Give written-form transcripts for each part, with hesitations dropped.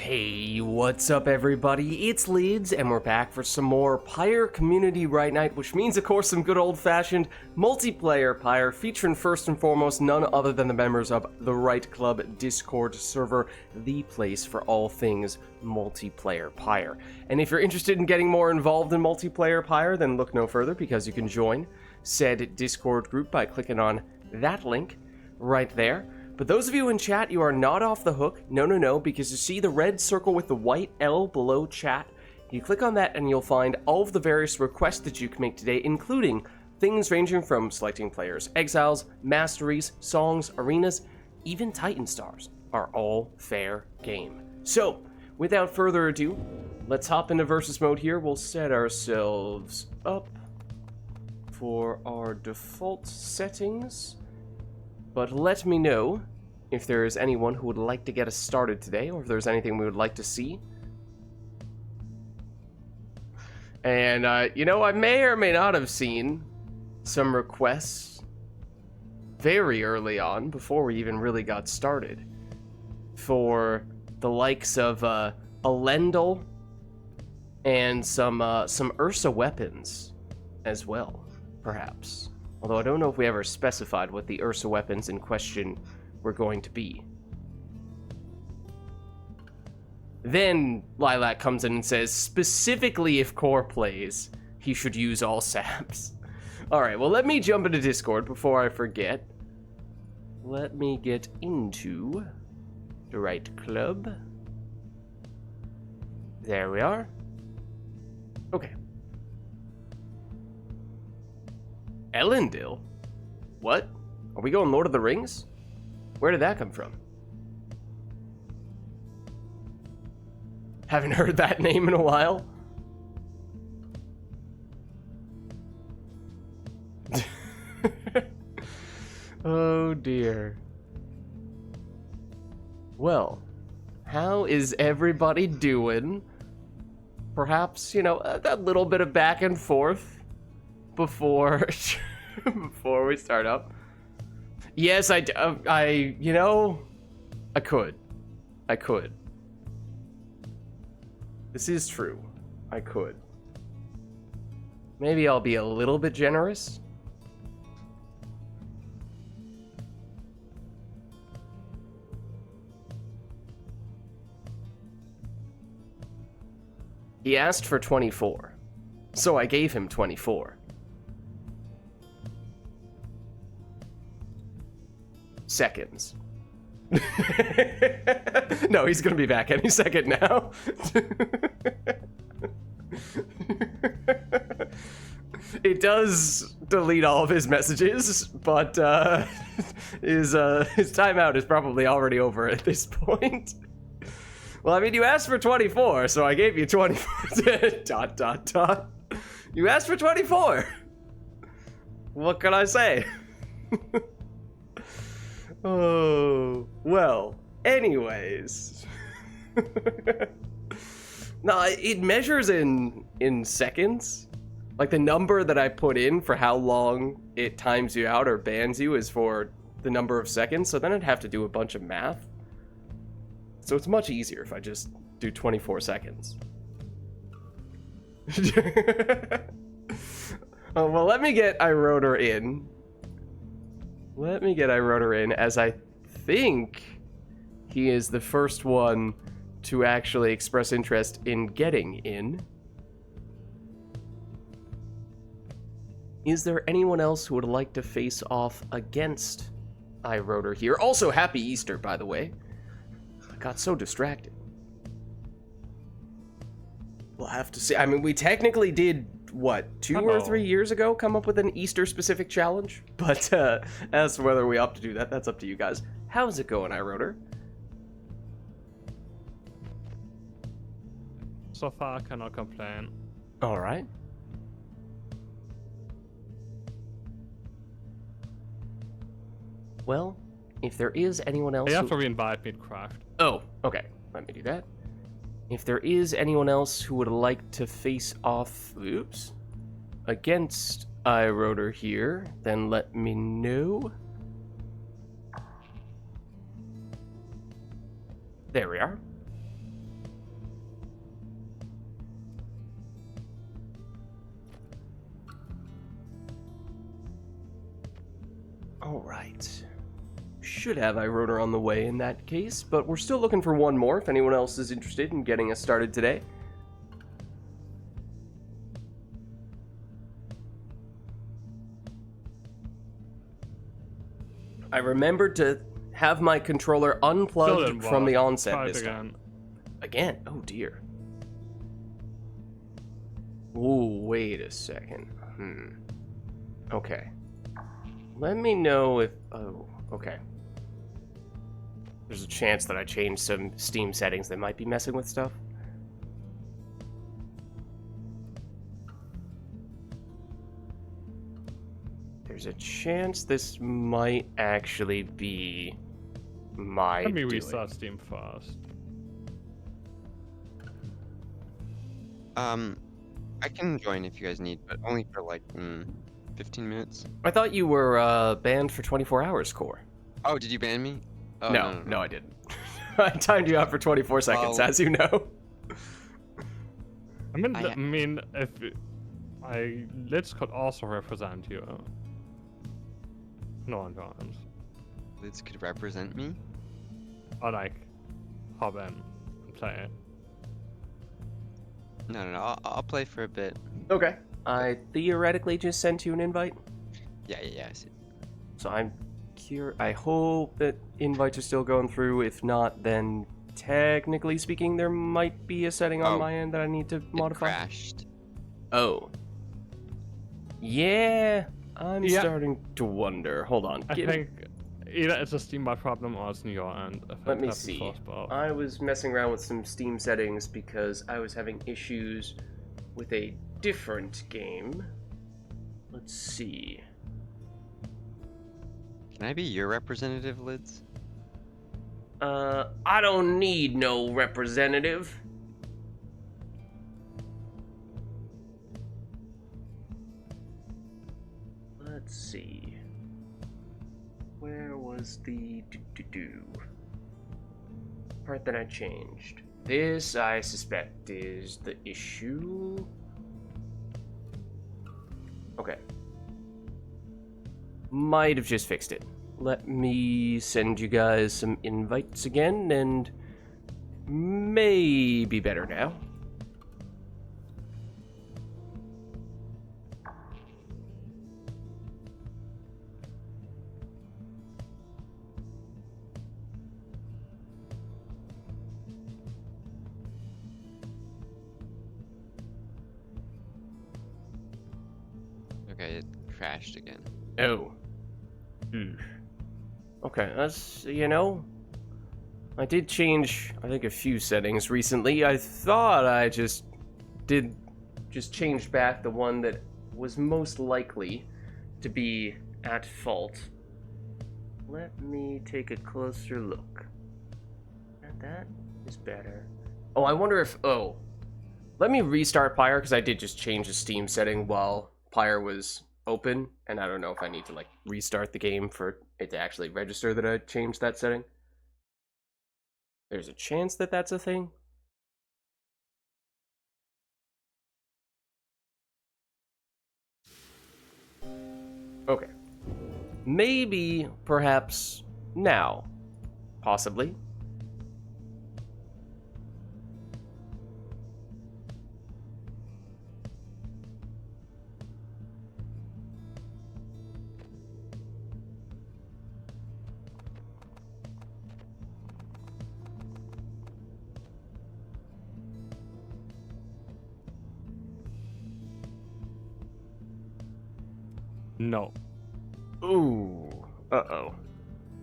Hey, what's up everybody? It's Lids, and we're back for some more Pyre Community RITE Night, which means, of course, some good old-fashioned multiplayer Pyre, featuring first and foremost none other than the members of the RITE Club Discord server, the place for all things multiplayer Pyre. And if you're interested in getting more involved in multiplayer Pyre, then look no further, because you can join said Discord group by clicking on that link right there. But those of you in chat, you are not off the hook. No, because you see the red circle with the white L below chat. You click on that and you'll find all of the various requests that you can make today, including things ranging from selecting players, exiles, masteries, songs, arenas, even Titan stars are all fair game. So, without further ado, let's hop into versus mode here. We'll set ourselves up for our default settings. But let me know if there is anyone who would like to get us started today, or if there's anything we would like to see. And, I may or may not have seen some requests very early on, before we even really got started, for the likes of Elendil and some Ursa weapons as well, perhaps. Although I don't know if we ever specified what the Ursa weapons in question were going to be. Then Lilac comes in and says, specifically if Core plays, he should use all saps. Alright, well let me jump into Discord before I forget. Let me get into the RITE Club. There we are. Okay. Elendil? What? Are we going Lord of the Rings? Where did that come from? Haven't heard that name in a while. Oh dear. Well, how is everybody doing? Perhaps, a little bit of back and forth before we start up. Yes, I could. This is true. I could. Maybe I'll be a little bit generous. He asked for 24, so I gave him 24. Seconds. No, he's gonna be back any second now. It does delete all of his messages, but his timeout is probably already over at this point. Well, I mean, you asked for 24, so I gave you 24. ... You asked for 24. What can I say? Oh, well, anyways. No, it measures in seconds. Like, the number that I put in for how long it times you out or bans you is for the number of seconds, so then I'd have to do a bunch of math. So it's much easier if I just do 24 seconds. Oh, well, let me get iRotor in. As I think he is the first one to actually express interest in getting in. Is there anyone else who would like to face off against iRotor here? Also, happy Easter, by the way. I got so distracted. We'll have to see. I mean, we technically did, what, 2 or 3 years ago come up with an Easter-specific challenge? But as to whether we opt to do that, that's up to you guys. How's it going, iRotor? So far, I cannot complain. All right. Well, if there is anyone else You have to re-invite me to craft. Oh, okay. Let me do that. If there is anyone else who would like to face off, against iRotor here, then let me know. There we are. Alright. Should have iRotor on the way in that case, but we're still looking for one more if anyone else is interested in getting us started today. I remembered to have my controller unplugged from the onset Try it this again. time. Again? Oh dear. Ooh, wait a second. Okay. Let me know if... Oh, okay. There's a chance that I changed some Steam settings that might be messing with stuff. There's a chance this might actually be my Let me doing. restart Steam first. I can join if you guys need, but only for like 15 minutes. I thought you were banned for 24 hours, Core. Oh, did you ban me? Oh, No, I didn't. I timed you out for 24 seconds, Well- as you know. I mean, I- if Lids could also represent you. No one joins. Lids could represent me. Or like, hop in and play it. No. I'll play for a bit. Okay. I theoretically just sent you an invite, Yeah. I see. so I'm curious. I hope that invites are still going through. If not, then technically speaking, there might be a setting on Oh. my end that I need to It modify. crashed. Oh. Yeah, I'm Yeah. starting to wonder. Hold on. I think either it's a Steam-wide problem or it's in your end. Let me see. Both. I was messing around with some Steam settings because I was having issues with a different game. Let's see. Can I be your representative, Lids? I don't need no representative. Let's see. Where was the part that I changed? This, I suspect, is the issue. Okay. Might have just fixed it. Let me send you guys some invites again, and may be better now. Okay, it crashed again. Oh. Okay, that's, I did change, I think, a few settings recently. I thought I just changed back the one that was most likely to be at fault. Let me take a closer look. And that is better. Oh, I wonder if, let me restart Pyre, because I did just change the Steam setting while Pyre was open, and I don't know if I need to restart the game for it to actually register that I changed that setting. There's a chance that that's a thing. Okay. Maybe, perhaps, now. Possibly. No. Ooh. Uh-oh.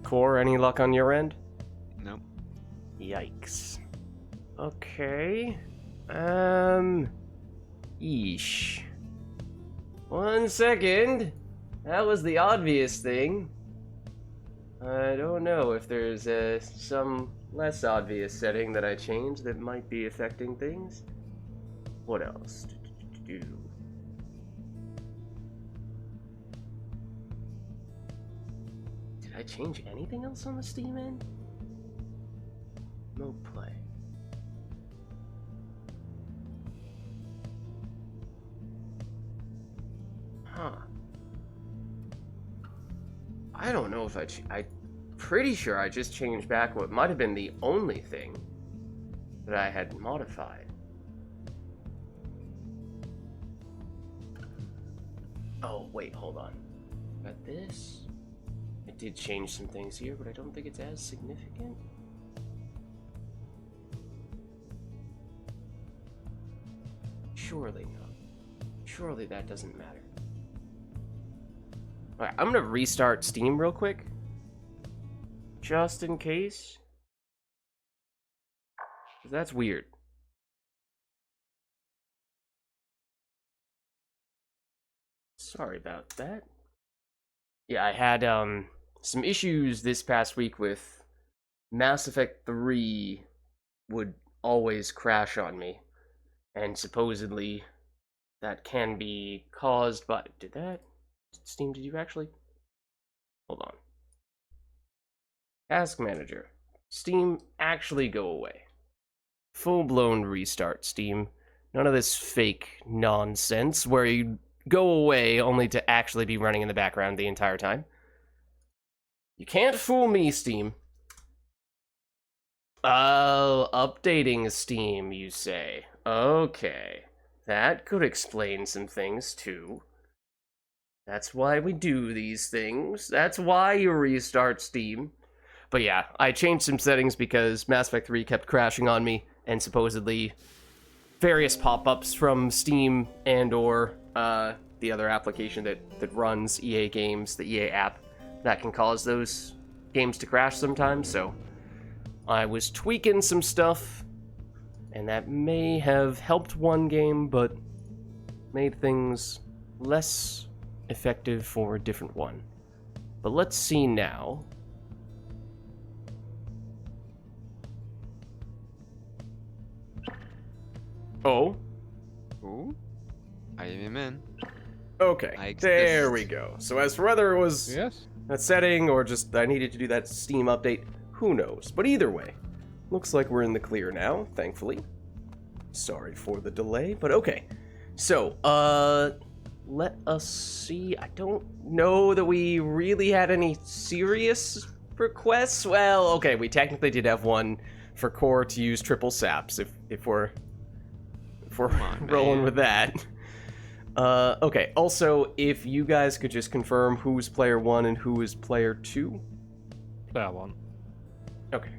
Core, any luck on your end? Nope. Yikes. Okay. Yeesh. 1 second. That was the obvious thing. I don't know if there's some less obvious setting that I changed that might be affecting things. What else? Did I change anything else on the Steam end? No play. Huh. I don't know if I'm pretty sure I just changed back what might have been the only thing that I had modified. Oh, wait, hold on. Got this. I did change some things here, but I don't think it's as significant. Surely not. Surely that doesn't matter. Alright, I'm gonna restart Steam real quick. Just in case. 'Cause that's weird. Sorry about that. Yeah, I had some issues this past week with Mass Effect 3 would always crash on me. And supposedly that can be caused by... Did that? Steam, did you actually? Hold on. Task Manager. Steam, actually go away. Full-blown restart, Steam. None of this fake nonsense where you go away only to actually be running in the background the entire time. You can't fool me, Steam. Oh, updating Steam, you say. Okay. That could explain some things, too. That's why we do these things. That's why you restart Steam. But yeah, I changed some settings because Mass Effect 3 kept crashing on me, and supposedly various pop-ups from Steam and or the other application that runs EA games, the EA app, that can cause those games to crash sometimes, so I was tweaking some stuff, and that may have helped one game, but made things less effective for a different one. But let's see now. Oh. Ooh. I am in. Okay, there we go. So as for whether it was that setting or just I needed to do that Steam update, who knows? But either way, looks like we're in the clear now, thankfully. Sorry for the delay, but okay. So, let us see. I don't know that we really had any serious requests. Well, okay, we technically did have one for Core to use triple saps, if we're rolling with that. Okay, also, if you guys could just confirm who's player 1 and who is player 2? Player 1. Okay.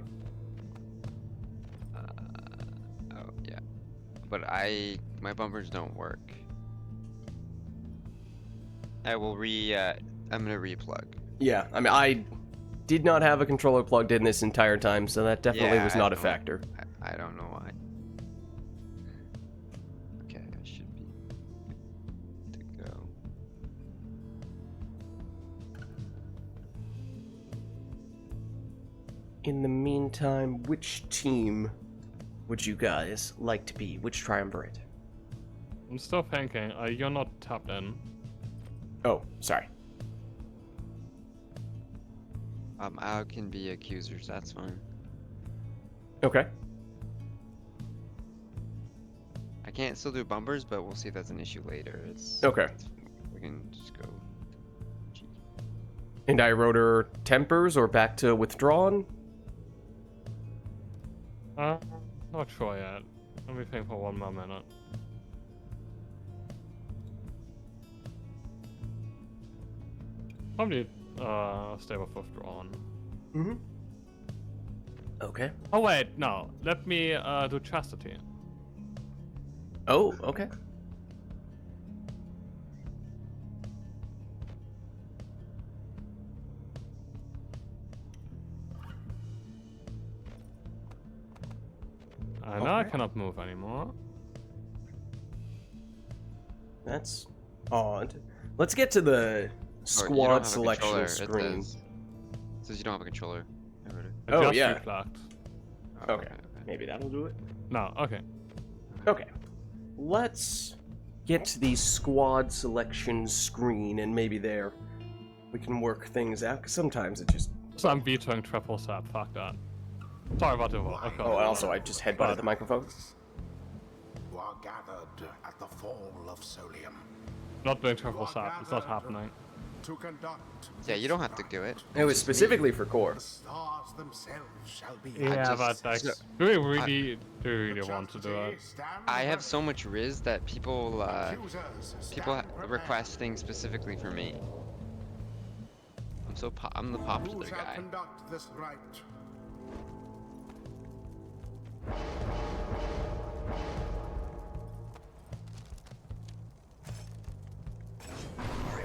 Oh, yeah. But my bumpers don't work. I'm gonna replug. Yeah, I mean, I did not have a controller plugged in this entire time, so that definitely was not a factor. I don't know why. Okay, I should be good to go. In the meantime, which team would you guys like to be? Which triumvirate? I'm still thinking. You're not tapped in. Oh, sorry. I can be accusers, that's fine. Okay. I can't still do bumpers, but we'll see if that's an issue later. Okay. We can just go. And I rotor tempers or back to withdrawn? Not sure yet. Let me think for one more minute. Probably stay with withdrawn. Mm-hmm. Okay. Oh wait, no. Let me do chastity. Oh, okay. Now I cannot move anymore. That's odd. Let's get to the squad selection screen. It says you don't have a controller. I Oh, just yeah. reflagged. Okay. Maybe that'll do it. No, okay. Okay. Let's get to the squad selection screen, and maybe there we can work things out, because sometimes it just... So I'm vetoing triple sap, fuck that. Sorry about the okay. Oh, and also I just headbutted the microphone. You are gathered at the fall of Solium. Not doing triple sap, it's not happening. to conduct. Yeah, you don't have to do it. It was Just me. specifically for core. The stars themselves shall be. Yeah, just- but like, so- do we really want to do it? I have so much Riz that people request things specifically for me. I'm the popular guy. Conduct this rite.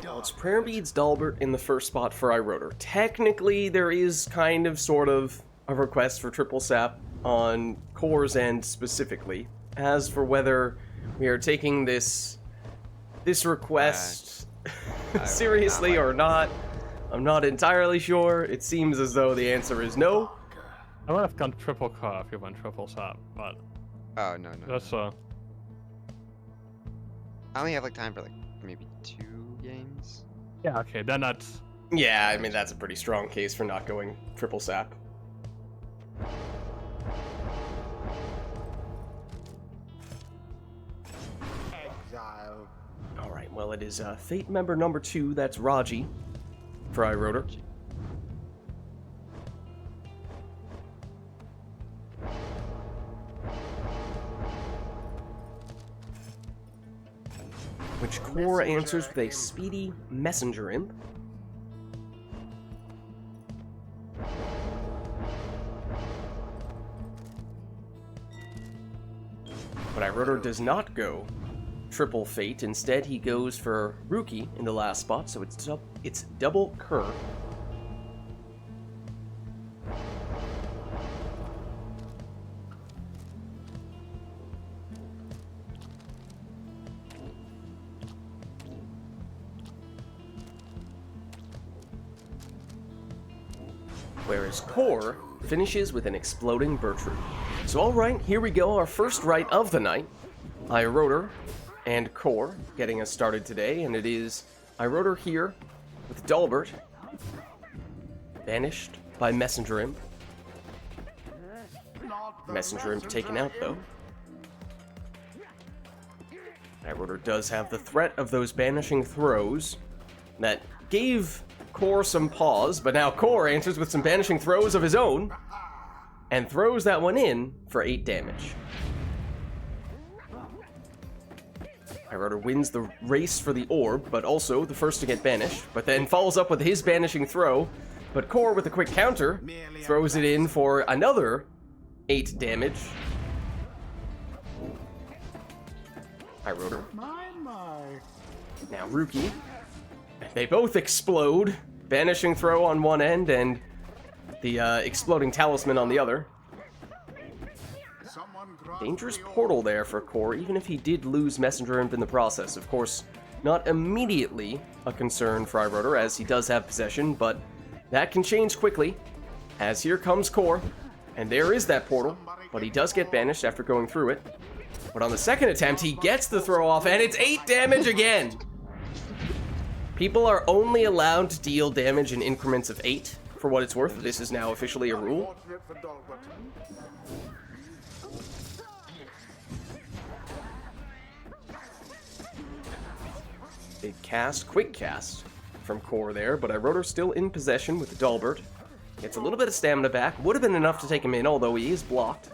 Well, it's Prayer Beads Dalbert in the first spot for iRotor. Technically, there is kind of sort of a request for triple sap on Core's end specifically. As for whether we are taking this request seriously not like or not, I'm not entirely sure. It seems as though the answer is no. I would have gone triple core if you went triple sap, but Oh no. that's I only have like time for like maybe 2 games. yeah, okay, then that's Yeah, I mean, that's a pretty strong case for not going triple sap. Exile. Alright, well, it is Fate member number 2, that's Raji, for iRotor. Which Core answers with a speedy messenger imp. But iRotor does not go triple fate. Instead, he goes for Rookie in the last spot, so it's double Cur. Whereas Core finishes with an exploding Bertrude. So alright, here we go, our first rite of the night. iRotor and Core getting us started today, and it is iRotor here with Dalbert, banished by Messenger Imp. Not the Messenger Imp taken out though. iRotor does have the threat of those banishing throws that gave Core some pause, but now Core answers with some banishing throws of his own and throws that one in for 8 damage. iRotor wins the race for the orb, but also the first to get banished, but then follows up with his banishing throw, but Core with a quick counter throws it in for another 8 damage. iRotor. My. Now Rookie. They both explode. Banishing throw on one end and the exploding talisman on the other. Someone grant Dangerous the orb. portal there for Core, even if he did lose Messenger Imp in the process. Of course, not immediately a concern for iRotor, as he does have possession, but that can change quickly, as here comes Core, and there is that portal, but he does get banished after going through it. But on the second attempt, he gets the throw off, and it's 8 damage again! People are only allowed to deal damage in increments of 8, for what it's worth. This is now officially a rule. Unfortunate for Dalbert. Big cast, quick cast from Core there, but iRotor still in possession with Dalbert. Gets a little bit of stamina back. Would have been enough to take him in, although he is blocked.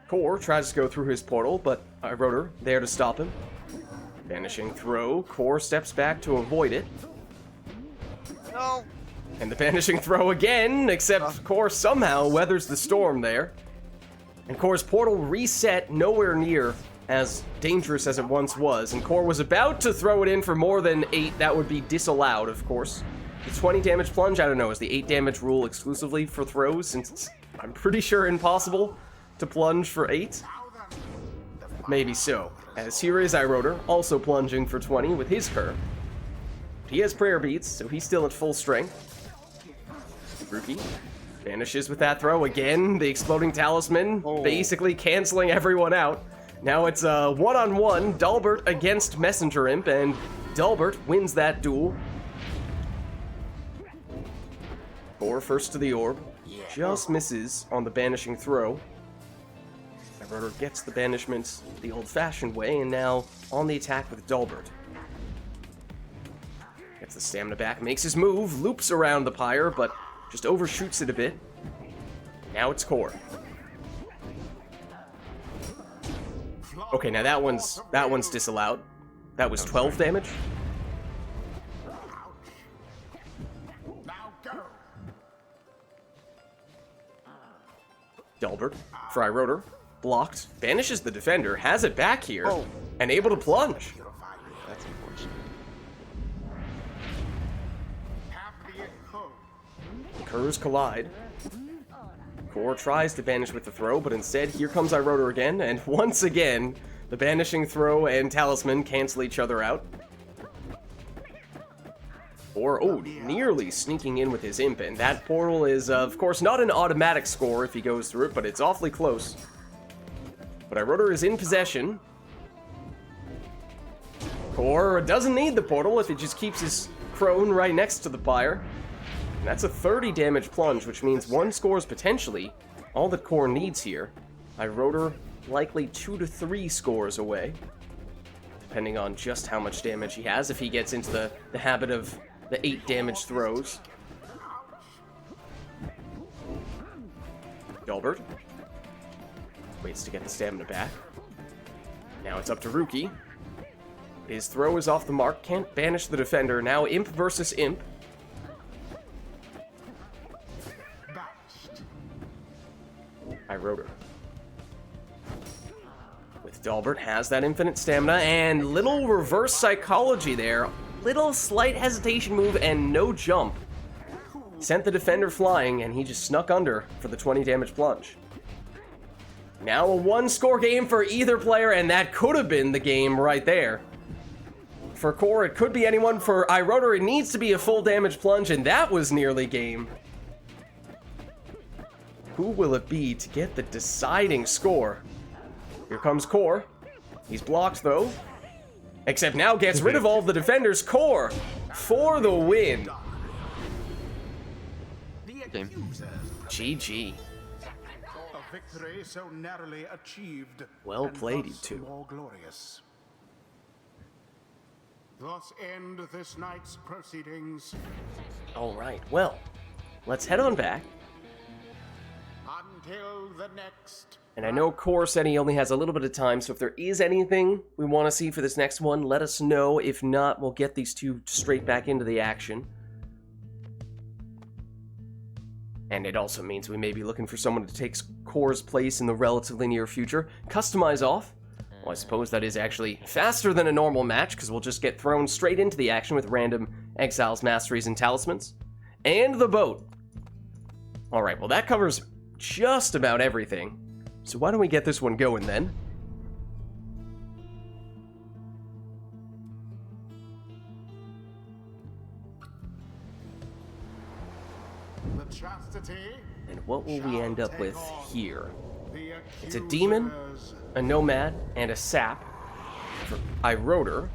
Core tries to go through his portal, but iRotor there to stop him. Vanishing throw. Core steps back to avoid it. No. And the vanishing throw again, except Core somehow weathers the storm there. And Core's portal reset nowhere near as dangerous as it once was, and Core was about to throw it in for more than 8. That would be disallowed, of course. The 20 damage plunge, I don't know, is the 8 damage rule exclusively for throws, since it's, I'm pretty sure, impossible to plunge for 8? Maybe so, as here is iRotor, also plunging for 20 with his Cur. He has prayer beats, so he's still at full strength. Rookie vanishes with that throw again, the exploding talisman, basically canceling everyone out. Now it's a one-on-one, Dalbert against Messenger Imp, and Dalbert wins that duel. Core first to the orb, just misses on the banishing throw. iRotor gets the banishment the old-fashioned way, and now on the attack with Dalbert. Gets the stamina back, makes his move, loops around the Pyre, but just overshoots it a bit. Now it's Core. Okay, now that one's disallowed. That was 12 damage. Now go. Delbert, Fry Rotor, blocked, banishes the defender, has it back here, and able to plunge. That's unfortunate. Happy at home. Curves collide. Core tries to banish with the throw, but instead here comes Rotor again, and once again, the banishing throw and talisman cancel each other out. Or, oh, nearly sneaking in with his imp, and that portal is, of course, not an automatic score if he goes through it, but it's awfully close. But Rotor is in possession. Core doesn't need the portal if he just keeps his crone right next to the Pyre. And that's a 30 damage plunge, which means one score is potentially all that Core needs here. Rotor likely 2 to 3 scores away, depending on just how much damage he has, if he gets into the habit of the 8 damage throws. Delbert waits to get the stamina back. Now it's up to Rookie. His throw is off the mark, can't banish the defender. Now Imp versus Imp. Rotor. With Delbert, has that infinite stamina, and little reverse psychology there. Little slight hesitation move and no jump. Sent the defender flying, and he just snuck under for the 20 damage plunge. Now a 1-score game for either player, and that could have been the game right there. For Core, it could be anyone. For Rotor, it needs to be a full damage plunge, and that was nearly game. Who will it be to get the deciding score? Here comes Core. He's blocked, though. Except now gets rid of all the defenders. Core for the win. Game. GG. A victory so narrowly achieved. Well and played, you thus two. More glorious. Thus end this night's proceedings. All right, well, let's head on back. Until the next. And I know Core said he only has a little bit of time, so if there is anything we want to see for this next one, let us know. If not, we'll get these two straight back into the action. And it also means we may be looking for someone to take Core's place in the relatively near future. Customize off. Well, I suppose that is actually faster than a normal match, because we'll just get thrown straight into the action with random exiles, masteries, and talismans. And the boat. Alright, well that covers just about everything. So why don't we get this one going then? The chastity. And what will we end up with here? The It's a demon, accusers. a nomad, and a sap for Rotor.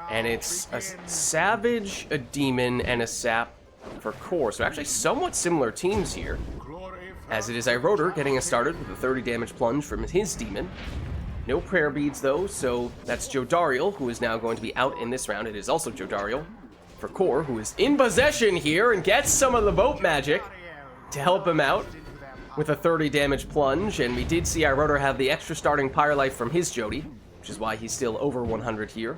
And it's a savage, a demon, and a sap for Core. So actually somewhat similar teams here. Glory As it is Rotor getting us started with a 30 damage plunge from his demon. No prayer beads though, so that's Jodariel, who is now going to be out in this round. It is also Jodariel for Core, who is in possession here and gets some of the boat magic to help him out with a 30 damage plunge. And we did see Rotor have the extra starting Pyre life from his Jody, which is why he's still over 100 here.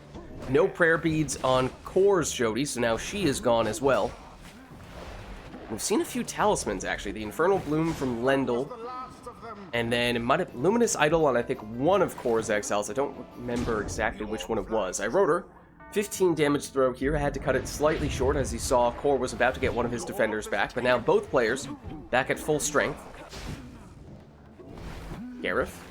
No prayer beads on Core's Jody, so now she is gone as well. We've seen a few talismans, actually. The Infernal Bloom from Lendl, and then it might have Luminous Idol on, I think, one of Core's exiles. I don't remember exactly which one it was. Rotor, 15 damage throw here. I had to cut it slightly short as he saw Core was about to get one of his defenders back, but now both players back at full strength. Gareth.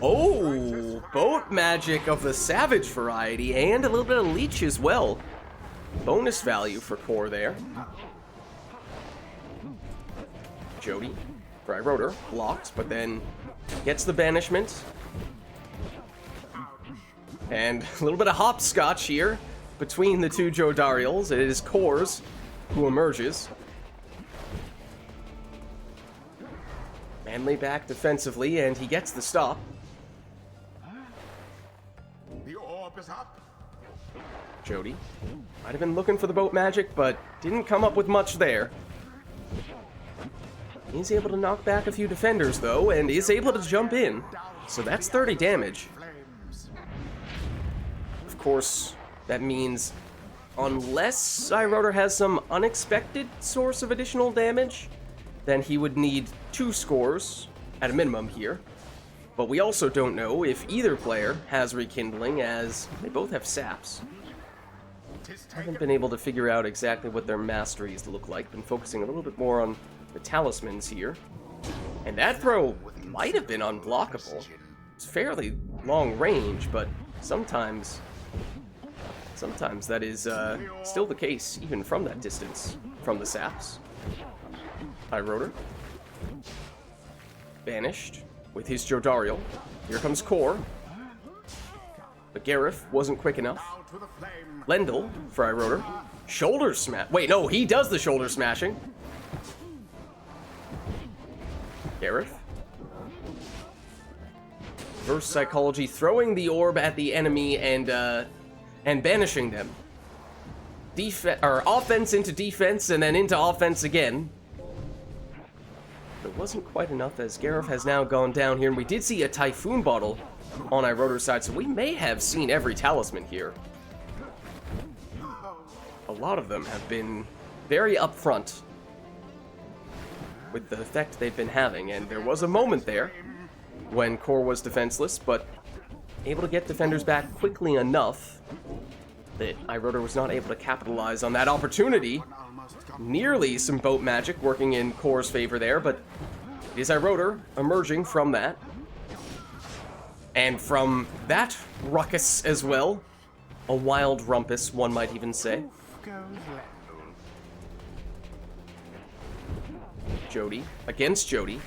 Oh, boat magic of the savage variety, and a little bit of leech as well. Bonus value for Core there. Jody, for Rotor, blocked, but then gets the banishment. And a little bit of hopscotch here between the two Jodariels. It is Core's who emerges. Manly back defensively, and he gets the stop. The orb is up. Jody might have been looking for the boat magic, but didn't come up with much there. He's able to knock back a few defenders, though, and is able to jump in. So that's 30 damage. Of course, that means unless iRotor has some unexpected source of additional damage, then he would need 2 scores at a minimum here. But we also don't know if either player has Rekindling, as they both have saps. I haven't been able to figure out exactly what their masteries look like. Been focusing a little bit more on the talismans here. And that throw might have been unblockable. It's fairly long range, but sometimes that is still the case, even from that distance, from the saps. iRotor. Banished with his Jodariel. Here comes Core. But Gareth wasn't quick enough. Lendl for iRotor. Shoulder smash. Wait, no, he does the shoulder smashing. Gareth. Reverse psychology, throwing the orb at the enemy and banishing them. Offense into defense and then into offense again. It wasn't quite enough, as Gareth has now gone down here, and we did see a Typhoon Bottle on iRotor's side, so we may have seen every talisman here. A lot of them have been very upfront with the effect they've been having, and there was a moment there when Core was defenseless, but able to get defenders back quickly enough that iRotor was not able to capitalize on that opportunity. Nearly some boat magic working in Core's favor there, but it is iRotor emerging from that. And from that ruckus as well. A wild rumpus, one might even say. Jody against Jody.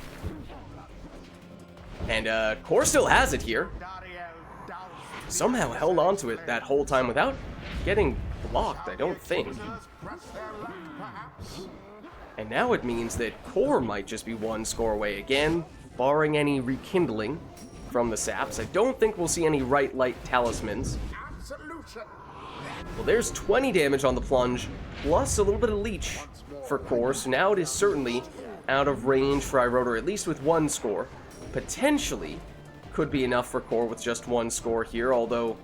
And Core still has it here. Somehow held on to it that whole time without getting blocked, I don't think. And now it means that Core might just be 1 score away again, barring any rekindling from the saps. I don't think we'll see any RITE NITE talismans. Well, there's 20 damage on the plunge, plus a little bit of leech for Core, so now it is certainly out of range for iRotor, at least with 1 score. Potentially could be enough for Core with just 1 score here, although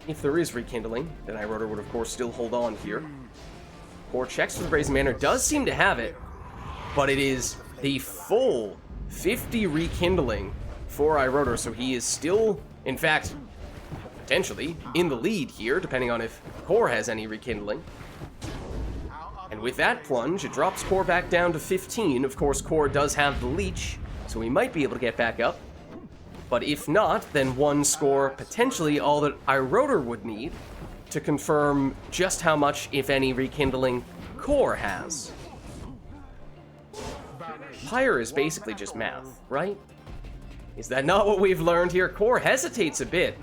if there is rekindling, then iRotor would of course still hold on here. Core checks for the Brazen Manor, does seem to have it, but it is the full 50 rekindling for iRotor, so he is still, in fact, potentially in the lead here, depending on if Core has any rekindling. And with that plunge, it drops Core back down to 15. Of course, Core does have the leech, so he might be able to get back up. But if not, then 1 score, potentially all that iRotor would need to confirm just how much, if any, rekindling Core has. Pyre is basically just math, right? Is that not what we've learned here? Core hesitates a bit.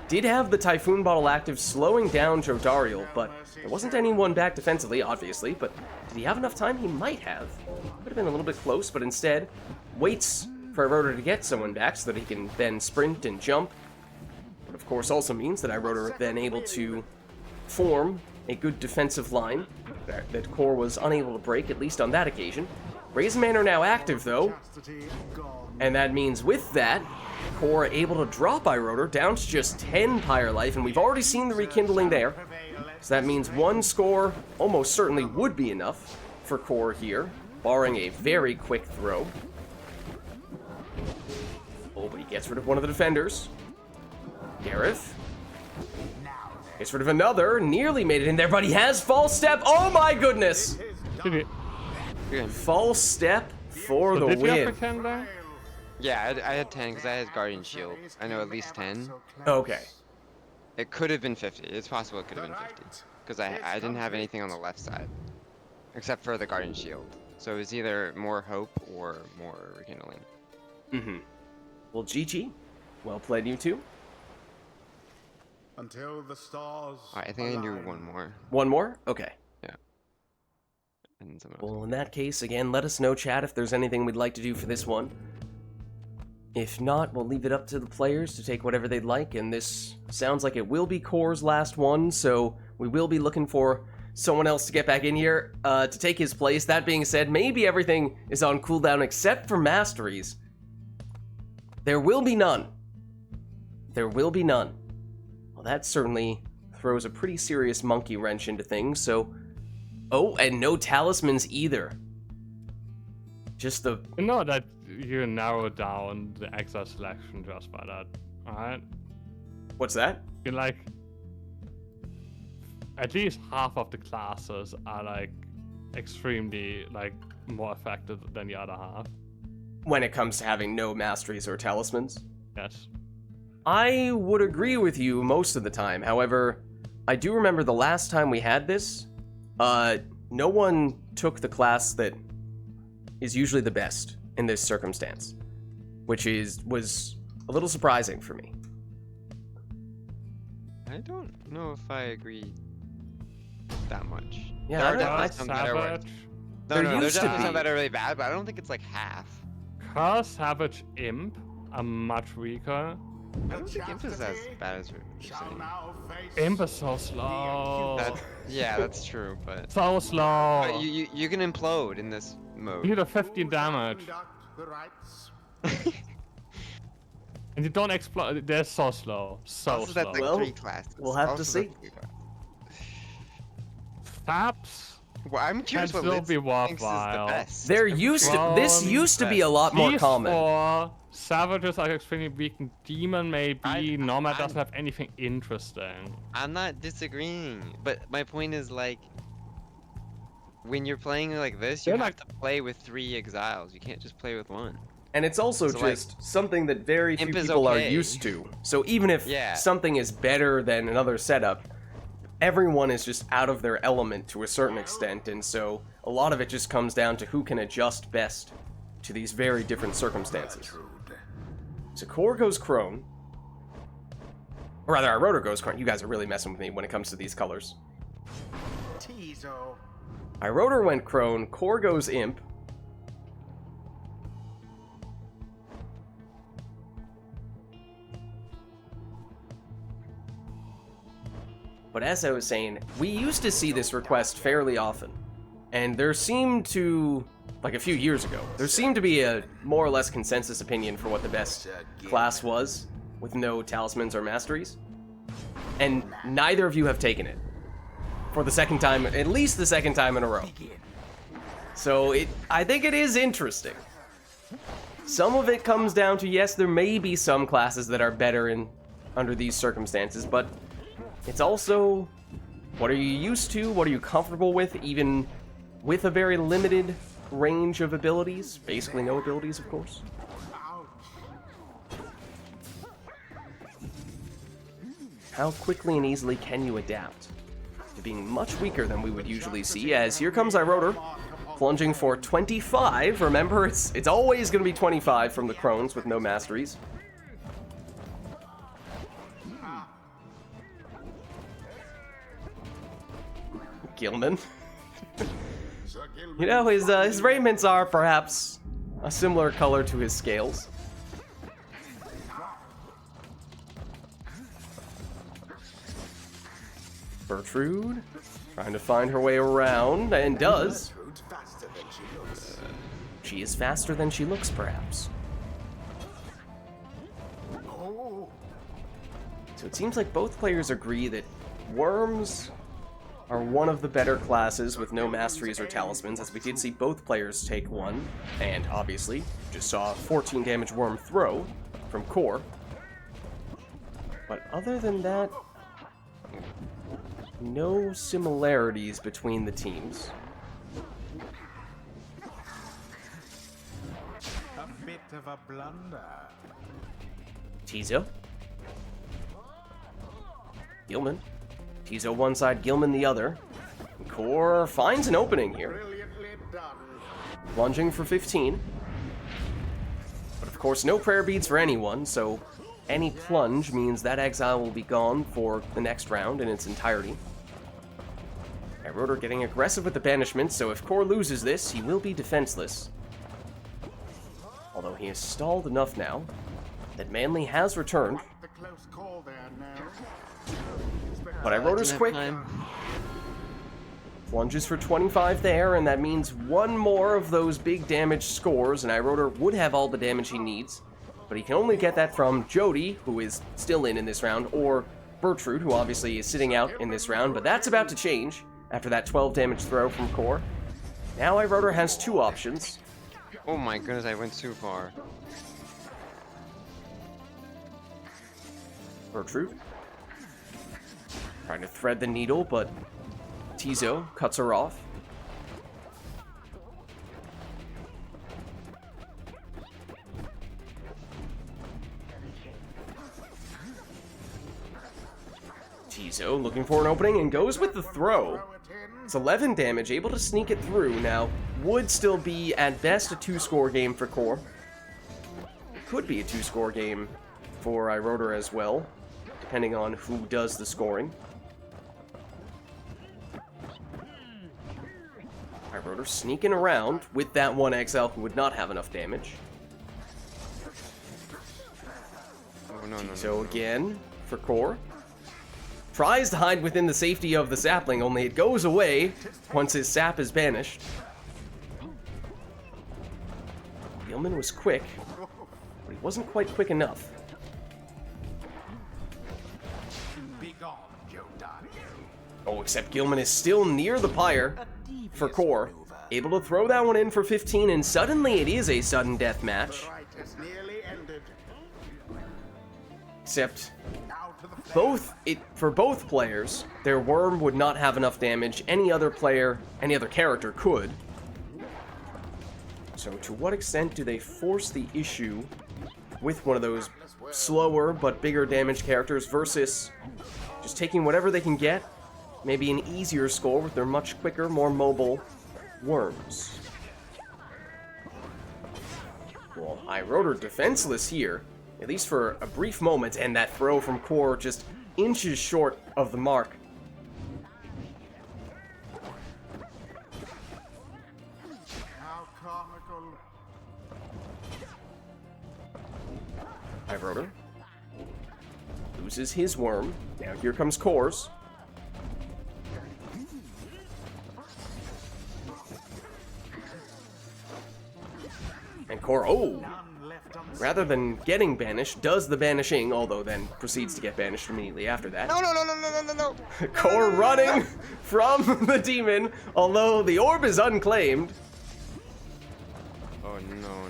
Did have the Typhoon Bottle active, slowing down Jodariel, but there wasn't anyone back defensively, obviously, but did he have enough time? He might have. Would have been a little bit close, but instead waits for iRotor to get someone back so that he can then sprint and jump. But of course also means that iRotor then able to form a good defensive line that Core was unable to break, at least on that occasion. Brazen Manor now active, though, and that means with that, Core able to drop iRotor down to just 10 Pyre life, and we've already seen the rekindling there. So that means 1 score almost certainly would be enough for Core here, barring a very quick throw. Oh, but he gets rid of one of the defenders. Gareth gets rid of another, nearly made it in there, but he has false step. Oh my goodness! False step for the Did you win. have 10 there? Yeah, I had 10 because I had Guardian Shield. I know at least 10. Okay. It could have been 50. It's possible it could have been 50. Because I didn't have anything on the left side. Except for the Guardian Shield. So it was either more hope or more rekindling. Mm-hmm. Well, GG. Well played, you two. Until the stars. Alright, I think I can do one more. One more? Okay. And then someone else. Well, in that case, again, let us know, chat, if there's anything we'd like to do for this one. If not, we'll leave it up to the players to take whatever they'd like, and this sounds like it will be Core's last one, so we will be looking for someone else to get back in here to take his place. That being said, maybe everything is on cooldown except for masteries. There will be none. There will be none. Well, that certainly throws a pretty serious monkey wrench into things, so... Oh, and no talismans either. Just the... You know that you narrow down the exile selection just by that, alright? What's that? You like... At least half of the classes are like extremely like more effective than the other half. When it comes to having no masteries or talismans? Yes. I would agree with you most of the time. However, I do remember the last time we had this, no one took the class that is usually the best in this circumstance, which was a little surprising for me. I don't know if I agree that much. Yeah, there are I definitely some that are worse. Savage. No, There there's used to definitely be. some that are really bad, but I don't think it's like half. Curse, Savage, Imp are much weaker. I don't think Imp is as bad as you're Shall saying. now face Imp is so slow. Yeah, that's true, but So slow. but you can implode in this You mode. hit a 15 damage. conduct the rites. And you don't explode. They're so slow. So Also, slow. that's like Well, 3 classes. we'll have to Also, see. that's 3 classes. Taps. Well, I'm curious Can what still Liz be thinks is the worthwhile. best. There used to this Thrown used to be a lot more These common. 4 Savages are extremely weak. And Demon maybe. Nomad I'm- doesn't have anything interesting. I'm not disagreeing, but my point is like, when you're playing like this, you They're have to play with 3 exiles. You can't just play with 1. And it's also So, like, just something that very few Imp is people are okay. used to. So even if Yeah. something is better than another setup, everyone is just out of their element to a certain extent, and so a lot of it just comes down to who can adjust best to these very different circumstances. So Core goes Crone. Or rather, Rotor goes Crone. You guys are really messing with me when it comes to these colors. Tizo. Rotor went Crone, Core goes Imp. But as I was saying, we used to see this request fairly often. And there seemed to, like a few years ago, there seemed to be a more or less consensus opinion for what the best class was, with no talismans or masteries. And neither of you have taken it. For the second time, at least the second time in a row. So I think it is interesting. Some of it comes down to, yes, there may be some classes that are better under these circumstances, but it's also, what are you used to? What are you comfortable with, even with a very limited range of abilities? Basically no abilities, of course. How quickly and easily can you adapt to being much weaker than we would usually see, as here comes Rotor, plunging for 25. Remember, it's always going to be 25 from the Crones with no masteries. Gilman. You know, his raiments are perhaps a similar color to his scales. Bertrude, trying to find her way around, and does. She is faster than she looks, perhaps. So it seems like both players agree that worms are one of the better classes with no masteries or talismans, as we did see both players take one, and obviously just saw a 14 damage worm throw from Core. But other than that, no similarities between the teams. A bit of a blunder. Tizo. Gilman. Tizo one side, Gilman the other. Core finds an opening here. Brilliantly done. Plunging for 15. But of course, no prayer beads for anyone, so any plunge means that exile will be gone for the next round in its entirety. Rotor getting aggressive with the banishment, so if Core loses this, he will be defenseless. Although he has stalled enough now that Manly has returned. The close call there, no. But Iroder's quick. Plunges for 25 there, and that means one more of those big damage scores, and Iroder would have all the damage he needs. But he can only get that from Jody, who is still in this round, or Bertrude, who obviously is sitting out in this round, but that's about to change after that 12 damage throw from Core. Now Iroder has two options. Oh my goodness, I went too far. Bertrude trying to thread the needle, but Tizo cuts her off. Tizo looking for an opening and goes with the throw. It's 11 damage, able to sneak it through. Now, would still be at best a 2-score game for Core. It could be a 2-score game for Iroder as well, depending on who does the scoring. Iroder sneaking around with that 1XL who would not have enough damage. Oh no. So again, for Core. Tries to hide within the safety of the sapling, only it goes away once his sap is banished. Gilman was quick, but he wasn't quite quick enough. Be gone, Jody. Oh, except Gilman is still near the Pyre for Core. Able to throw that one in for 15, and suddenly it is a sudden death match. The right has nearly ended. Except Now to the flame. for both players, their worm would not have enough damage. Any other character could. So to what extent do they force the issue with one of those slower but bigger damage characters versus just taking whatever they can get, maybe an easier score with their much quicker, more mobile worms? Well, Iroder defenseless here, at least for a brief moment, and that throw from Core just inches short of the mark. How comical. Iroder loses his worm. Now here comes Core's. And Core, None left on rather than getting banished, does the banishing, although then proceeds to get banished immediately after that. No. Core running from the demon, although the orb is unclaimed. Oh no.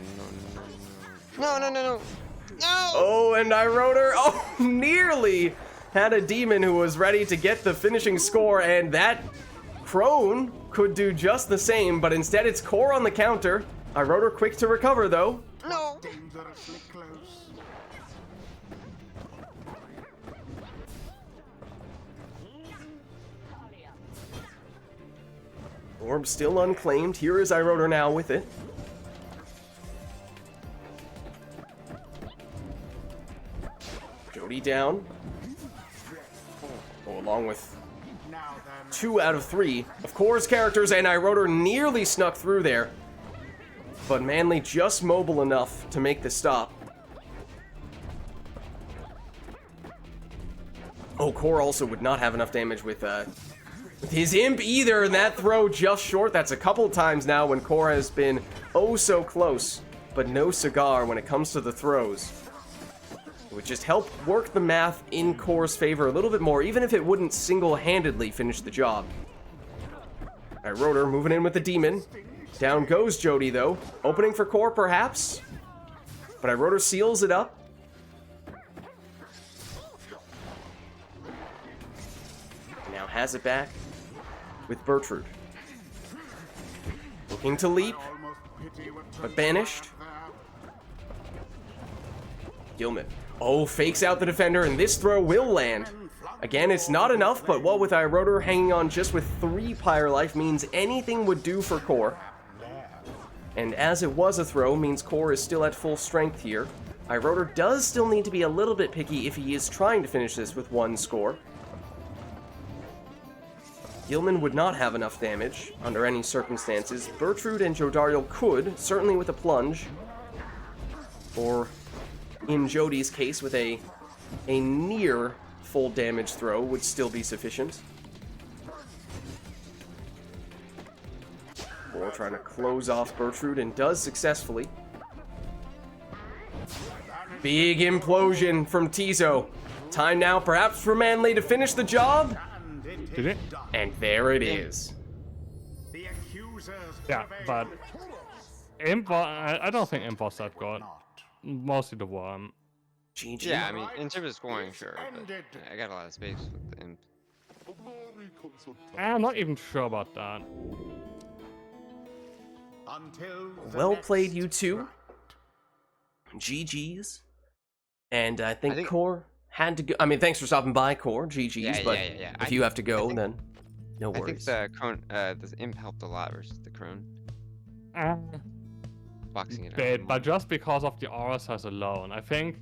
Oh, and Iroder, nearly had a demon who was ready to get the finishing score, and that prone could do just the same, but instead it's Core on the counter. Iroder quick to recover, though. No. dangerously close. Orb still unclaimed. Here is Iroder now with it. Jody down. Oh, along with Now then. 2 out of 3 of Core's characters, and Iroder nearly snuck through there. But Manly just mobile enough to make the stop. Oh, Core also would not have enough damage with his imp either, and that throw just short. That's a couple times now when Core has been oh so close, but no cigar when it comes to the throws. It would just help work the math in Core's favor a little bit more, even if it wouldn't single-handedly finish the job. Iroder moving in with the demon. Down goes Jody, though. Opening for Core, perhaps? But Iroder seals it up. Now has it back with Bertrude. Looking to leap, Almost pity what but banished. Gilman. Oh, fakes out the defender, and this throw will land. Again, it's not enough, but what with Iroder hanging on just with 3 Pyre life means anything would do for Core. And as it was a throw, means Core is still at full strength here. Iroder does still need to be a little bit picky if he is trying to finish this with 1 score. Gilman would not have enough damage under any circumstances. Bertrude and Jodariel could, certainly with a plunge. or in Jody's case, with a near full damage throw would still be sufficient. Or trying to close off Bertrude, and does successfully. Big implosion from Tizo. Time now, perhaps, for Manly to finish the job. Did it? And there it is. The accusers Yeah, but Imp, I don't think Imp was that good. Mostly the worm. GG. Yeah, I mean, in terms of scoring, sure, but I got a lot of space with the imp. I'm not even sure about that. until the Well next played, you two. round. GG's. And I think think- Core had to go. I mean, thanks for stopping by, Core. GG's. Yeah, but yeah. if I you have to think- go, think- then no I think worries. the crone, the imp helped a lot versus the crone. Uh, Boxing it out. but just because of the aura size alone, I think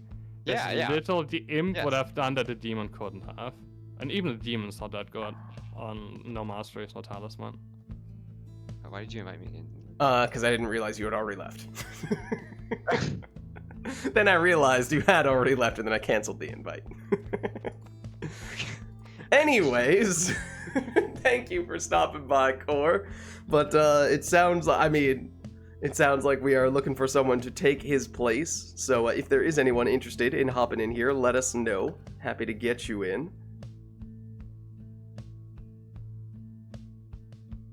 there's Yeah. little the Imp would Yes. have done that the Demon couldn't have. And even the Demon's not that good on No Masteries, no Talisman. Why did you invite me in? Because I didn't realize you had already left. Then I realized you had already left, and then I canceled the invite. Anyways, thank you for stopping by, Core. But it sounds like we are looking for someone to take his place. So if there is anyone interested in hopping in here, let us know. Happy to get you in.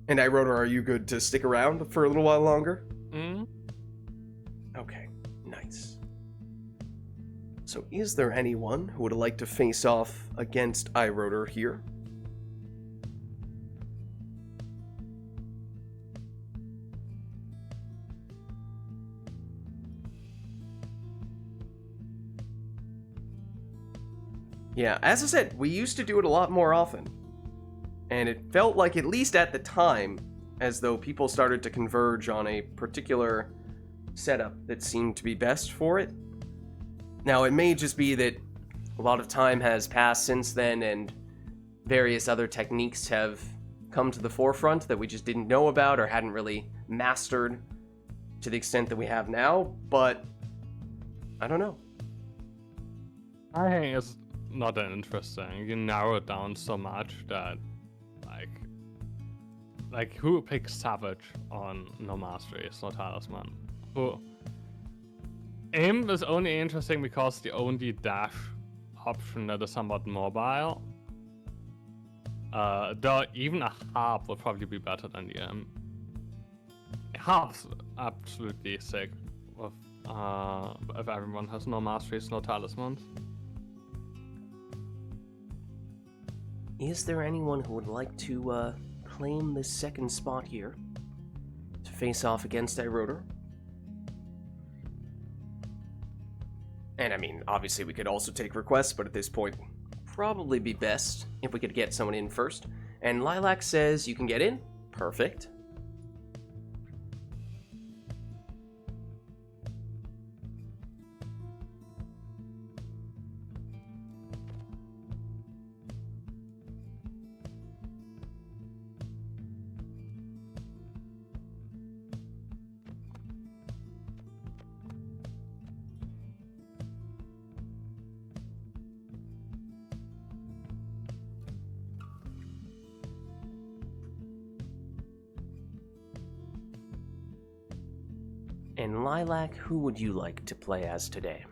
And iRotor, are you good to stick around for a little while longer? Mm? Okay, nice. So is there anyone who would like to face off against iRotor here? Yeah, as I said, we used to do it a lot more often. And it felt like, at least at the time, as though people started to converge on a particular setup that seemed to be best for it. Now, it may just be that a lot of time has passed since then, and various other techniques have come to the forefront that we just didn't know about or hadn't really mastered to the extent that we have now, but I don't know. I think it's not that interesting. You narrow it down so much that, like who picks Savage on No Masteries, no Talisman? Who? Imp is only interesting because the only dash option that is somewhat mobile. Though even a harp would probably be better than the Imp. Harp's absolutely sick with, if everyone has No Masteries, no Talismans. Is there anyone who would like to claim this second spot here to face off against iRotor? And I mean, obviously we could also take requests, but at this point, probably be best if we could get someone in first. And Lilac says you can get in. Perfect. And Lilac, who would you like to play as today?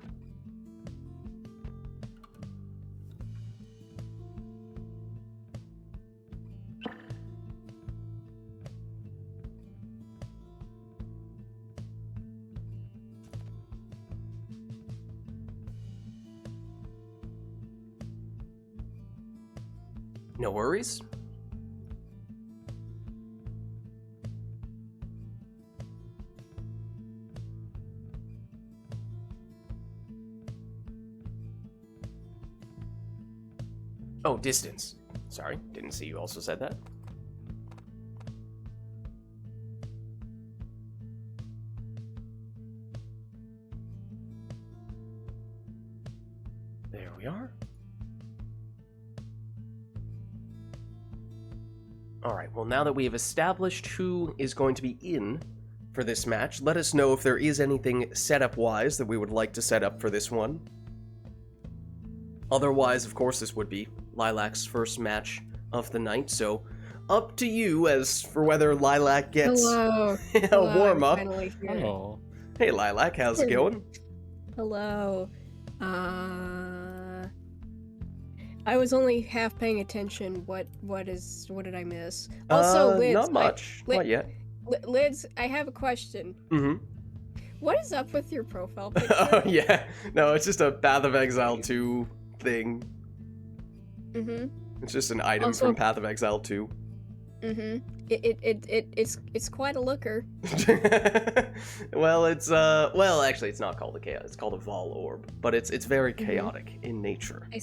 No worries. Oh, distance. Sorry, didn't see you also said that. There we are. Alright, well now that we have established who is going to be in for this match. Let us know if there is anything setup-wise that we would like to set up for this one. Otherwise, of course, this would be Lilac's first match of the night, so up to you as for whether Lilac gets Hello. a Hello, warm-up. I'm finally here. Hello. Hey, Lilac, how's it going? Hello. I was only half paying attention. What did I miss? Also, Lids, not much. Not yet. Lids, I have a question. Mm-hmm. What is up with your profile picture? Oh, yeah. No, it's just a Path of Exile 2 thing. Mm-hmm. It's just an item Also- from Path of Exile 2. Mm-hmm. It's quite a looker. Well, well, actually, it's not called a chaos. It's called a Vol Orb, but it's very chaotic in nature. I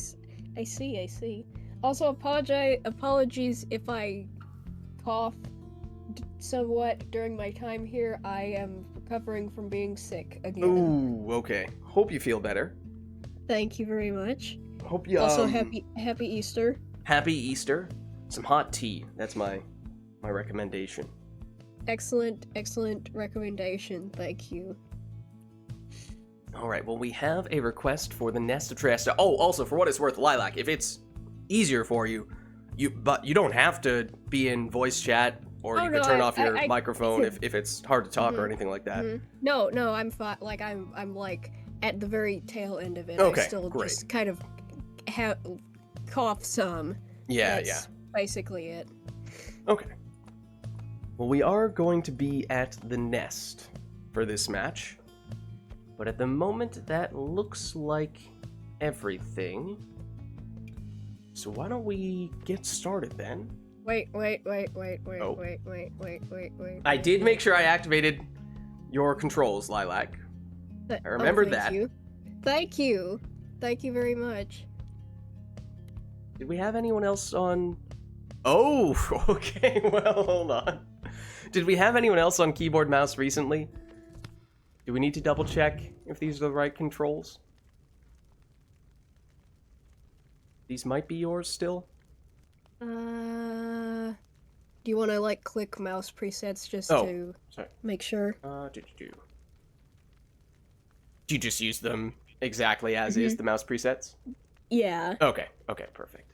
see. Also, apologies if I cough somewhat during my time here. I am recovering from being sick again. Ooh, okay. Hope you feel better. Thank you very much. Hope you Also, happy Easter. Happy Easter. Some hot tea. That's my recommendation. Excellent recommendation. Thank you. All right. Well, we have a request for the Nest of Trieste. Oh, also for what it's worth, Lilac, if it's easier for you, but you don't have to be in voice chat, or you can turn off your microphone if it's hard to talk or anything like that. No, I'm fine. Like I'm like at the very tail end of it. Okay, I still great. just kind of cough some. Yeah, That's basically it. Okay. Well, we are going to be at the Nest for this match. But at the moment, that looks like everything. So why don't we get started then? Wait. Oh. Wait. I did make sure I activated your controls, Lilac. I remembered that. Thank you very much. Did we have anyone else on... Oh, okay, well, hold on. Did we have anyone else on keyboard mouse recently? Do we need to double check if these are the right controls? These might be yours still? Do you want to like click mouse presets just to sorry. make sure? Do you just use them exactly as is, the mouse presets? Yeah. Okay, perfect.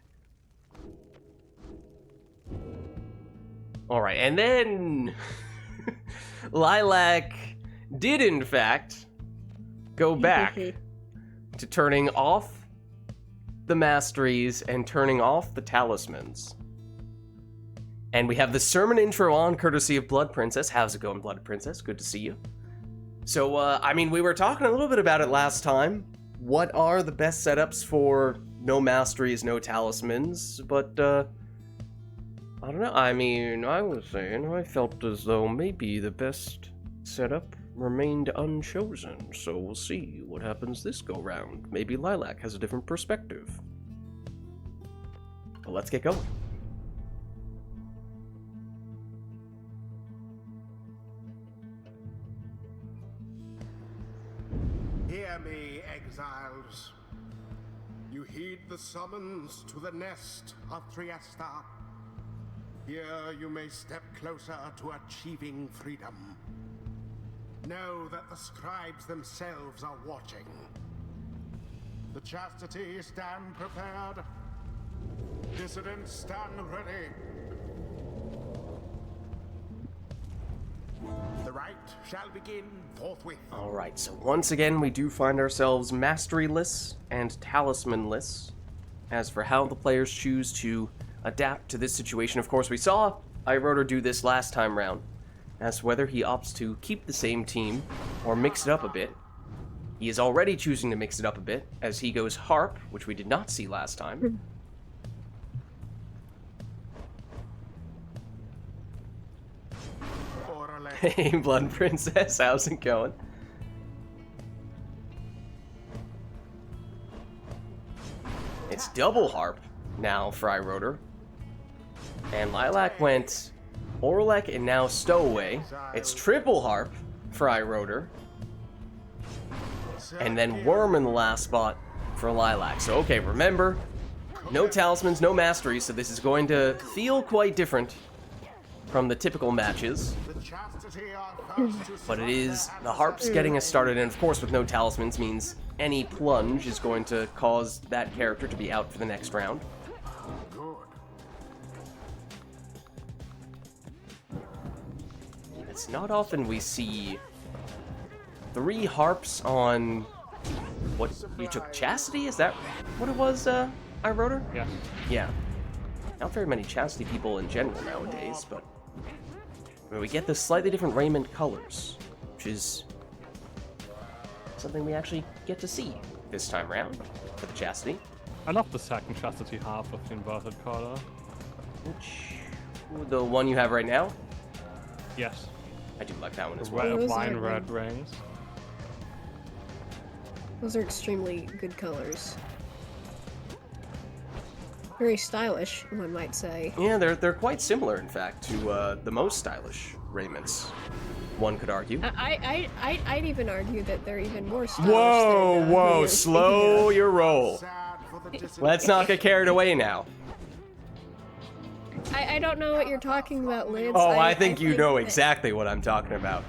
Alright, and then Lilac did in fact go back to turning off the masteries and turning off the talismans. And we have the sermon intro on, courtesy of Blood Princess. How's it going, Blood Princess? Good to see you. So, I mean, we were talking a little bit about it last time. What are the best setups for no masteries, no talismans? But, I don't know. I mean, I was saying, I felt as though maybe the best setup remained unchosen. So we'll see what happens this go round. Maybe Lilac has a different perspective. But let's get going. Hear me, exiles. You heed the summons to the nest of Trieste. Here you may step closer to achieving freedom. Know that the scribes themselves are watching. The chastity stand prepared. Dissidents stand ready. The rite shall begin forthwith. Alright, so once again we do find ourselves masteryless and talismanless. As for how the players choose to adapt to this situation, of course we saw iRotor do this last time round. As to whether he opts to keep the same team or mix it up a bit. He is already choosing to mix it up a bit, as he goes Harp, which we did not see last time. Hey, Blood Princess, how's it going? It's double Harp now for iRotor. And Lilac went Orlek and now Stowaway. It's triple Harp for iRotor. And then Worm in the last spot for Lilac. So, okay, remember, no talismans, no masteries, so this is going to feel quite different from the typical matches, The chastity are first to but it surrender is and the harps surrender. getting us started, and of course with no talismans means any plunge is going to cause that character to be out for the next round. Good. It's not often we see 3 harps on... What, you took Chastity? Is that what it was, I wrote her? Yes. Yeah. Not very many Chastity people in general nowadays, but we get the slightly different raiment colors, which is something we actually get to see this time around for the Chastity. I love the second chastity half of the inverted color. Which, the one you have right now? Yes. I do like that one as The well. Those wine are red good. rings. Those are extremely good colors. Very stylish, one might say. Yeah, they're quite similar, in fact, to the most stylish raiments, one could argue. I'd even argue that they're even more stylish. Whoa, than, whoa, who you're slow speaking your roll. Sad for the Let's not get carried away now. of. I don't know what you're talking about, Lids. Oh, I think you know that- exactly what I'm talking about.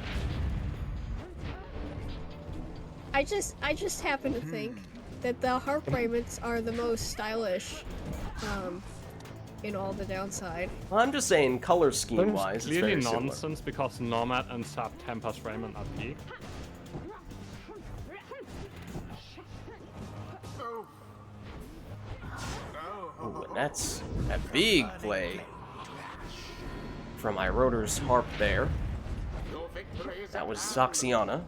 I just happen to think that the harp raiments are the most stylish, in all the downside. Well, I'm just saying, color scheme-wise, it's Clearly very similar. nonsense because Nomad and Sub Tempest raiment are peak. Oh. Oh. Ooh, and that's a big play from Iroder's harp there. Your victory is That was at hand. Soxiana.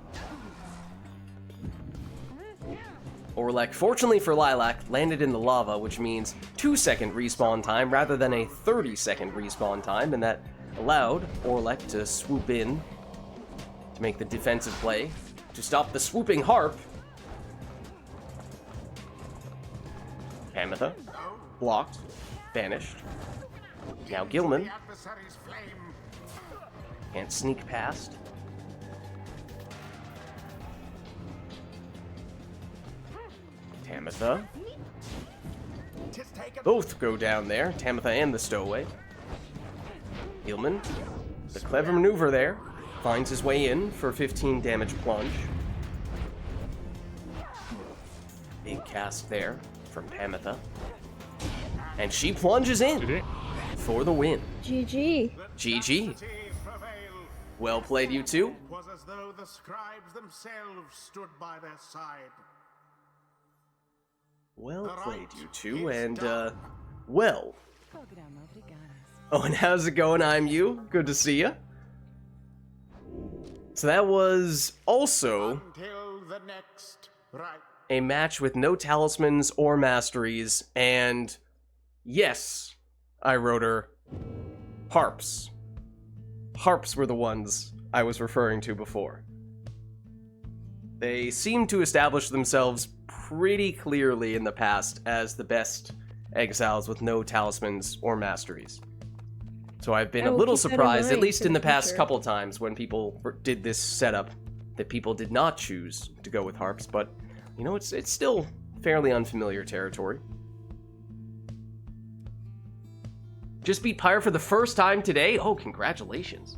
Orlek, fortunately for Lilac, landed in the lava, which means 2-second respawn time rather than a 30-second respawn time, and that allowed Orlek to swoop in to make the defensive play to stop the swooping harp. Ametha, blocked, banished. Now Gilman The adversary's flame. can't sneak past. Tamitha. Tis taken. Both go down there, Tamitha and the stowaway. Gilman, the clever maneuver there, finds his way in for 15 damage plunge. Big cast there from Tamitha. And she plunges in GG. for the win. GG. GG. Chastity prevail. Well played, you two. It was as though the scribes themselves stood by their side. Well played, you two, and, well. Oh, and how's it going? I'm you. Good to see you. So that was also Until the next right. a match with no talismans or masteries, and yes, I wrote her harps. Harps were the ones I was referring to before. They seem to establish themselves pretty clearly in the past as the best exiles with no talismans or masteries. So I've been I a will little keep that in surprised, at mind least for in the the past future. couple times when people did this setup, that people did not choose to go with harps, but you know, it's still fairly unfamiliar territory. Just beat Pyre for the first time today? Oh, congratulations.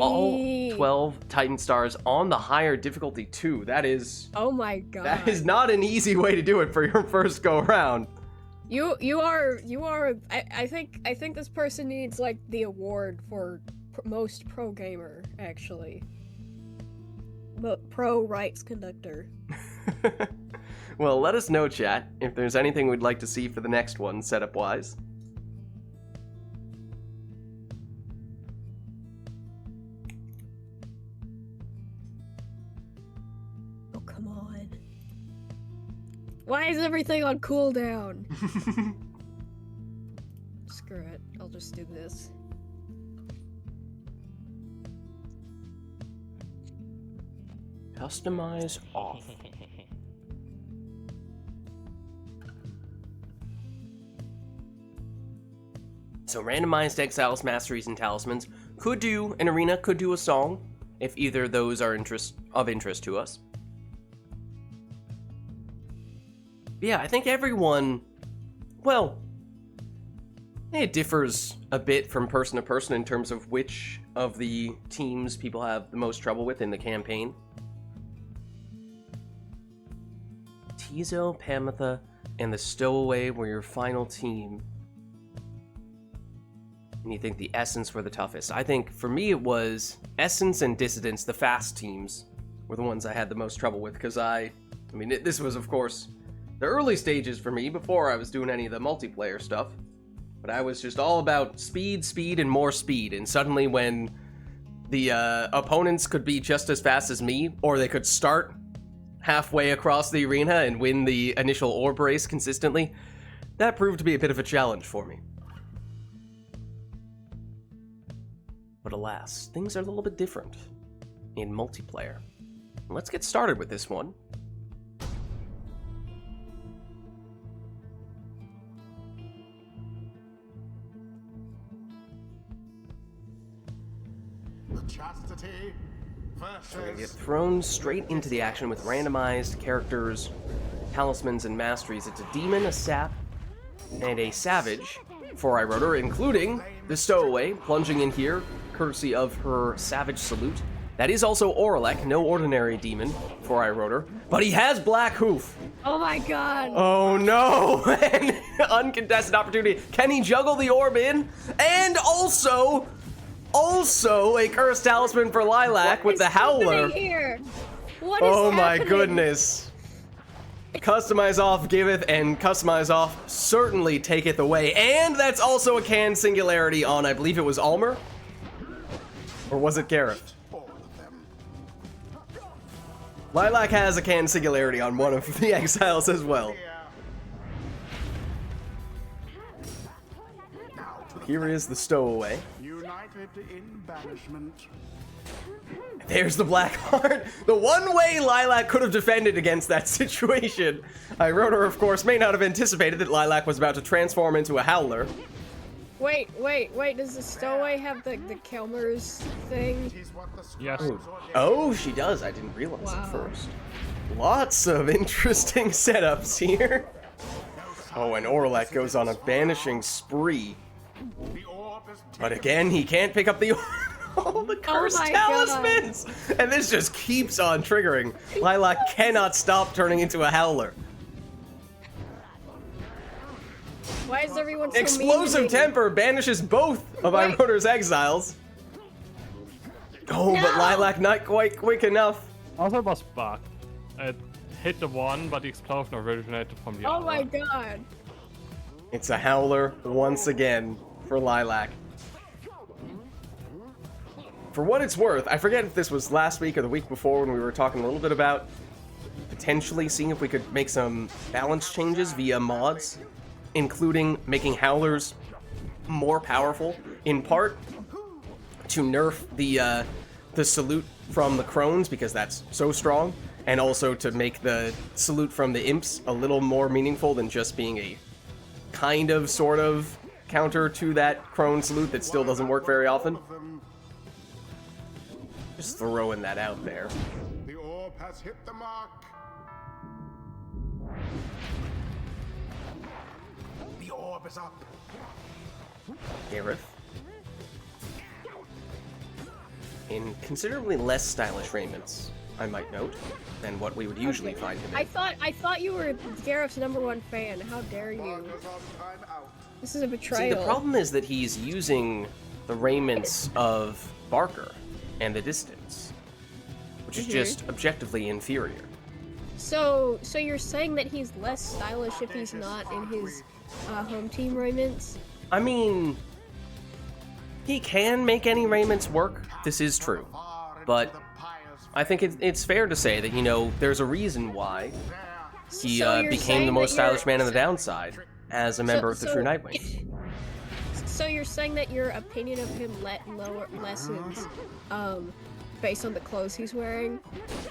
All Ayy. 12 Titan stars on the higher difficulty too. That is Oh my god. that is not an easy way to do it for your first go around. You are I think this person needs like the award for most pro gamer actually. But pro rights conductor. Well, let us know, chat, if there's anything we'd like to see for the next one, setup-wise. Oh come on. Why is everything on cooldown? Screw it. I'll just do this. Customize off. So randomized exiles, masteries, and talismans could do an arena, could do a song, if either of those are of interest to us. But yeah, I think everyone, well, It differs a bit from person to person in terms of which of the teams people have the most trouble with in the campaign. Tizo, Pamitha, and the Stowaway were your final team. And you think the Essence were the toughest. I think, for me, it was Essence and Dissidents, the fast teams, were the ones I had the most trouble with, because this was, of course, the early stages for me, before I was doing any of the multiplayer stuff. But I was just all about speed, speed, and more speed. And suddenly when the opponents could be just as fast as me, or they could start halfway across the arena and win the initial orb race consistently, that proved to be a bit of a challenge for me. But alas, things are a little bit different in multiplayer. Let's get started with this one. Chastity So we're gonna get versus thrown straight into the action with randomized characters, talismans, and masteries. It's a demon, a sap, and a savage for iRotor, including the Stowaway, plunging in here, courtesy of her savage salute. That is also Oralek, no ordinary demon for iRotor, but he has Black Hoof. Oh my god. Oh no! An uncontested opportunity. Can he juggle the orb in? And also a cursed talisman for Lilac with the Howler. Here? What is Oh my happening? goodness. Customize off giveth, and customize off certainly taketh away. And that's also a canned singularity on, I believe it was Almer? Or was it Gareth? all of them. Lilac has a canned singularity on one of the exiles as well. Here. Now to the Here is the Stowaway. united in banishment. There's the Black Heart. The one way Lilac could have defended against that situation. iRotor, of course, may not have anticipated that Lilac was about to transform into a Howler. Wait. Does the Stowaway have the Kelmer's thing? It is what the Yes. scribes ordained. Oh, she does. I didn't realize Wow. at first. Lots of interesting setups here. Oh, and Oralek goes on a banishing spree. The orb is But taken. again, he can't pick up the all the cursed my God. talismans! And this just keeps on triggering. Lilac cannot stop turning into a Howler. Why is everyone so Explosive mean to me? Temper banishes both of Wait. iRotor's exiles. Oh, but No. Lilac not quite quick enough. Also, it was bugged. It hit the one, but the explosion originated from the Oh other. my god. It's a Howler once again for Lilac. For what it's worth, I forget if this was last week or the week before when we were talking a little bit about potentially seeing if we could make some balance changes via mods, including making Howlers more powerful, in part to nerf the salute from the Crones, because that's so strong, and also to make the salute from the Imps a little more meaningful than just being a kind of, sort of counter to that Crone salute that still doesn't work very often. Just throwing that out there. The orb has hit the mark. The orb is up. Gareth. In considerably less stylish raiments, I might note, than what we would usually find him in. I thought you were Gareth's #1 fan. How dare you? Partners on time out. This is a See, betrayal. the problem is that he's using the raiments of Barker and the Distance, which is just objectively inferior. So you're saying that he's less stylish if he's not in his home team raiments? I mean, he can make any raiments work, this is true, Far into but the Pyre's I think it's fair to say that, you know, there's a reason why there. he So you're became saying the most that you're- stylish man on the downside as a member of the True Nightwing. So you're saying that your opinion of him lessens based on the clothes he's wearing?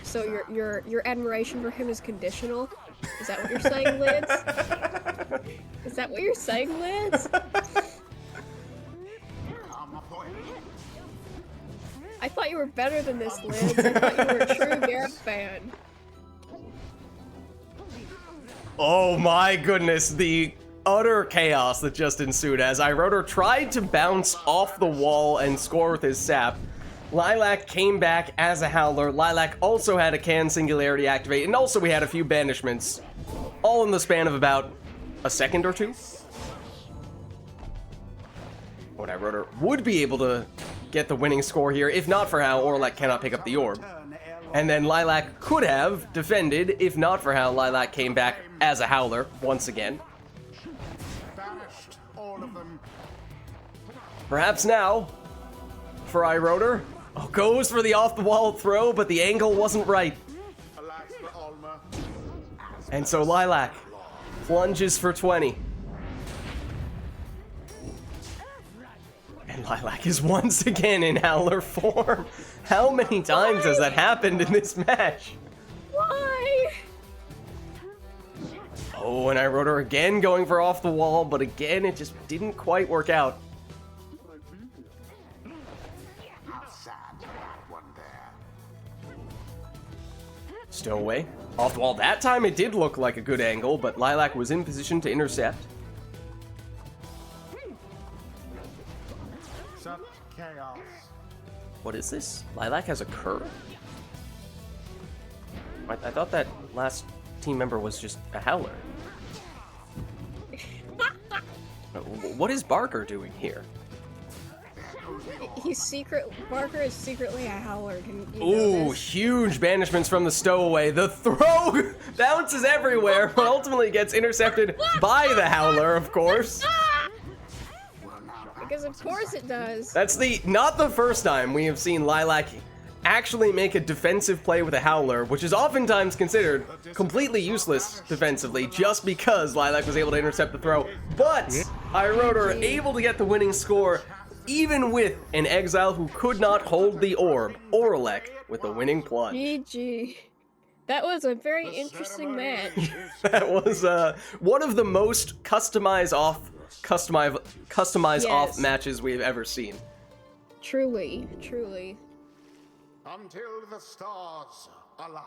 So your admiration for him is conditional? Is that what you're saying, Lids? Is that what you're saying, Lids? Come aboard. I thought you were better than this, Lids. I thought you were a true Gareth fan. Oh my goodness, the utter chaos that just ensued as iRotor tried to bounce off the wall and score with his sap. Lilac came back as a Howler. Lilac also had a Can Singularity activate, and also we had a few banishments, all in the span of about a second or two. What iRotor would be able to get the winning score here, if not for how Orlek cannot pick up the orb. And then Lilac could have defended, if not for how Lilac came back as a Howler once again. Banished all of them. Perhaps now, for iRotor, goes for the off-the-wall throw, but the angle wasn't right. Alas for Alma. And so Lilac plunges for 20. And Lilac is once again in Howler form. How many times has that happened in this match? Why? Oh, and iRotor again going for off the wall, but again it just didn't quite work out. How sad that one there. Stowaway. Off the wall. That time it did look like a good angle, but Lilac was in position to intercept. Such chaos. What is this? Lilac has a curve? I thought that last team member was just a Howler. What is Barker doing here? Barker is secretly a Howler. Didn't you know Ooh, this? huge banishments from the Stowaway. The throw bounces everywhere, but ultimately gets intercepted by the Howler, of course. Because of course it does. That's not the first time we have seen Lilac actually make a defensive play with a Howler, which is oftentimes considered completely useless defensively just because Lilac was able to intercept the throw. But iRotor able to get the winning score even with an Exile who could not hold the orb, Orlek, with the winning plunge. GG. That was a very interesting match. That was one of the most customized off Yes. matches we've ever seen. Truly, truly. Until the stars align.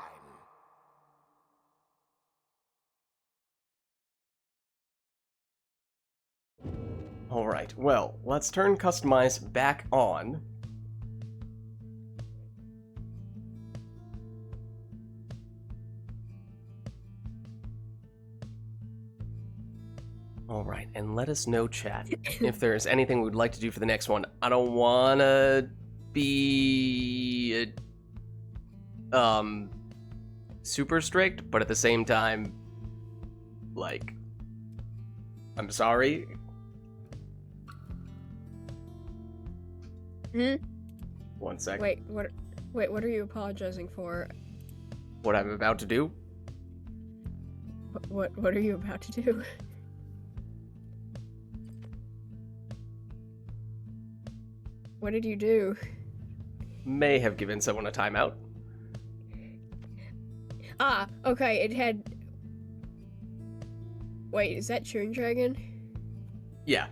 All right, well, let's turn Customize back on. All right, and let us know, chat, if there's anything we'd like to do for the next one. I don't want to be super strict, but at the same time, like, I'm sorry. One second. Wait, what are you apologizing for? What I'm about to do? What are you about to do? What did you do? May have given someone a timeout. Ah, okay, it had... Wait, is that Chewing Dragon? Yeah.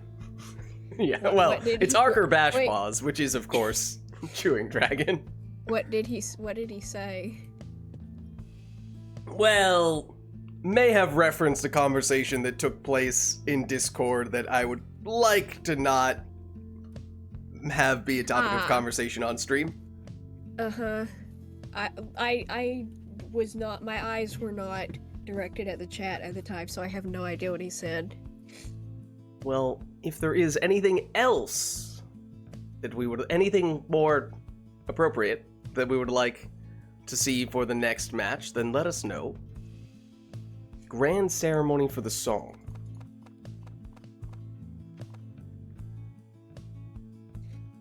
Yeah, What- well, what did it's he- Arker Bash wait. Paws, which is, of course, Chewing Dragon. What did he say? Well, may have referenced a conversation that took place in Discord that I would like to not have be a topic of Ah. conversation on stream. Uh-huh. I was not, my eyes were not directed at the chat at the time, so I have no idea what he said. Well, if there is anything else that anything more appropriate that we would like to see for the next match, then let us know. Grand ceremony for the song.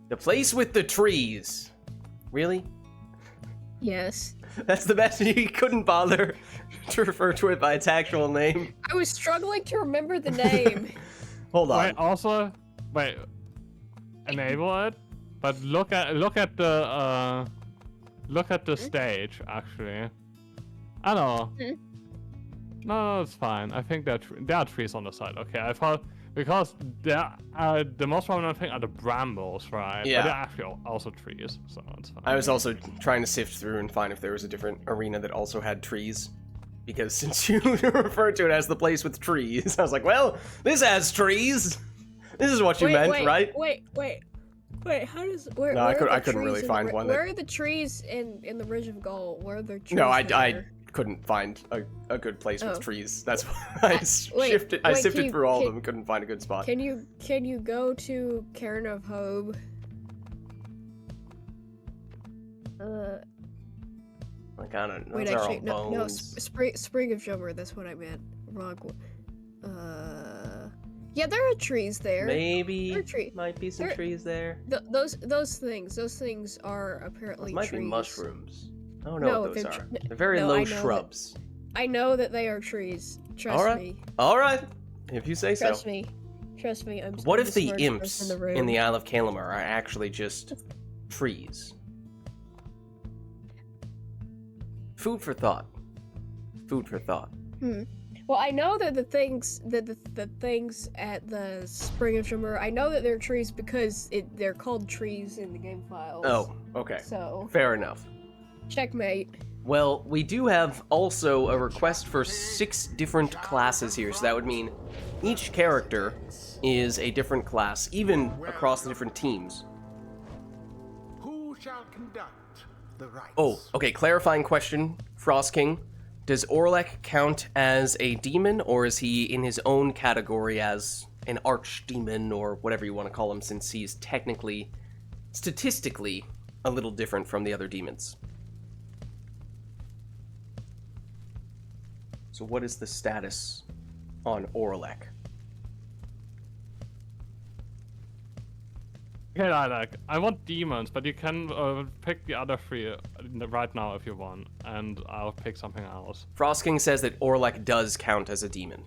The place with the trees. Really? Yes. That's the best. You couldn't bother to refer to it by its actual name. I was struggling to remember the name. Hold on. Wait, also, enable it, but look at the stage actually. I know. No, it's fine. I think there are trees on the side. Okay, I thought because the most prominent thing are the brambles, right? Yeah. But they're actually also trees, so it's fine. I was also trying to sift through and find if there was a different arena that also had trees. Because since you referred to it as the place with trees, I was like, well, this has trees. This is what you meant, right? Wait, how does... Where, No, where I are the couldn't really trees find one that- Where are the trees in the Ridge of Gold? Where are the trees No, I there? couldn't find a good place with Oh. trees. That's why I sifted through all of them and couldn't find a good spot. Can you go to Cairn of Hobe? Like, I don't know. Wait, Those are all actually, no, bones. Spring of Jummer, that's what I meant. Wrong one. Yeah, there are trees there. Maybe There are might be some there- trees there. Those things are apparently Those might trees. be mushrooms. I don't know No, what those they're are. tr- They're very no, low I know that- shrubs. I know that they are trees. Trust All right. me. All right, if you say Trust so. me. Trust me. What I'm if the smartest imps person in the room. in the Isle of Kalimar are actually just trees? Food for thought. Food for thought. Well, I know that the things the things at the Spring of Jummer, I know that they're trees because they're called trees in the game files. Oh, okay. So, Fair enough. checkmate. Well, we do have also a request for 6 different classes here, so that would mean each character is a different class, even across the different teams. Who shall conduct the rites? Oh, okay, clarifying question, Frost King. Does Orlek count as a demon, or is he in his own category as an archdemon, or whatever you want to call him, since he's technically, statistically, a little different from the other demons? So what is the status on Orlek? Okay, Lilac, I want demons, but you can pick the other 3 right now if you want, and I'll pick something else. Frost King says that Orlek does count as a demon.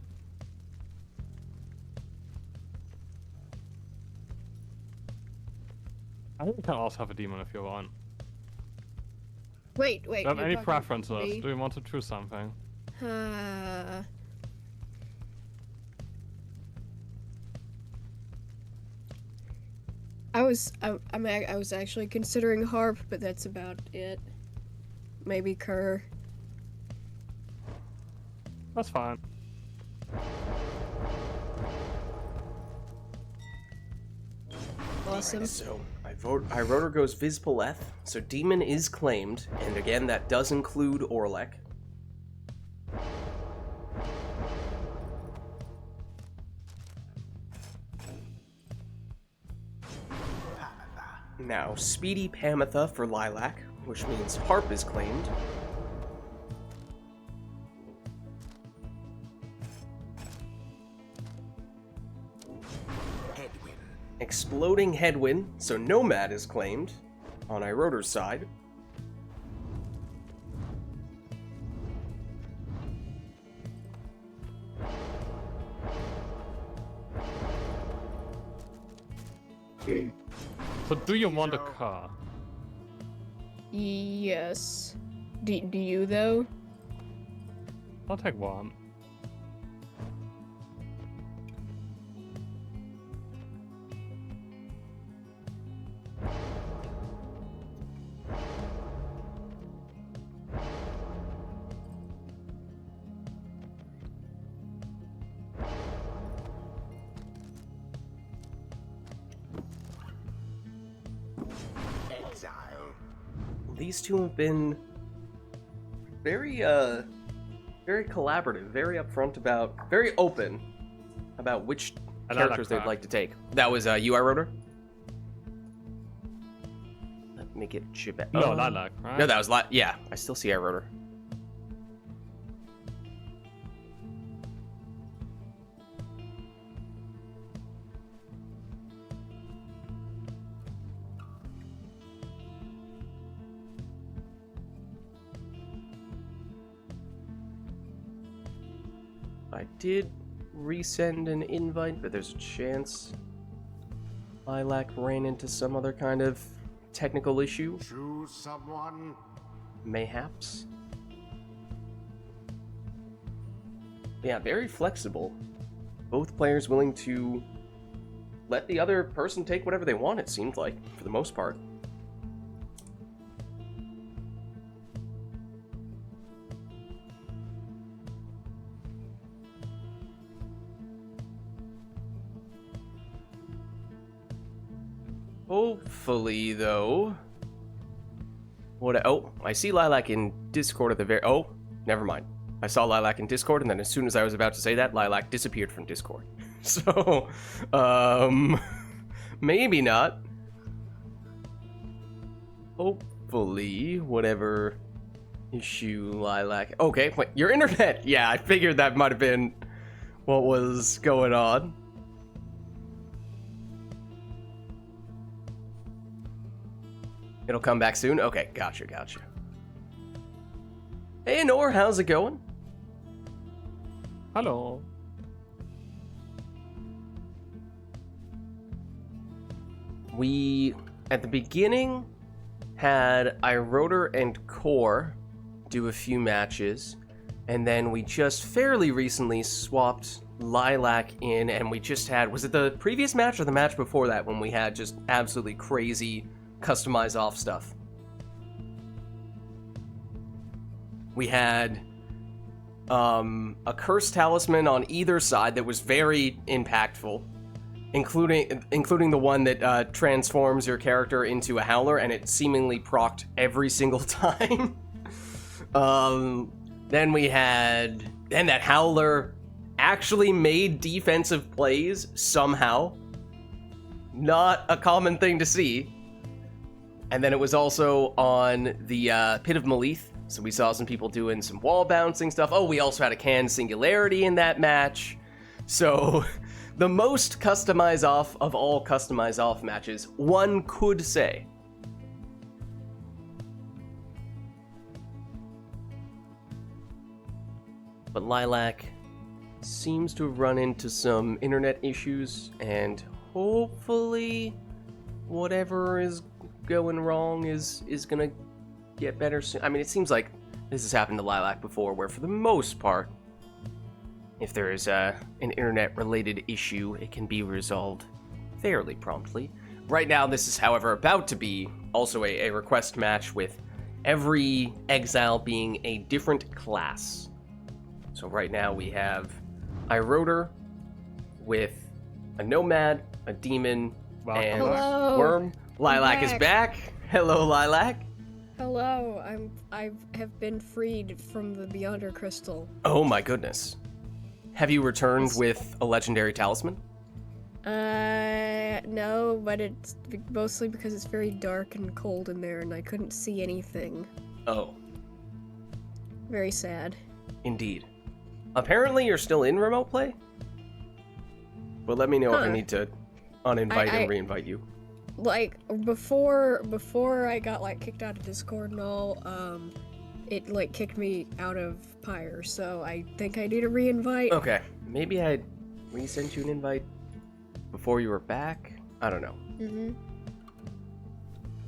I think you can also have a demon if you want. Wait. Do you have you're any talking to preferences? me? Do you want to choose something? I was actually considering harp, but that's about it. Maybe Kerr. That's fine. Awesome. So, Iroder goes Vizpoleth, so demon is claimed, and again, that does include Orlek. Now, Speedy Pamitha for Lilac, which means Harp is claimed. Headwind. Exploding Headwind, so Nomad is claimed on Iroder's side. So do you want a car? Yes. Do you though? I'll take one. Exile. These two have been very collaborative, very upfront about, very open about which I like characters they'd that. like to take. That was you, Iroder? Let me get you back. No, Lilac, right? No, that was yeah, I still see Iroder. I did resend an invite, but there's a chance Lilac ran into some other kind of technical issue. Choose someone. Mayhaps. Yeah, very flexible. Both players willing to let the other person take whatever they want, it seemed like, for the most part. Hopefully, though. Oh, I see Lilac in Discord at the very. Oh, never mind. I saw Lilac in Discord, and then as soon as I was about to say that, Lilac disappeared from Discord. So, maybe not. Hopefully, whatever issue Lilac. Okay, wait, your internet. Yeah, I figured that might have been what was going on. It'll come back soon? Okay, gotcha. Hey, Nor, how's it going? Hello. We, at the beginning, had iRotor and Core do a few matches, and then we just fairly recently swapped Lilac in, and we just had, was it the previous match or the match before that when we had just absolutely crazy customize off stuff? We had a cursed talisman on either side that was very impactful, including the one that transforms your character into a howler, and it seemingly procced every single time. Then that howler actually made defensive plays somehow. Not a common thing to see. And then it was also on the Pit of Malith, so we saw some people doing some wall bouncing stuff. Oh, we also had a canned singularity in that match. So, the most customize off of all customize off matches, one could say. But Lilac seems to have run into some internet issues, and hopefully whatever is going wrong is gonna get better soon. I mean, it seems like this has happened to Lilac before, where for the most part, if there is an internet-related issue, it can be resolved fairly promptly. Right now, this is, however, about to be also a request match with every exile being a different class. So right now we have iRotor with a Nomad, a Demon, and Hello. Worm. Lilac is back. Hello, Lilac. Hello, I have been freed from the Beyonder Crystal. Oh my goodness. Have you returned with a legendary talisman? No, but it's mostly because it's very dark and cold in there and I couldn't see anything. Oh, Very sad. indeed. Apparently you're still in remote play? Well, let me know if I need to uninvite and reinvite you. Like, before I got, like, kicked out of Discord and all, it, like, kicked me out of Pyre, so I think I need a re-invite. Okay, maybe I resent you an invite before you were back? I don't know. Mm-hmm.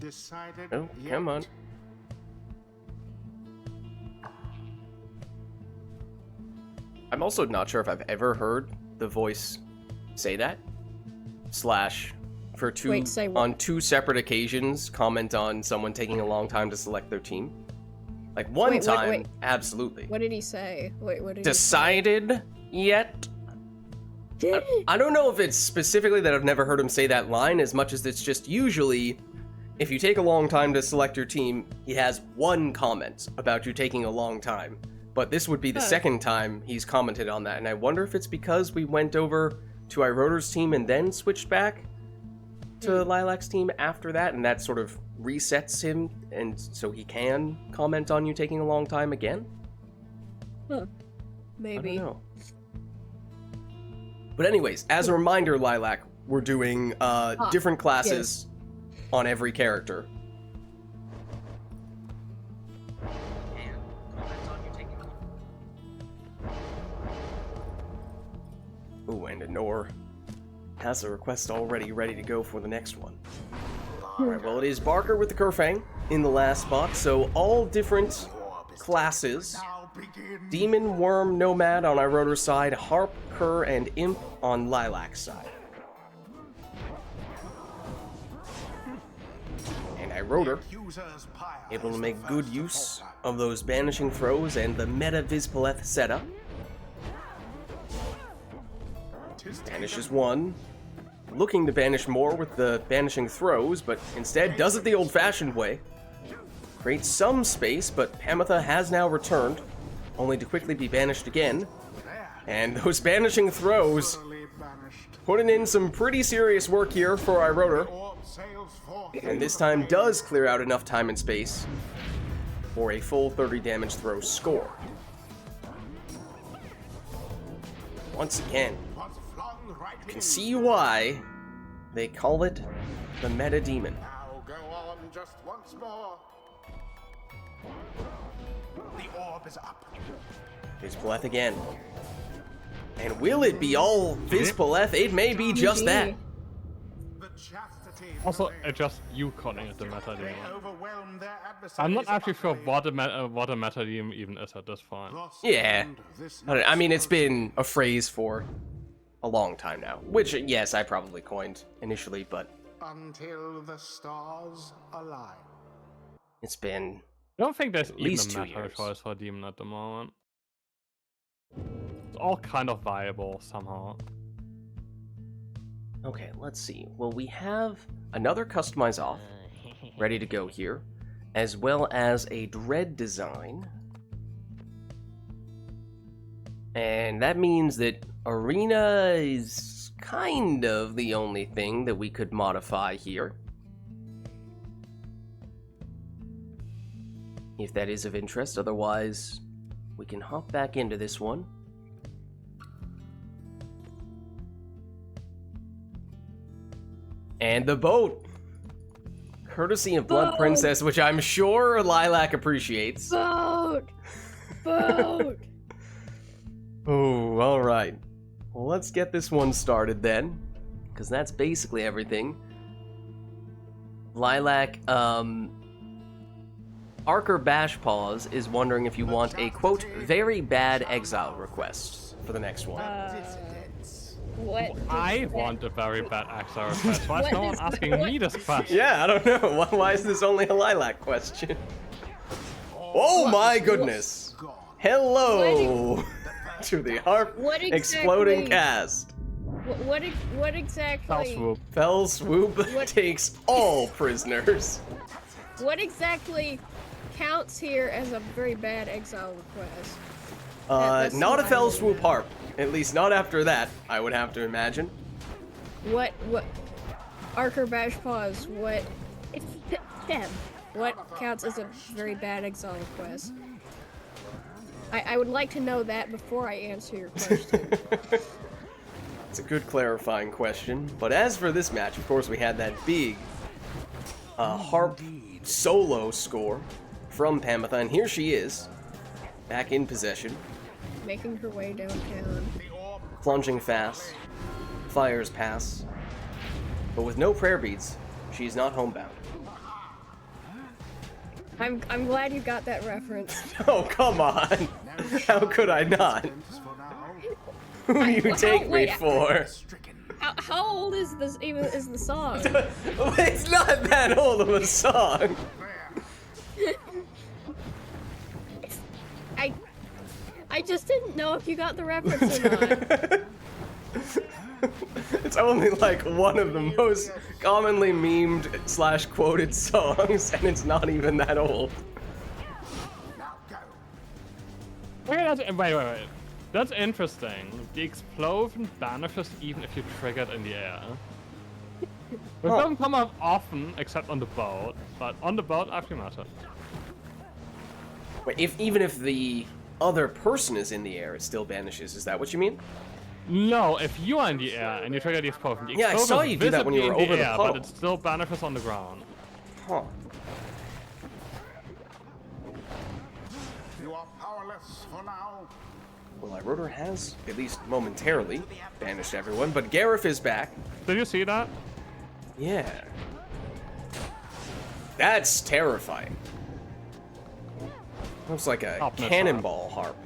Decided Oh, yet? come on. I'm also not sure if I've ever heard the voice say that. Slash, for Wait, say what? on two separate occasions, comment on someone taking a long time to select their team. Like one Wait, time, wait. absolutely. What did he say? Wait, what did Decided yet? he say? I don't know if it's specifically that I've never heard him say that line as much as it's just usually, if you take a long time to select your team, he has one comment about you taking a long time. But this would be the second time he's commented on that, and I wonder if it's because we went over to iRotor's team and then switched back to Lilac's team after that, and that sort of resets him, and so he can comment on you taking a long time again? Maybe. I don't know. But anyways, as a reminder, Lilac, we're doing different classes on every character. Ooh, and Anor has a request already ready to go for the next one. Alright, well, it is Barker with the Kerfang in the last spot, so all different classes. Now begin. Demon, Worm, Nomad on iRotor's side, Harp, Cur, and Imp on Lilac's side. And iRotor Accuser's pyre able to is make the good first to use falter. of those banishing throws and the meta Vizpaleth setup. Tis Banishes taken. one, looking to banish more with the banishing throws, but instead does it the old-fashioned way. Creates some space, but Pamitha has now returned, only to quickly be banished again. And those banishing throws Thoroughly banished. putting in some pretty serious work here for Iroder. Orb sails forth. And this time does clear out enough time and space for a full 30 damage throw score. Once again, Was flung right you can in. see why they call it the Meta Demon. Now go on just once more. The orb is up. Vizpaleth again. And will it be all Vizpaleth? It may be just that. The chastity Also, prevails. just you calling it the meta They demon. overwhelm their adversaries. I'm not actually sure utterly. what a meta demon even is at this point. Thus Yeah. end this I mean, it's night's been a phrase for a long time now. Which, yes, I probably coined initially, but until the stars align. it's been... I don't think there's least even a 2 meta years. choice for a demon at the moment. It's all kind of viable somehow. Okay, let's see. Well, we have another customize off ready to go here, as well as a dread design. And that means that arena is kind of the only thing that we could modify here. If that is of interest, otherwise we can hop back into this one. And the boat! Courtesy of Blood Boat! Princess, which I'm sure Lilac appreciates. Boat! Boat! Oh, alright. Well, let's get this one started then, because that's basically everything. Lilac, Archer Bashpaws is wondering if you want a, quote, very bad exile request for the next one. What? I does want a very bad exile request. Why is What no one does- asking me what- this question? Yeah, I don't know. Why is this only a Lilac question? Oh my goodness! Gone. Hello to the Harp What Exploding exactly- Cast. What exactly? Foul swoop. Fell Swoop What- takes all prisoners. What exactly counts here as a very bad exile request? That's Not a what I Fell would Swoop do. Harp. At least not after that, I would have to imagine. What? Archer Bashpaws, what? What counts as a very bad exile request? I would like to know that before I answer your question. It's a good clarifying question. But as for this match, of course, we had that big Harp solo score from Pamitha, and here she is, back in possession, Making her way downtown. plunging fast, fires pass, but with no prayer beads, she's not homebound. I'm glad you got that reference. Oh, come on! How could I not? For now, Who do you Well, take me wait, for? stricken. How old is this even is the song? It's not that old of a song. I just didn't know if you got the reference or not. It's only like one of the most commonly memed / quoted songs, and it's not even that old. Now go. Wait. That's interesting. The explosion banishes even if you trigger it in the air. It doesn't come up often, except on the boat, but on the boat actually matters. Wait, even if the other person is in the air, it still banishes. Is that what you mean? No, if you are in the air and you trigger the explosion, the Yeah, I explosion saw is you do that when you visibly were in over the air, puddle. but it still banishes on the ground. Huh. You are powerless for now. Well, Iroder has, at least momentarily, banished everyone, but Gareth is back. Did you see that? Yeah. That's terrifying. Looks like a Harp missile. cannonball harp.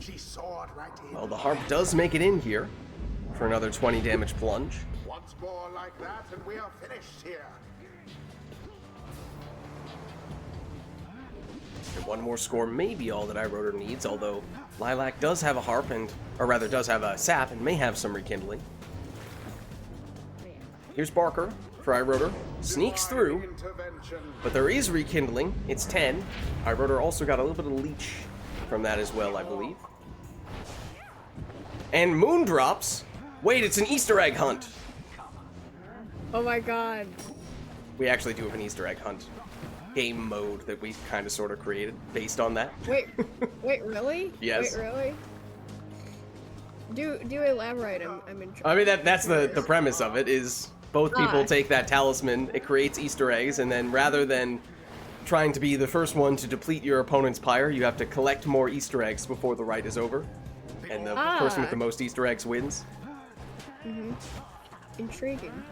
She soared right in. Well, the harp does make it in here for another 20 damage plunge. Once more like that, and we are finished here. And one more score may be all that Iroder needs, although Lilac does have a harp or rather does have a sap and may have some rekindling. Here's Barker for iRotor. Sneaks through, but there is rekindling. It's 10. iRotor also got a little bit of leech from that as well, I believe. And Moon drops. Wait, it's an Easter egg hunt. Oh my god. We actually do have an Easter egg hunt game mode that we kind of sort of created based on that. Wait, really? Yes. Wait, really? Do elaborate. I'm intrigued. I mean, that's the premise of it, is both people take that talisman, it creates Easter eggs, and then rather than trying to be the first one to deplete your opponent's pyre, you have to collect more Easter eggs before the rite is over. And the person with the most Easter eggs wins. Mm-hmm. Intriguing.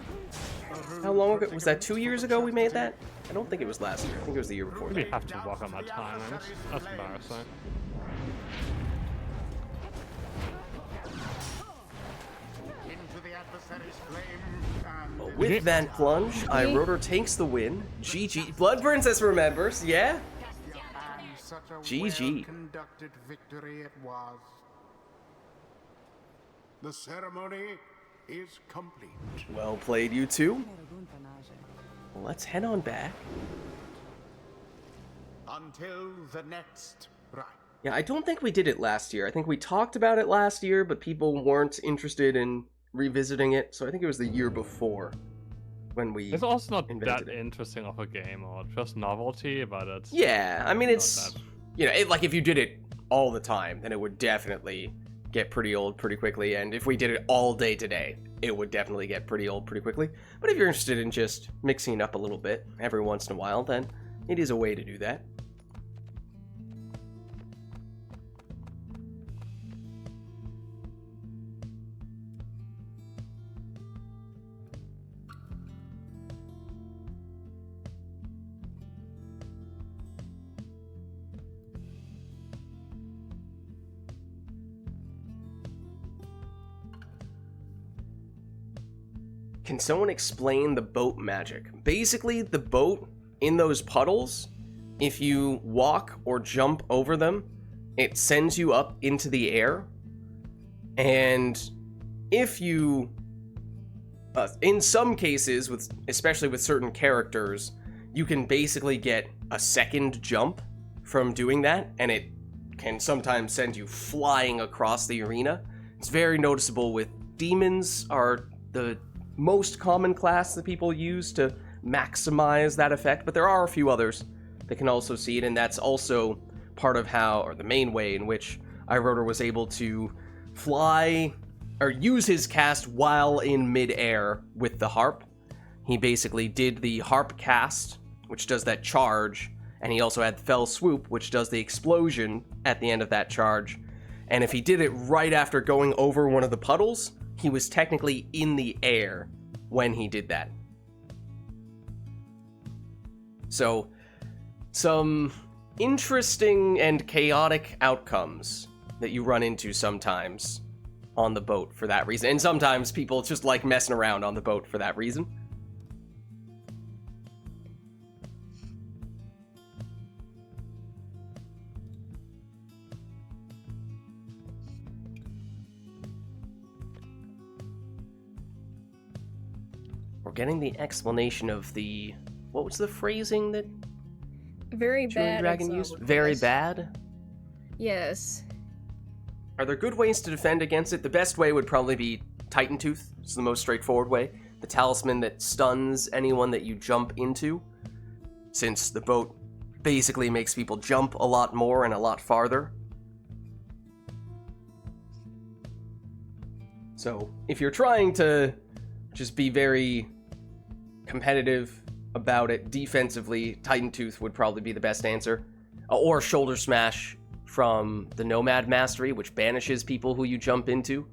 How long ago? Was that 2 years ago we made that? I don't think it was last year. I think it was the year before We that. have to walk on my timings. That's embarrassing. Into the adversary's flame and With that plunge, iRotor takes the win. GG. Blood Princess remembers, yeah? and such a GG. well-conducted victory it was. The ceremony is complete. Well played, you two. Let's head on back. Until the next rite. Yeah, I don't think we did it last year. I think we talked about it last year, but people weren't interested in revisiting it, so I think it was the year before when we It's also not that invented it. interesting of a game, or just novelty, but it's... Yeah, I mean, it's, that. you know, like if you did it all the time, then it would definitely get pretty old pretty quickly, and if we did it all day today, it would definitely get pretty old pretty quickly. But if you're interested in just mixing it up a little bit every once in a while, then it is a way to do that. Can someone explain the boat magic? Basically, the boat in those puddles, if you walk or jump over them, it sends you up into the air. And if you, in some cases, especially with certain characters, you can basically get a second jump from doing that, and it can sometimes send you flying across the arena. It's very noticeable with demons are the most common class that people use to maximize that effect, but there are a few others that can also see it, and that's also part of how, or the main way in which iRotor was able to fly, or use his cast while in mid-air with the harp. He basically did the harp cast, which does that charge, and he also had Fell Swoop, which does the explosion at the end of that charge. And if he did it right after going over one of the puddles, he was technically in the air when he did that. So, some interesting and chaotic outcomes that you run into sometimes on the boat for that reason. And sometimes people just like messing around on the boat for that reason. We're getting the explanation of the... What was the phrasing that Very Chewing bad. Dragon exile used? request. Very bad? Yes. Are there good ways to defend against it? The best way would probably be Titan Tooth. It's the most straightforward way. The talisman that stuns anyone that you jump into, since the boat basically makes people jump a lot more and a lot farther. So, if you're trying to just be very competitive about it defensively, Titan Tooth would probably be the best answer. Or Shoulder Smash from the Nomad Mastery, which banishes people who you jump into.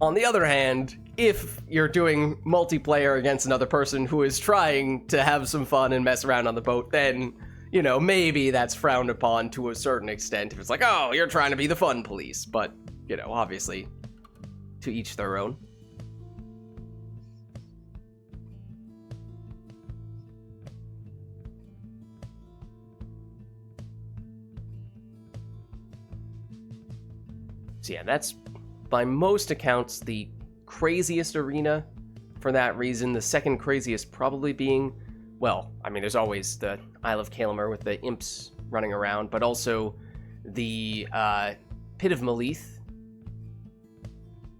On the other hand, if you're doing multiplayer against another person who is trying to have some fun and mess around on the boat, then, you know, maybe that's frowned upon to a certain extent. If it's like, oh, you're trying to be the fun police. But, you know, obviously, to each their own. So yeah, that's by most accounts the craziest arena. For that reason, the second craziest probably being, well, I mean, there's always the Isle of Kalamer with the imps running around, but also the Pit of Malith,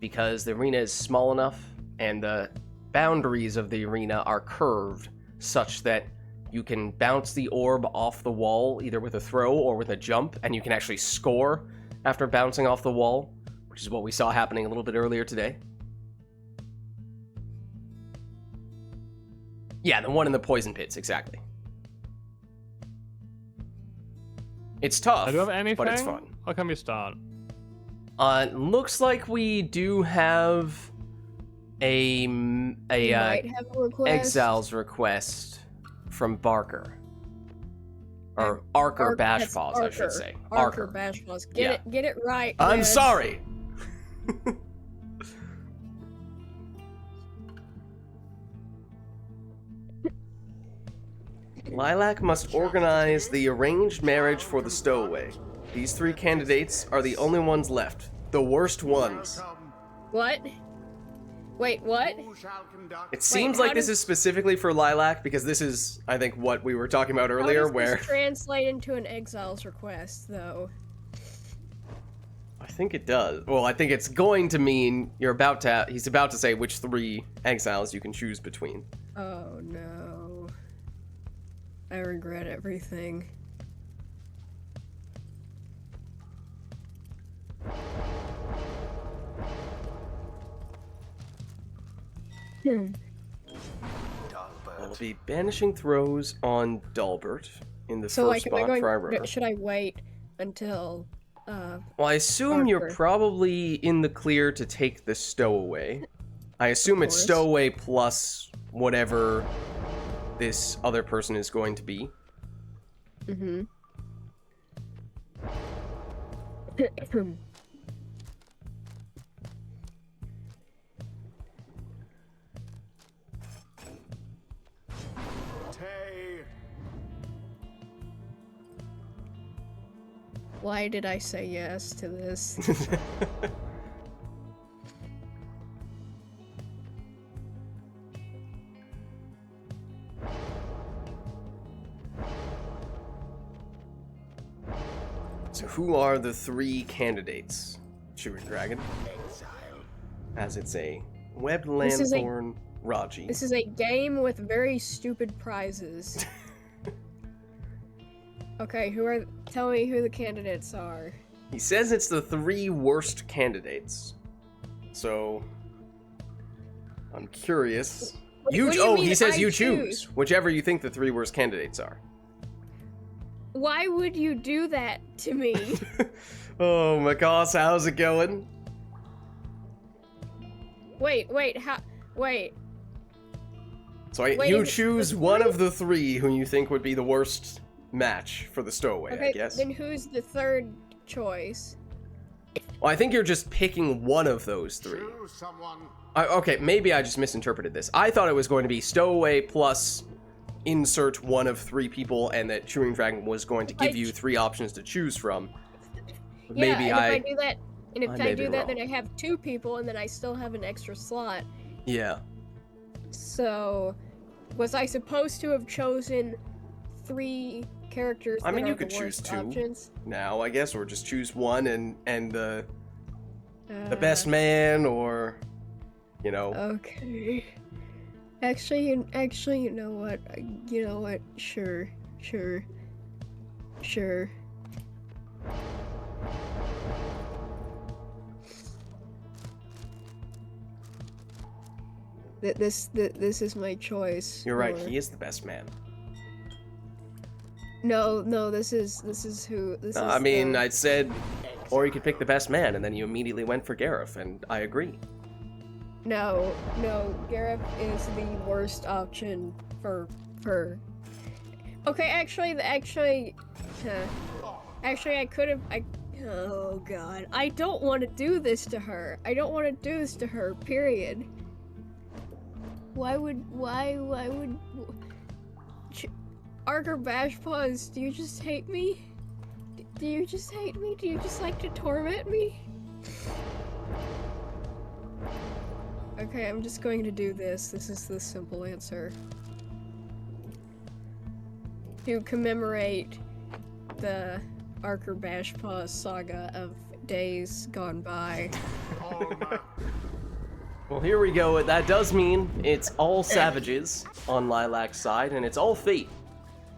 because the arena is small enough and the boundaries of the arena are curved such that you can bounce the orb off the wall either with a throw or with a jump, and you can actually score after bouncing off the wall, which is what we saw happening a little bit earlier today. Yeah, the one in the poison pits, exactly. It's tough, I do have anything, but it's fun. Or can we start? Looks like we do have a You might have a request. exile's request from Barker. Or Arker That's Bashpaws, I should Arker. say. Arker Bashpaws. Get it right. I'm Liz. sorry! Lilac must organize the arranged marriage for the stowaway. These 3 candidates are the only ones left. The worst ones. Welcome. What? Wait, what? Who shall conduct It seems how like this does- is specifically for Lilac, because this is, I think, what we were talking about earlier, How does where... this translate into an exile's request, though? I think it does. Well, I think it's going to mean he's about to say which 3 exiles you can choose between. Oh no. I regret everything. We'll be banishing throws on Dalbert in the So, first like, am I spot going? for River. Should I wait until? Well, I assume you're Barker? probably in the clear to take the stowaway. I assume it's course. stowaway plus whatever this other person is going to be. Mm-hmm. Tay? Why did I say yes to this? So who are the 3 candidates? Chewing Dragon, Exile. as it's a webbed This is a- lanthorn, Raji. This is a game with very stupid prizes. Okay, tell me who the candidates are. He says it's the 3 worst candidates. So I'm curious. What do you He mean says I you choose? whichever you think the 3 worst candidates are. Why would you do that to me? Oh my gosh, how's it going? Wait. So Wait, you is it choose the one 3? of the 3 who you think would be the worst match for the stowaway, Okay, I guess. then who's the third choice? Well, I think you're just picking one of those 3. Choose someone. Okay, maybe I just misinterpreted this. I thought it was going to be stowaway plus insert one of 3 people, and that Chewing Dragon was going to give you 3 options to choose from. Yeah, Maybe and if I do that, and if I I, may do be that, then wrong. I have 2 people, and then I still have an extra slot. Yeah. So, was I supposed to have chosen 3 characters? I mean, that you are could the choose worst 2 options? now, I guess, or just choose one and the best Uh, man, or you know. Okay. Actually, you know what? Sure. This is my choice. You're right. for- He is the best man. No, this is who. This is. I mean, the- I said, or you could pick the best man, and then you immediately went for Gareth, and I agree. No, Gareth is the worst option for. Okay, actually, I could have. Oh God, I don't want to do this to her. Period. Why would? Arker Bashpaws, do you just hate me? Do you just hate me? Do you just like to torment me? Okay, I'm just going to do this. This is the simple answer. To commemorate the Archer Bashpaw saga of days gone by. Well, here we go. That does mean it's all savages on Lilac's side, and it's all fate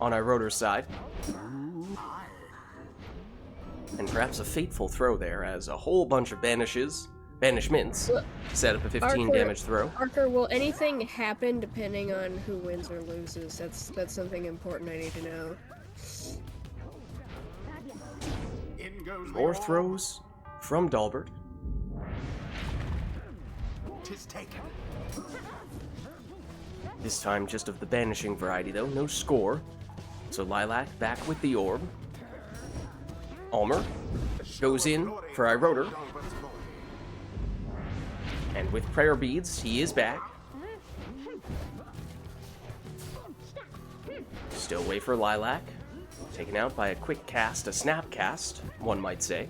on Iroder's side. And perhaps a fateful throw there, as a whole bunch of banishments set up a 15 damage throw. Archer, will anything happen depending on who wins or loses? That's something important I need to know. In goes the More orb. throws from Dalbert. 'Tis taken. This time just of the banishing variety, though. No score. So Lilac back with the orb. Ulmer goes in for Iroder. Dalbert's boy. And with prayer beads, he is back. Still away for Lilac. Taken out by a quick cast, a snap cast, one might say.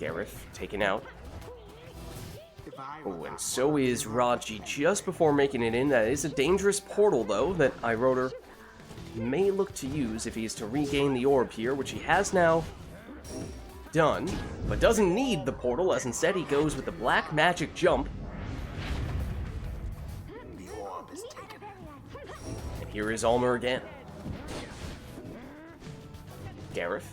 Gareth taken out. If I were Oh, and so is Raji just before making it in. That is a dangerous portal, though, that Iroder may look to use if he is to regain the orb here, which he has now done, but doesn't need the portal, as instead he goes with the black magic jump. the orb is taken. And here is Ulmer again. Gareth.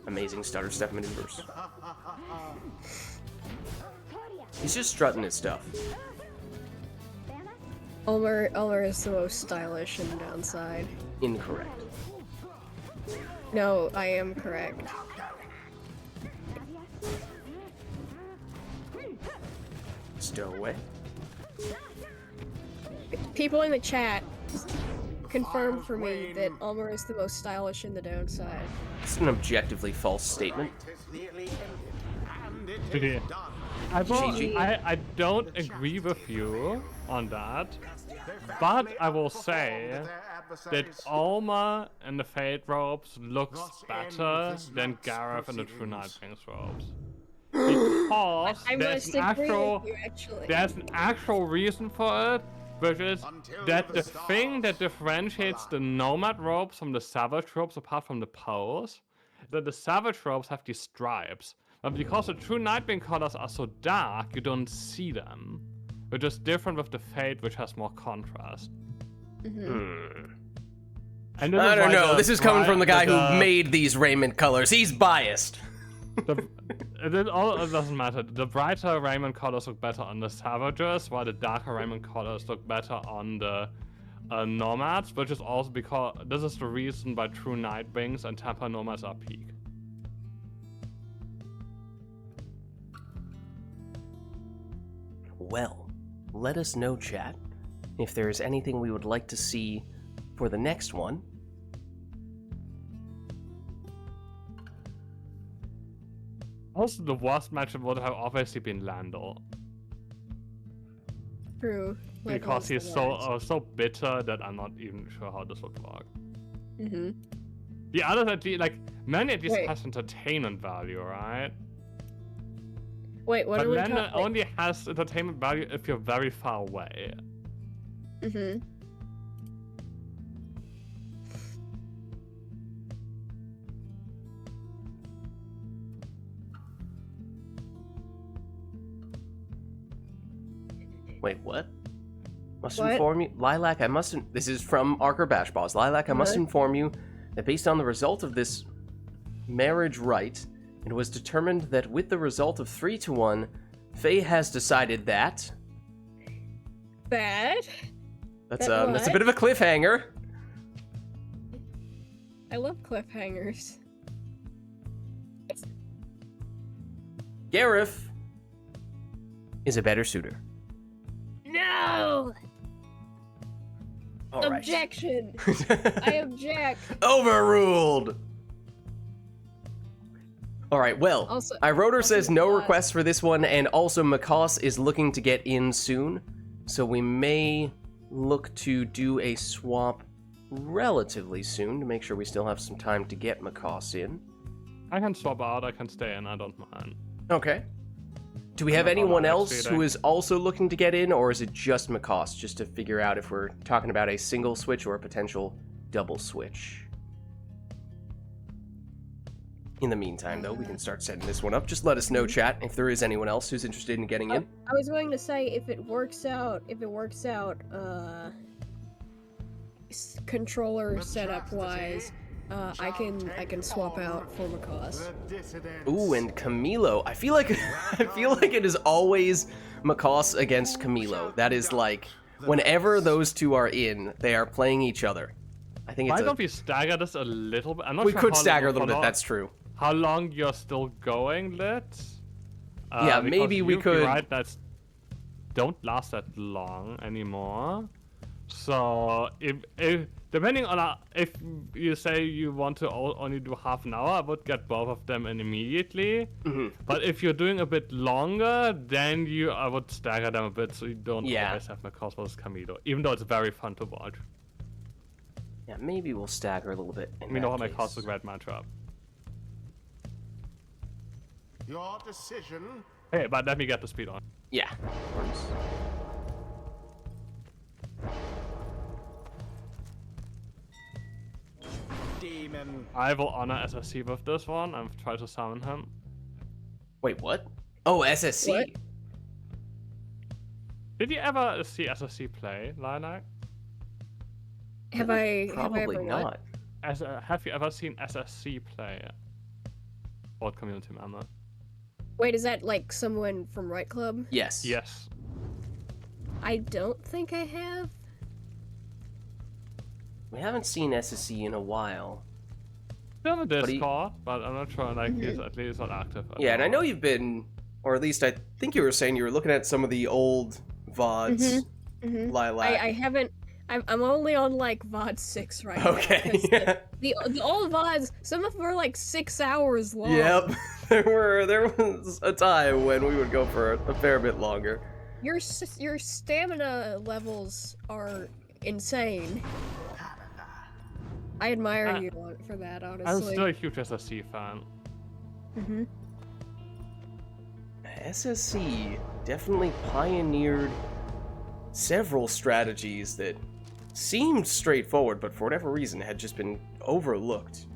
Amazing stutter step maneuvers. He's just strutting his stuff. Ulmer is the most stylish in the downside. Incorrect. No, I am correct. Stowaway. People in the chat confirm for me that Ulmer is the most stylish in the downside. It's an objectively false statement. It is nearly ended, and it Yeah. is done. I don't agree with you on that, but I will say that Alma and the Fate robes looks better than Gareth and the True Nightwings robes. Because I there's must an agree actual with you, actually. there's an actual reason for it, which is that the thing that differentiates the Nomad robes from the Savage robes, apart from the pose, that the Savage robes have these stripes. But because the True Nightwing colors are so dark, you don't see them. Which is different with the Fate, which has more contrast. And this I is don't why know. the This is coming from the guy the- who made these raiment colors. He's biased. It doesn't matter. The brighter raiment colors look better on the Savages, while the darker raiment colors look better on the Nomads, which is also because this is the reason why True Nightwings and Temper Nomads are peak. Well, let us know, chat, if there's anything we would like to see for the next one. Also, the worst matchup would have obviously been Lando, True. because he's so bitter that I'm not even sure how this would work. The others, many at least Wait. has entertainment value, right? Wait, what But are we Lando talking? only has entertainment value if you're very far away. Wait, what? Must What? inform you, Lilac. This is from Archer Bashballs. Lilac, I must What? inform you that based on the result of this marriage rite, it was determined that with the result of 3-1, Faye has decided that. Bad. That's That that's a what? bit of a cliffhanger. I love cliffhangers. Gareth is a better suitor. No! All right. Objection! I object. Overruled. All right. Well, Also- Iroder also says no Macaws. requests for this one, and also Macaws is looking to get in soon, so we may look to do a swap relatively soon to make sure we still have some time to get Macaws in. I can swap out, I can stay in, I don't mind. Okay. Do we have Hold on, anyone next else who meeting. is also looking to get in, or is it just Macaws, just to figure out if we're talking about a single switch or a potential double switch? In the meantime, though, we can start setting this one up. Just let us know, chat, if there is anyone else who's interested in getting in. I was going to say if it works out, controller setup wise, I can swap out for Macaws. The dissidents. Ooh, and Camilo. I feel like it is always Macaws against Camilo. That is like whenever those two are in, they are playing each other. I think Why it's don't we stagger this a little bit? I'm not we sure could how stagger a long- little bit. how That's true. How long you're still going, Lit? Yeah, Because maybe we you'd be could- Right, that's don't last that long anymore. So if depending on if you say you want to only do half an hour, I would get both of them in immediately. Mhm. But if you're doing a bit longer, then I would stagger them a bit so you don't Yeah. always have Macaws versus Camilo, even though it's very fun to watch. Yeah, maybe we'll stagger a little bit. I mean, all Macaws is a great matchup. Your decision. Hey, but let me get the speed on. Yeah. Of course. Demon. I will honor SSC with this one and try to summon him. Wait, what? Oh, SSC. What? Did you ever see SSC play, Lilac? Have I Probably ever not. what? Have you ever seen SSC play? Board community member. Wait, is that like someone from Right Club? Yes. Yes. I don't think I have. We haven't seen SSC in a while. Still on the But he- Discord, but I'm not sure. Like, he's at least not active. at Yeah, and I all. know you've been, or at least I think you were saying you were looking at some of the old VODs, Mm-hmm. Lilac. I haven't. I'm only on like VOD 6 right now. Okay. 'cause the old VODs, some of them are like 6 hours long. Yep. There was a time when we would go for a fair bit longer. Your stamina levels are insane. I admire you for that, I'm honestly. still a huge SSC fan. Mm-hmm. SSC definitely pioneered several strategies that seemed straightforward, but for whatever reason had just been overlooked.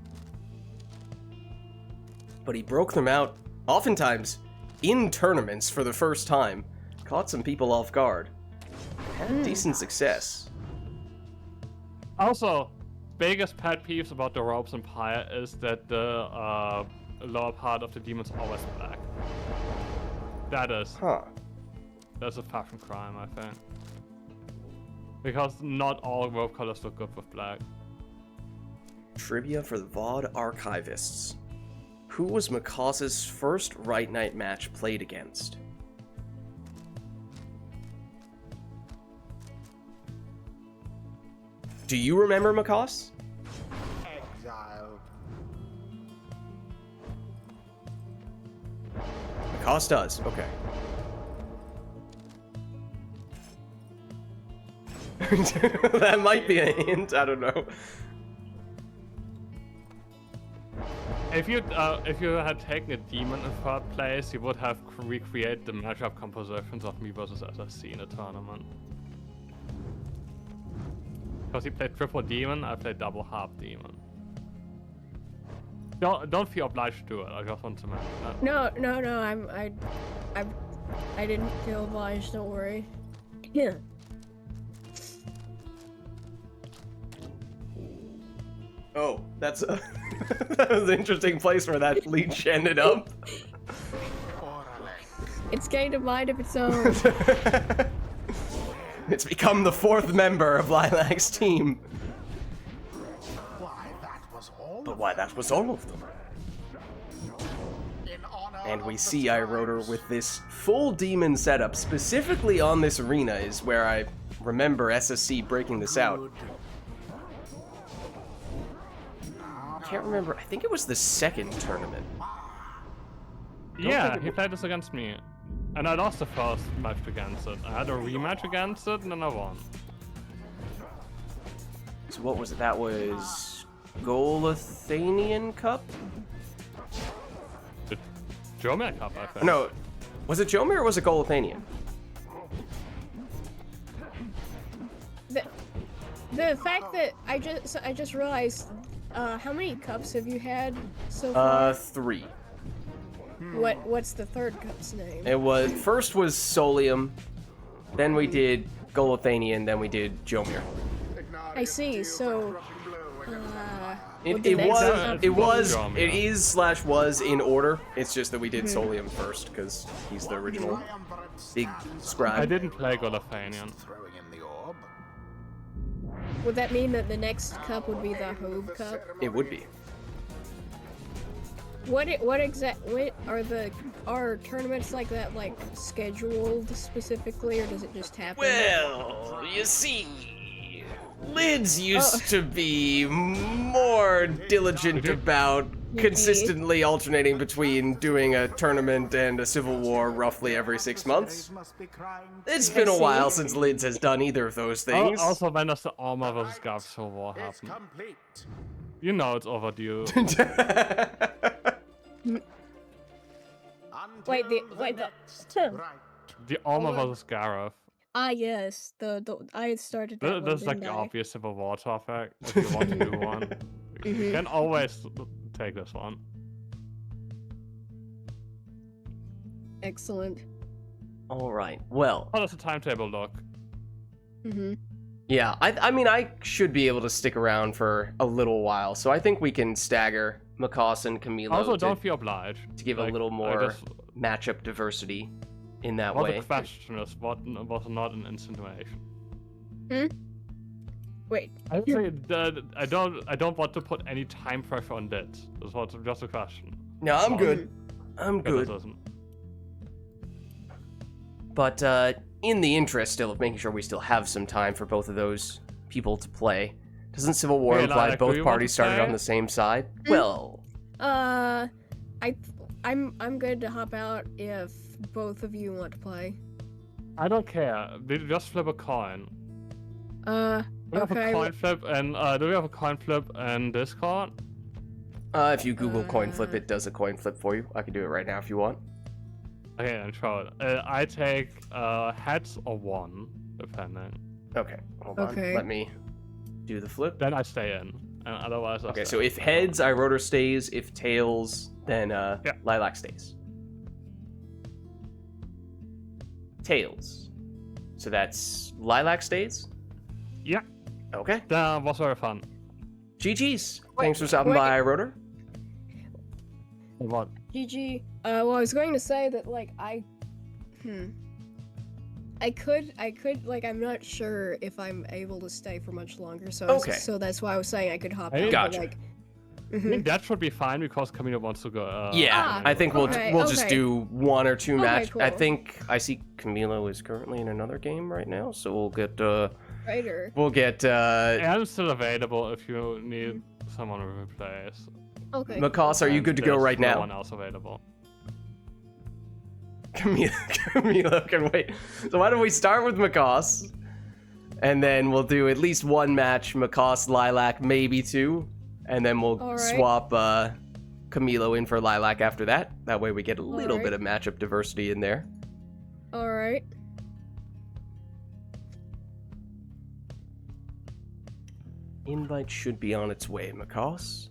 But he broke them out, oftentimes in tournaments for the first time, caught some people off guard, had decent success. Also, biggest pet peeves about the ropes in Pyre is that the lower part of the demon's always black. That's a fashion crime, I think. Because not all rope colors look good with black. Trivia for the VOD archivists. Who was Macaws' first RITE NITE match played against? Do you remember Macaws? Exile. Macaws does, okay. That might be a hint, I don't know. If you had taken a demon in third place, you would have recreated the matchup compositions of me versus SSC in a tournament. Because he played triple demon, I played double half demon. Don't feel obliged to do it. I just want to mention that. No, I didn't feel obliged, don't worry. Yeah. Oh, that's a that was an interesting place where that leech ended up. It's gained a mind of its own. It's become the fourth member of Lilac's team. Why, that was all. But why, that was all of them. In honor And of we the see iRotor scribes. with this full demon setup. Specifically on this arena is where I remember SSC breaking this out. Good. I can't remember. I think it was the second tournament. Yeah, think it he played this against me. And I lost the first match against it. I had a rematch against it, and then I won. So what was it? That was Golathanian Cup? The Jomir Cup, I think. No, was it Jomir or was it Golathanian? The fact that I just realized, how many cups have you had so far? 3. What's the third cup's name? It was first was Solium, then we did Golathanian, then we did Jomir. I see. So, It, would the it next was cup- it was Jomir. it is / was in order. It's just that we did Solium first because he's the original big scribe. I didn't play Golathanian. Throwing in the orb. Would that mean that the next cup would be the Hobe Cup? It would be. What are tournaments like that like scheduled specifically, or does it just happen? Well, you see, Lids used to be more diligent about consistently alternating between doing a tournament and a civil war roughly every 6 months. Must be crying. It's been a while since Lids has done either of those things. Also, when does the Armor vs. Garb Civil War It's happen? complete. You know it's overdue. Wait, the Next right. The Armor vs. Gareth. yes, the I started that one, This is like didn't the I? obvious Civil War topic. If you want to do one, you can always take this one. Excellent. All right. Well, How does the timetable look? yeah. I mean, I should be able to stick around for a little while, so I think we can stagger Macaws and Camilo Also, to don't feel obliged. give a Like, little I more just- matchup diversity in that What way. the question is, what was not an insinuation. Wait. I say that I don't want to put any time pressure on that. That's what's just a question. No, I'm good. I'm Because it good. doesn't. But in the interest still of making sure we still have some time for both of those people to play, doesn't Civil War Hey, imply Lilac, do both you want parties to started play? on the same side? Well, I'm good to hop out if both of you want to play. I don't care. We just flip a coin. Do we have Okay. a coin flip and do we have a coin flip and Discord? if you Google coin flip, it does a coin flip for you. I can do it right now if you want. Okay, and show it. I take heads or 1, depending. Okay, hold on. Okay. Let me do the flip. Then I stay in, and otherwise I Okay, stay so out. if heads, Iroder stays. If tails, then Lilac stays. Tails. So that's Lilac stays? Yeah, Okay. that was very fun. GG's. Thanks for stopping wait. by, Iroder. What? GG. Well, I was going to say that, like, I could, like, I'm not sure if I'm able to stay for much longer, so Okay. so that's why I was saying I could hop Hey. out. Gotcha. But, like, I think that should be fine because Camino wants to go. Yeah, I think we'll okay, we'll just okay. do 1 or 2 Okay, match. I cool. think I see Camilo is currently in another game right now, so we'll get Writer. I'm still available if you need someone to replace. Okay. Macaws, are you And good to go there's right no now? one else available. Camilo can wait. So why don't we start with Macaws, and then we'll do at least 1 match, Macaws, Lilac, maybe 2, and then we'll All right. swap Camilo in for Lilac after that. That way we get a little right. bit of matchup diversity in there. All right. Invite should be on its way, Macaws.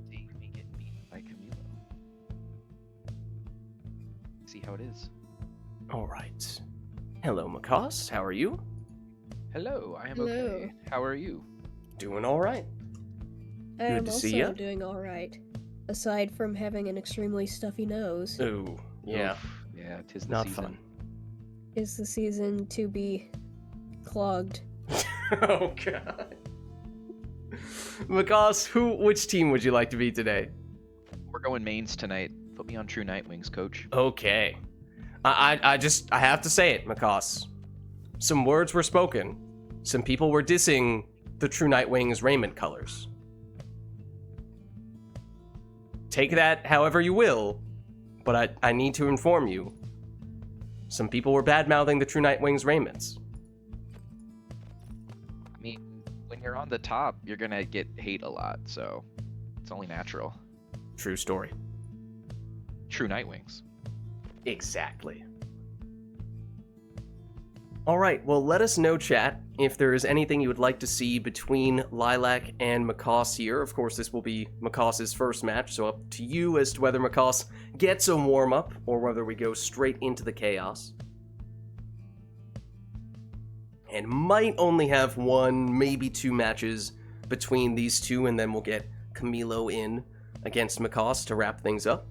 Seeing me get beaten by Camilo. See how it is. All right. Hello, Macaws. How are you? Hello, I am Hello. okay. How are you? Doing all right. I'm to also see ya. doing all right, aside from having an extremely stuffy nose. Ooh, yeah, Oof. Yeah, 'tis the not season. fun. Is the season to be clogged? Oh god. Macaws, which team would you like to be today? We're going mains tonight. Put me on True Nightwings, coach. Okay. I have to say it, Macaws. Some words were spoken. Some people were dissing the True Nightwing's raiment colors. Take that however you will, but I need to inform you. Some people were bad-mouthing the True Nightwing's raiments. I mean, when you're on the top, you're gonna get hate a lot, so it's only natural. True story. True Night Wings. Exactly. Alright, well let us know, chat, if there is anything you would like to see between Lilac and Macaws here. Of course, this will be Macaws' first match, so up to you as to whether Macaws gets a warm-up or whether we go straight into the chaos. And might only have one, maybe two matches between these two, and then we'll get Camilo in against Macaws to wrap things up.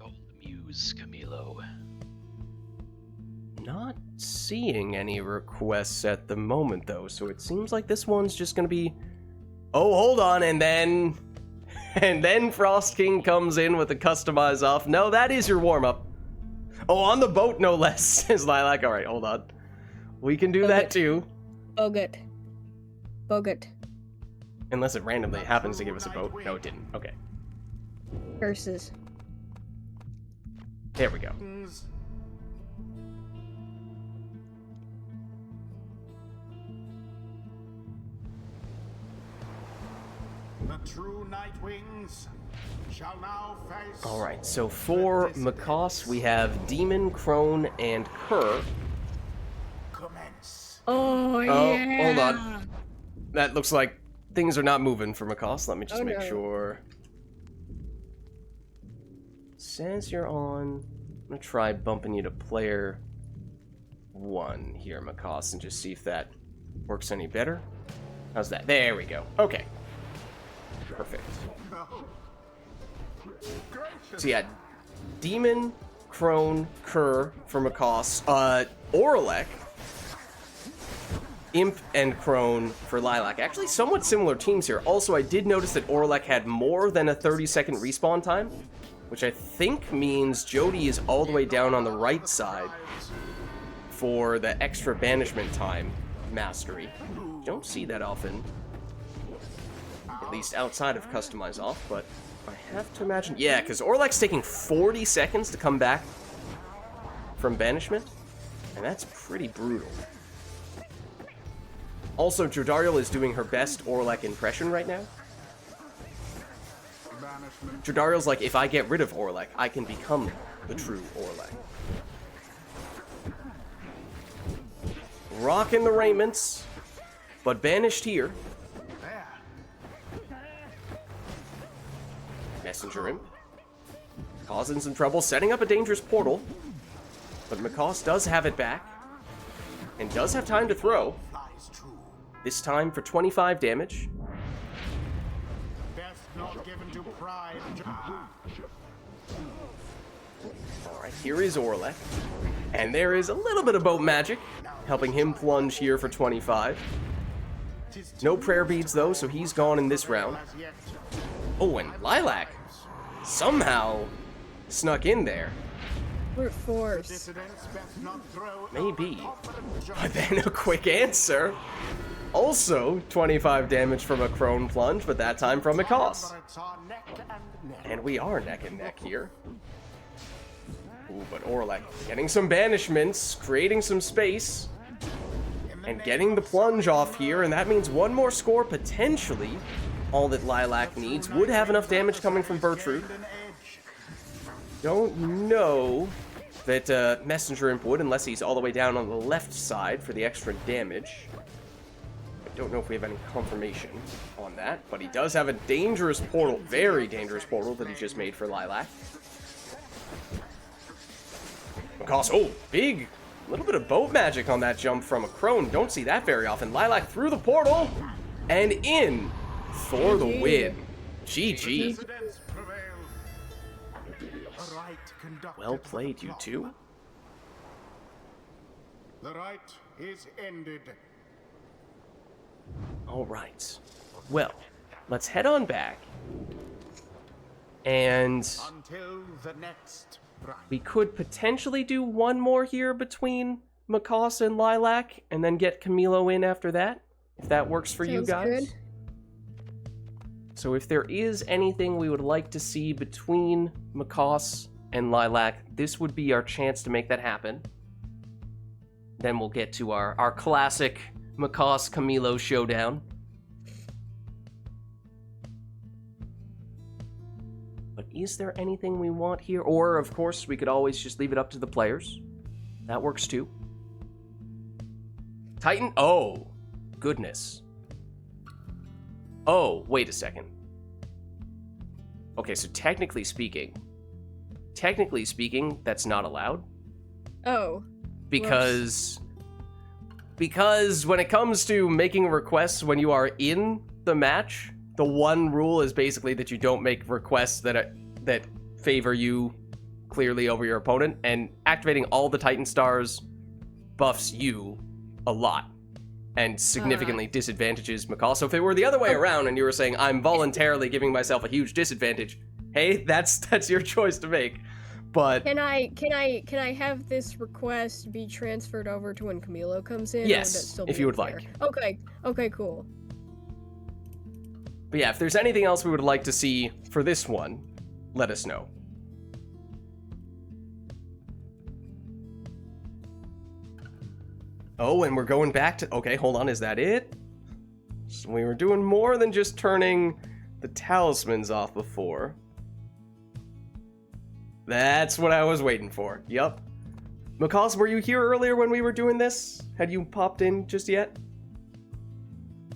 Oh, the Muse, Camilo. Not seeing any requests at the moment, though, so it seems like this one's just gonna be... Oh, hold on, and then... And then Frost King comes in with a customize off. No, that is your warm-up. Oh, on the boat, no less, says Lilac. Alright, hold on. We can do that, too. Bogut. Bogut. Unless it randomly happens to give us a boat. No, it didn't. Okay. Curses. There we go. The true Nightwings shall now face. Alright, so for Macaws, we have Demon, Crone, and Kerr. Commence. Oh, Oh, yeah. hold on. That looks like things are not moving for Macaws. Let me just Oh, make no. sure. Says you're on. I'm gonna try bumping you to player 1 here, Macaws, and just see if that works any better. How's that? There we go. Okay. Perfect. So yeah, Demon, Crone, Kerr for Macaws. Oralek, Imp, and Crone for Lilac. Actually, somewhat similar teams here. Also, I did notice that Oralek had more than a 30-second respawn time, which I think means Jody is all the way down on the right side for the extra banishment time mastery. Don't see that often. At least outside of Customize Off, but I have to imagine... Yeah, because Orlek's taking 40 seconds to come back from banishment, and that's pretty brutal. Also, Jodariel is doing her best Orlek impression right now. Jodariel's like, if I get rid of Orlek, I can become the true Orlek. Rocking the raiments, but banished here. Messenger Imp. Causing some trouble, setting up a dangerous portal. But Macaws does have it back. And does have time to throw. This time for 25 damage. Best not given to pride. Alright, here is Orlek. And there is a little bit of boat magic, helping him plunge here for 25. No prayer beads though, so he's gone in this round. Oh, and Lilac somehow snuck in there. Brute force. Dissidents best not throw. Maybe. But then a quick answer. Also, 25 damage from a Crone plunge, but that time from Macaws. And we are neck and neck here. Ooh, but Orlek getting some banishments, creating some space, and getting the plunge off here, and that means one more score potentially. All that Lilac needs would have enough damage coming from Bertrude. Don't know that Messenger Imp would, unless he's all the way down on the left side for the extra damage. I don't know if we have any confirmation on that, but he does have a dangerous portal, very dangerous portal that he just made for Lilac. Because, oh, big, little bit of boat magic on that jump from a Crone. Don't see that very often. Lilac through the portal and in for the win. GG. Well played, you two. The rite is ended. All right. Well, let's head on back. And Until the next rite. we could potentially do one more here between Macaws and Lilac, and then get Camilo in after that, if that works for you Sounds guys. good. So if there is anything we would like to see between Macaws and Lilac, this would be our chance to make that happen. Then we'll get to our classic Macross Camilo showdown. But is there anything we want here? Or, of course, we could always just leave it up to the players. That works too. Titan? Oh, goodness. Oh, wait a second. Okay, so technically speaking, that's not allowed. Oh. Because when it comes to making requests when you are in the match, the one rule is basically that you don't make requests that favor you clearly over your opponent, and activating all the Titan stars buffs you a lot and significantly disadvantages Macross. So if it were the other way around and you were saying, I'm voluntarily giving myself a huge disadvantage, hey, that's your choice to make. But Can I have this request be transferred over to when Camilo comes in? Yes, or would that still if be you would unfair? like. Okay, cool. But yeah, if there's anything else we would like to see for this one, let us know. Oh, and we're going back to... Okay, hold on, is that it? So we were doing more than just turning the talismans off before. That's what I was waiting for. Yup. Macross, were you here earlier when we were doing this? Had you popped in just yet?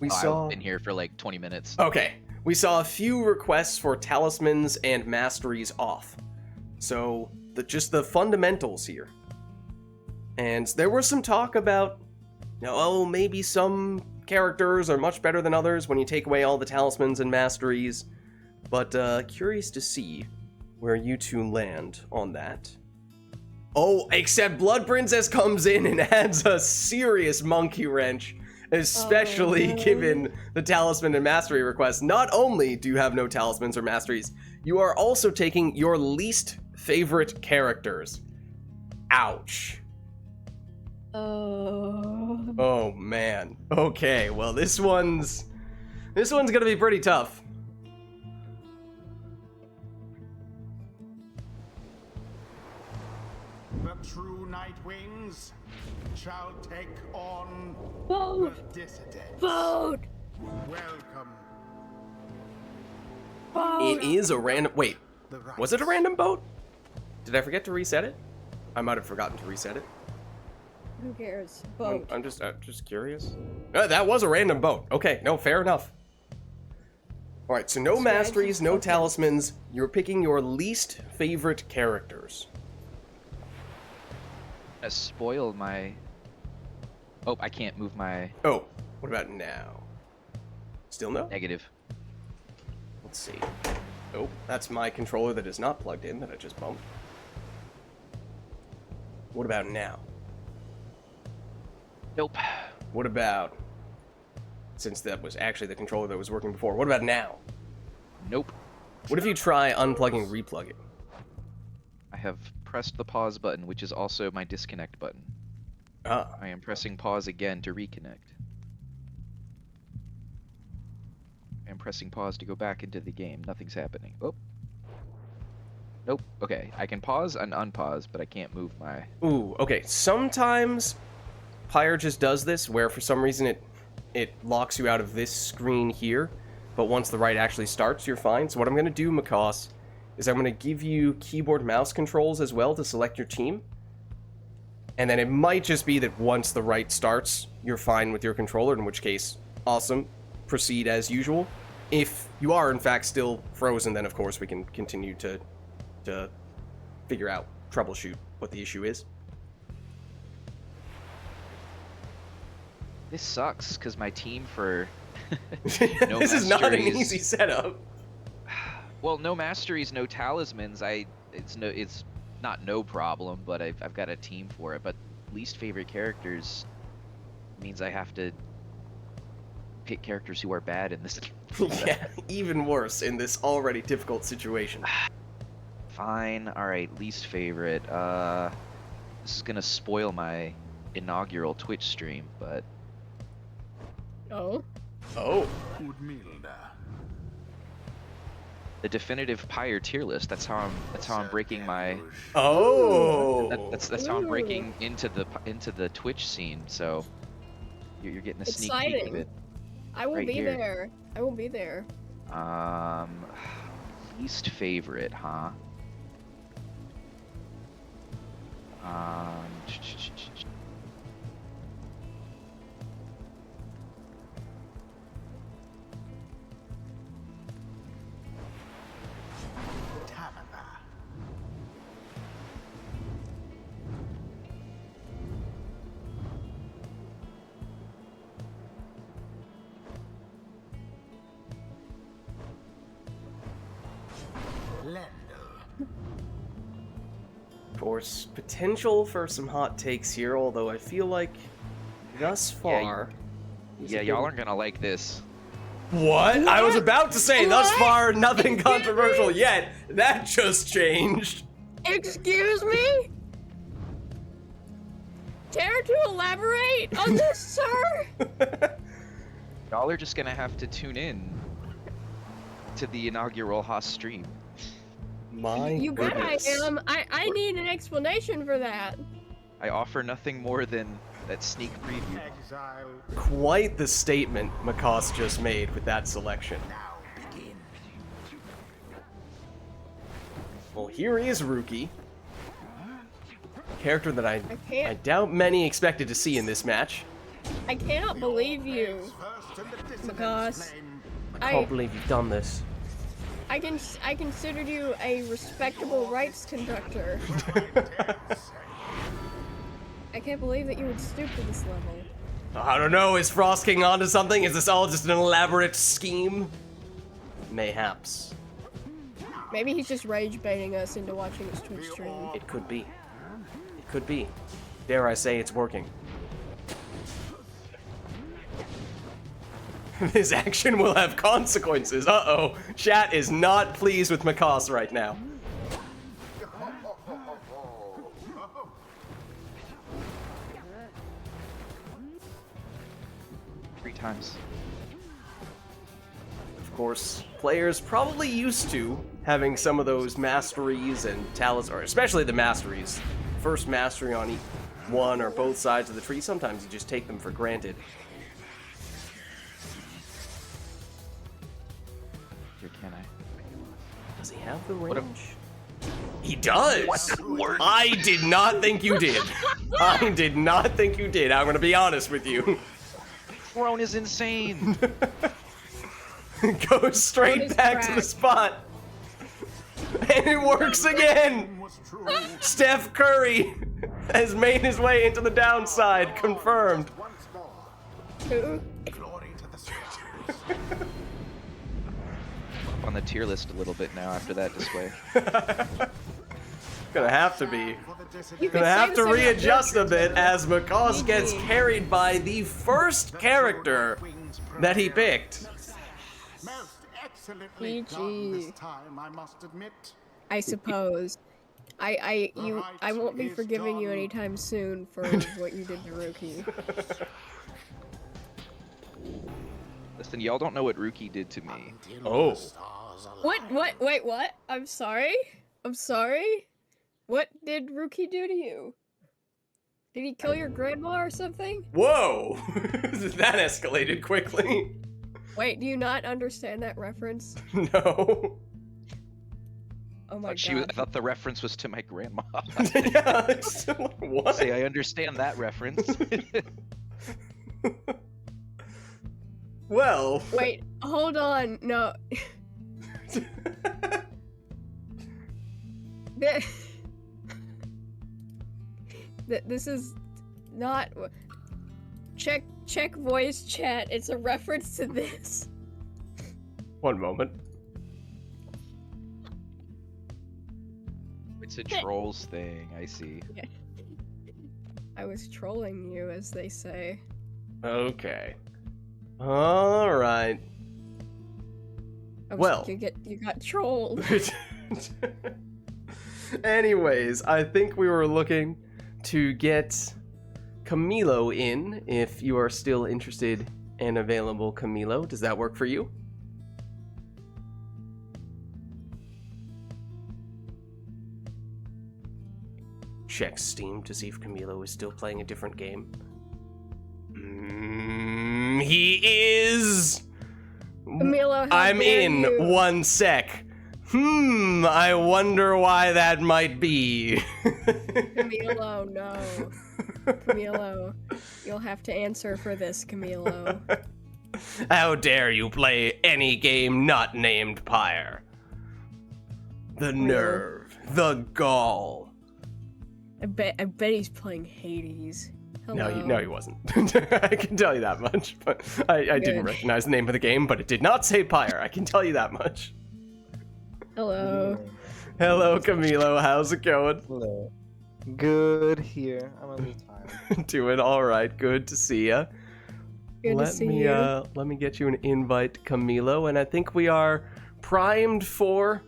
I've been here for like 20 minutes. Okay. We saw a few requests for talismans and masteries off. So, just the fundamentals here. And there was some talk about, maybe some characters are much better than others when you take away all the talismans and masteries. But curious to see where you two land on that. Oh, except Blood Princess comes in and adds a serious monkey wrench, especially given the talisman and mastery request. Not only do you have no talismans or masteries, you are also taking your least favorite characters. Ouch. Oh man. Okay, well this one's gonna be pretty tough. The true Night Wings shall take on Vote! the dissidents. Vote! Welcome. It is a random... Wait, The right. was it a random vote? Did I forget to reset it? I might have forgotten to reset it. Who cares? Vote. I'm just curious. That was a random vote. Okay, no, fair enough. Alright, so no masteries, no talismans. You're picking your least favorite characters. I'm gonna spoil my... Oh, I can't move my Oh, what about now? Still no? negative. Let's see. Oh, that's my controller that is not plugged in that I just bumped. What about now? Nope. What about... Since that was actually the controller that was working before, what about now? Nope. What if you try unplugging, replugging? I have pressed the pause button, which is also my disconnect button. Ah, I am pressing pause again to reconnect. I am pressing pause to go back into the game. Nothing's happening. Oh. Nope. Okay. I can pause and unpause, but I can't move my... ooh, okay. Sometimes Pyre just does this, where for some reason it locks you out of this screen here, but once the write actually starts, you're fine. So what I'm going to do, Macross, is I'm going to give you keyboard mouse controls as well to select your team. And then it might just be that once the write starts, you're fine with your controller, in which case, awesome, proceed as usual. If you are, in fact, still frozen, then of course we can continue to figure out, troubleshoot what the issue is. This sucks, because my team for... no This is not an masteries- easy setup. Well, no masteries, no talismans. It's not no problem, but I've got a team for it. But least favorite characters means I have to pick characters who are bad in this game. Yeah, even worse in this already difficult situation. Fine. All right. Least favorite. This is gonna spoil my inaugural Twitch stream, but Oh. Oh, Udmilda. the definitive Pyre tier list. That's how I'm breaking my. Oh. That's how I'm Ooh. breaking into the Twitch scene. So you're getting a sneak peek of Exciting. it. I will Right be here. there. I will be there. Least favorite, huh? Um, Tabitha. Lendl. Of course, potential for some hot takes here, although I feel like thus far. yeah, y'all aren't gonna like this. What? I was about to say, thus What? far, nothing Excuse controversial me? yet. That just changed. Excuse me? Care to elaborate on this, sir? Y'all are just gonna have to tune in to the inaugural Haas stream. My You bet I goodness. am. I need an explanation for that. I offer nothing more than that sneak preview. Exile. Quite the statement Makas just made with that selection. Now begin. Well, here is Rookie. Character that I can't- doubt many expected to see in this match. I cannot believe you. First in the dissonance Because- flame. I can't believe you've done this. I considered you a respectable rights conductor. I can't believe that you would stoop to this level. I don't know, is Frost King onto something? Is this all just an elaborate scheme? Mayhaps. Maybe he's just rage baiting us into watching his Twitch stream. It could be. It could be. Dare I say it's working. This action will have consequences. Uh-oh. Chat is not pleased with Makas right now. Three times. Of course, players probably used to having some of those masteries and talents, or especially the masteries. First mastery on one or both sides of the tree. Sometimes you just take them for granted. Here, can I? Does he have the What a- range? He does! I did not think you did. I did not think you did. I'm gonna be honest with you. Throne is insane. Go What straight is back to the crack? spot. And it works again! Was true. Steph Curry has made his way into the downside. Confirmed. Once more. Who? Glory to the stars. On the tier list a little bit now after that display. Gonna have to be. For the dissonance. You Gonna could have say to the same about readjust a bit as Makas gets GG. carried by the first character that he picked. Most excellently GG. done this time, I must admit. I suppose. I won't be forgiving you anytime soon for what you did to Rookie. Listen, y'all don't know what Rookie did to me. Until Oh. the stars align. What? Wait, what? I'm sorry? I'm sorry? What did Rookie do to you? Did he kill your grandma or something? Whoa! That escalated quickly. Wait, do you not understand that reference? No. Oh my I god. thought the reference was to my grandma. Yeah, it's like, what? Say, I understand that reference. Well. Wait, hold on. No. This is not. Check voice chat. It's a reference to this. One moment. It's a trolls thing, I see. I was trolling you, as they say. Okay. Alright. Well. You got trolled. Anyways, I think we were looking to get Camilo in, if you are still interested and available, Camilo. Does that work for you? check Steam to see if Camilo is still playing a different game. He is. Camilo, how I'm dare in you. 1 sec. I wonder why that might be. Camilo, no. Camilo, you'll have to answer for this, Camilo. How dare you play any game not named Pyre? The nerve, the gall. I bet he's playing Hades. Hello. No, he wasn't. I can tell you that much. But I didn't Good. recognize the name of the game, but it did not say Pyre. I can tell you that much. Hello. Hello, Camilo. How's it going? Hello. Good here. I'm a little tired. Doing all right. Good to see ya. Good to see you. Let me get you an invite, Camilo, and I think we are primed for,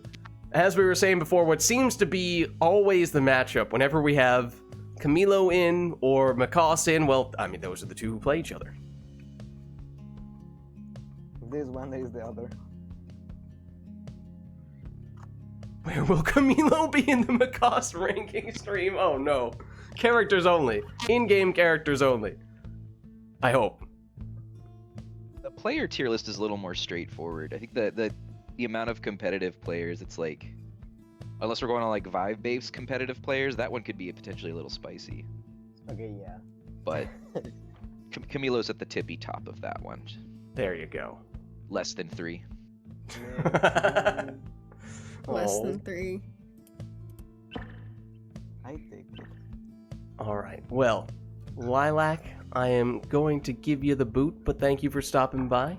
as we were saying before, what seems to be always the matchup whenever we have Camilo in or Macaws in. Well, I mean, those are the two who play each other. This one is the other. Where will Camilo be in the Macaws ranking stream? Oh no. Characters only. In-game characters only. I hope. The player tier list is a little more straightforward. I think the amount of competitive players, it's like, unless we're going on like vibe-based competitive players, that one could be potentially a little spicy. Okay, yeah. But Camilo's at the tippy top of that one. There you go. Less than 3. Less Oh. than 3. I take it. All right. Well, Lilac, I am going to give you the boot, but thank you for stopping by.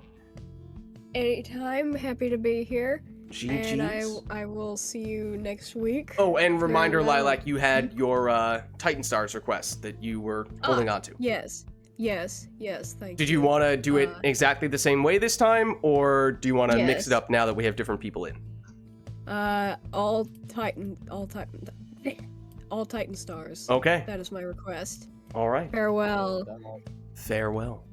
Anytime, happy to be here. And GG's. I will see you next week. Oh, and reminder, Farewell. Lilac, you had your Titan Stars request that you were holding on to. Yes, thank you. Did you want to do it exactly the same way this time, or do you want to mix Yes. it up now that we have different people in? All Titan stars. Okay. That is my request. All right. Farewell. Farewell.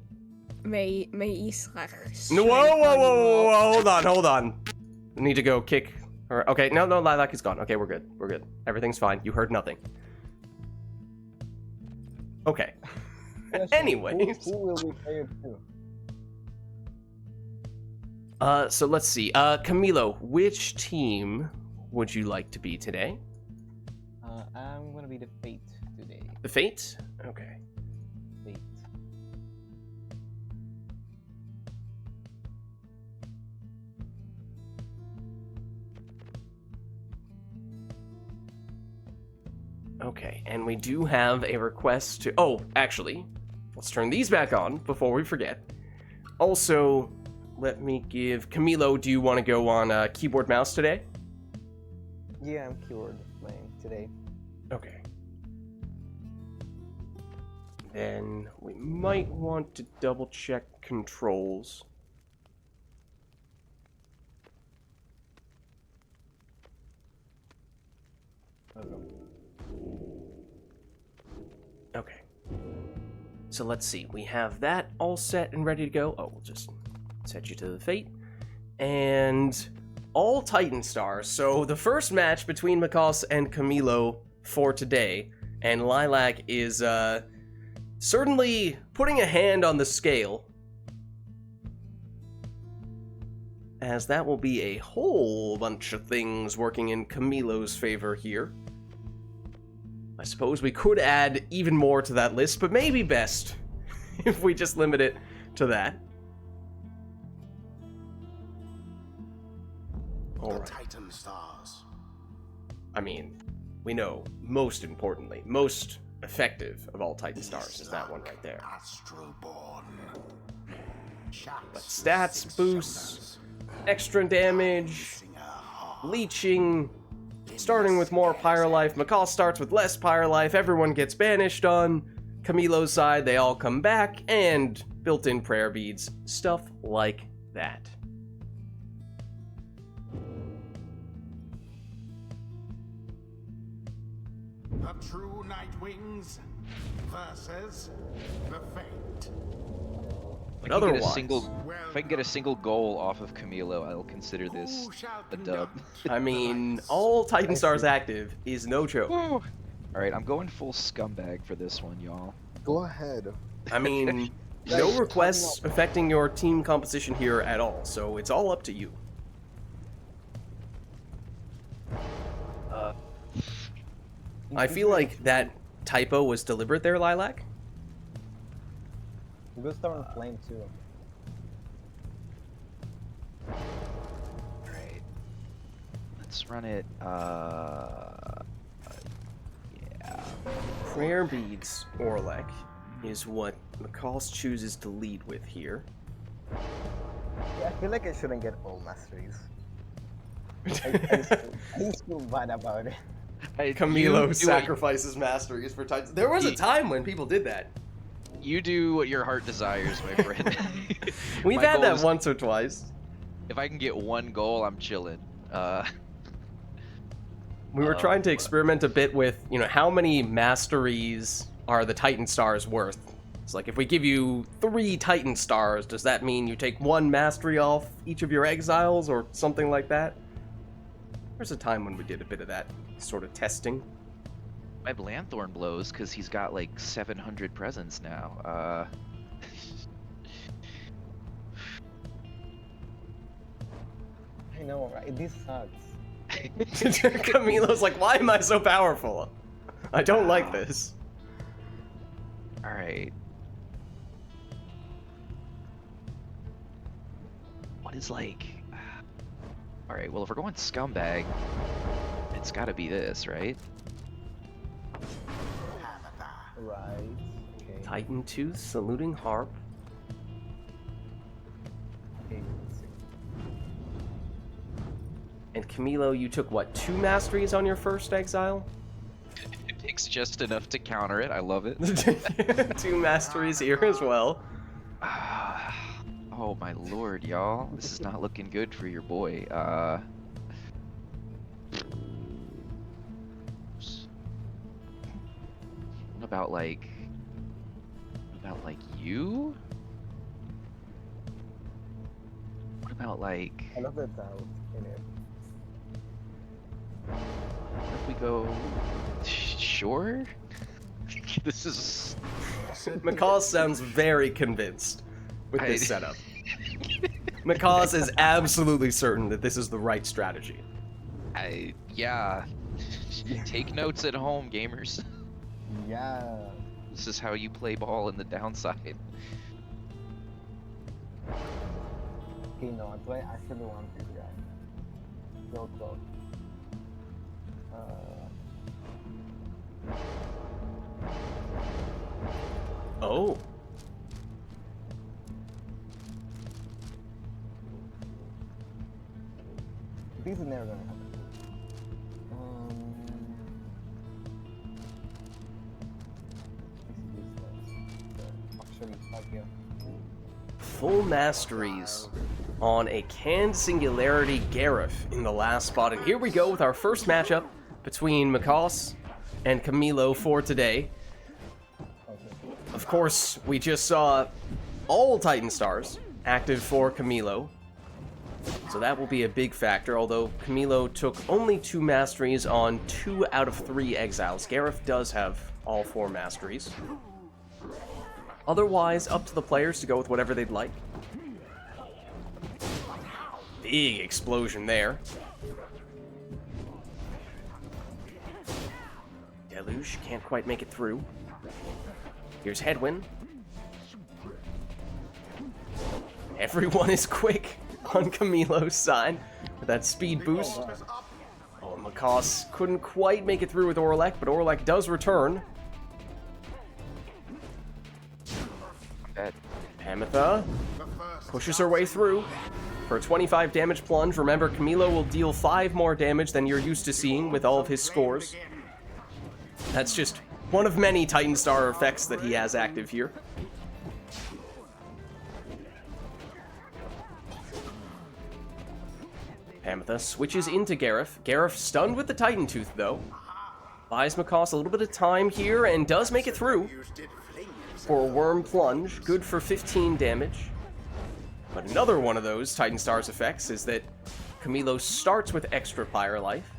May Islach. No, whoa, hold on. I need to go kick her. Okay, no, Lilac is gone. Okay, we're good. Everything's fine. You heard nothing. Okay. Anyways. Who will be player 2? So let's see. Camilo, which team would you like to be today? I'm gonna be the Fate today. The Fate? Okay. Fate. Okay, and we do have a request to... Oh, actually, let's turn these back on before we forget. Also, let me give... Camilo, do you want to go on keyboard mouse today? Yeah, I'm keyboard playing today. Okay. Then we might want to double check controls. Okay. So let's see. We have that all set and ready to go. Oh, we'll just set you to the Fate. And all Titan Stars. So the first match between Macaws and Camilo for today. And Lilac is certainly putting a hand on the scale, as that will be a whole bunch of things working in Camilo's favor here. I suppose we could add even more to that list, but maybe best if we just limit it to that. The Alright. Titan stars. I mean, we know, most importantly, most effective of all Titan Stars is that one right there. Astral born. But stats, boosts, extra damage, leeching, starting with more Pyre life. Macaw starts with less Pyre life. Everyone gets banished on Camilo's side. They all come back, and built-in prayer beads, stuff like that. The true Night Wings versus the Fate. But If I can get a otherwise, if I can get a single goal off of Camilo, I'll consider this Who shall a dub. conduct I the mean, rites? all Titan Stars active is no joke. All right, I'm going full scumbag for this one, y'all. Go ahead. I mean, no requests affecting your team composition here at all, so it's all up to you. I feel like that typo was deliberate there, Lilac. Go start on flame too. Alright. Let's run it, yeah. Prayer Beads Orlek is what McCall chooses to lead with here. Yeah, I feel like I shouldn't get all masteries. I just feel bad about it. Camilo sacrifices masteries for Titans. There was a time when people did that. You do what your heart desires, my friend. We've My had goal that is- once or twice. If I can get one goal, I'm chilling. We were trying to experiment a bit with, you know, how many masteries are the Titan stars worth? It's like, if we give you 3 Titan stars, does that mean you take 1 mastery off each of your exiles or something like that? There's a time when we did a bit of that sort of testing. My Blanthorn blows because he's got like 700 presents now. I know, right? This sucks. Camilo's like, why am I so powerful? I don't like this. Alright. What is like... Alright, well if we're going scumbag, it's gotta be this, right? Right. Okay. Titan Tooth, Saluting Harp. Okay, let's see. And Camilo, you took, what, 2 masteries on your first exile? It takes just enough to counter it, I love it. 2 masteries here as well. Oh my lord, y'all. This is not looking good for your boy. What about like you? What about like I love the doubt in it. what if we go sure? This is McCall sounds very convinced with this I- setup. McCall is absolutely certain that this is the right strategy. yeah. Take notes at home, gamers. Yeah. This is how you play ball in the downside. Okay, no, do I actually want this guy? So close. Oh. This is never gonna happen. This is useless. Actually, fuck you. Full masteries on a canned singularity Gareth in the last spot. And here we go with our first matchup between McCall and Camilo for today. Of course, we just saw all Titan stars active for Camilo, so that will be a big factor, although Camilo took only 2 masteries on 2 out of 3 exiles. Gareth does have all 4 masteries. Otherwise, up to the players to go with whatever they'd like. Big explosion there. Deluge can't quite make it through. Here's Headwind. Everyone is quick on Camilo's side with that speed boost. Oh, McCall couldn't quite make it through with Orlek, but Orlek does return. Ametha pushes her way through for a 25 damage plunge. Remember, Camilo will deal 5 more damage than you're used to seeing with all of his scores. That's just one of many Titan Star effects that he has active here. Ametha switches into Gareth. Gareth stunned with the Titan Tooth, though. Buys McCall a little bit of time here and does make it through for a Worm Plunge. Good for 15 damage. But another one of those Titan Star's effects is that Camilo starts with extra Pyre life,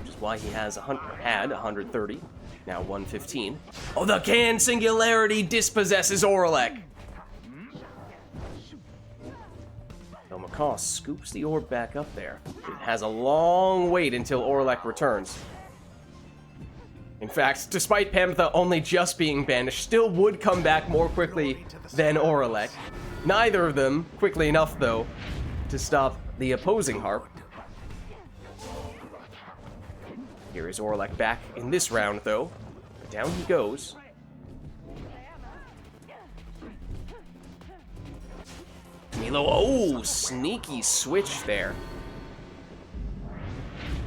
which is why he has had 130. Now 115. Oh, the can singularity dispossesses Orlek. So Macaw scoops the orb back up there. It has a long wait until Orlek returns. In fact, despite Pamtha only just being banished, still would come back more quickly than Orlek. Neither of them quickly enough, though, to stop the opposing harp. Here is Orlek back in this round, though. Down he goes. Camilo, oh, sneaky switch there.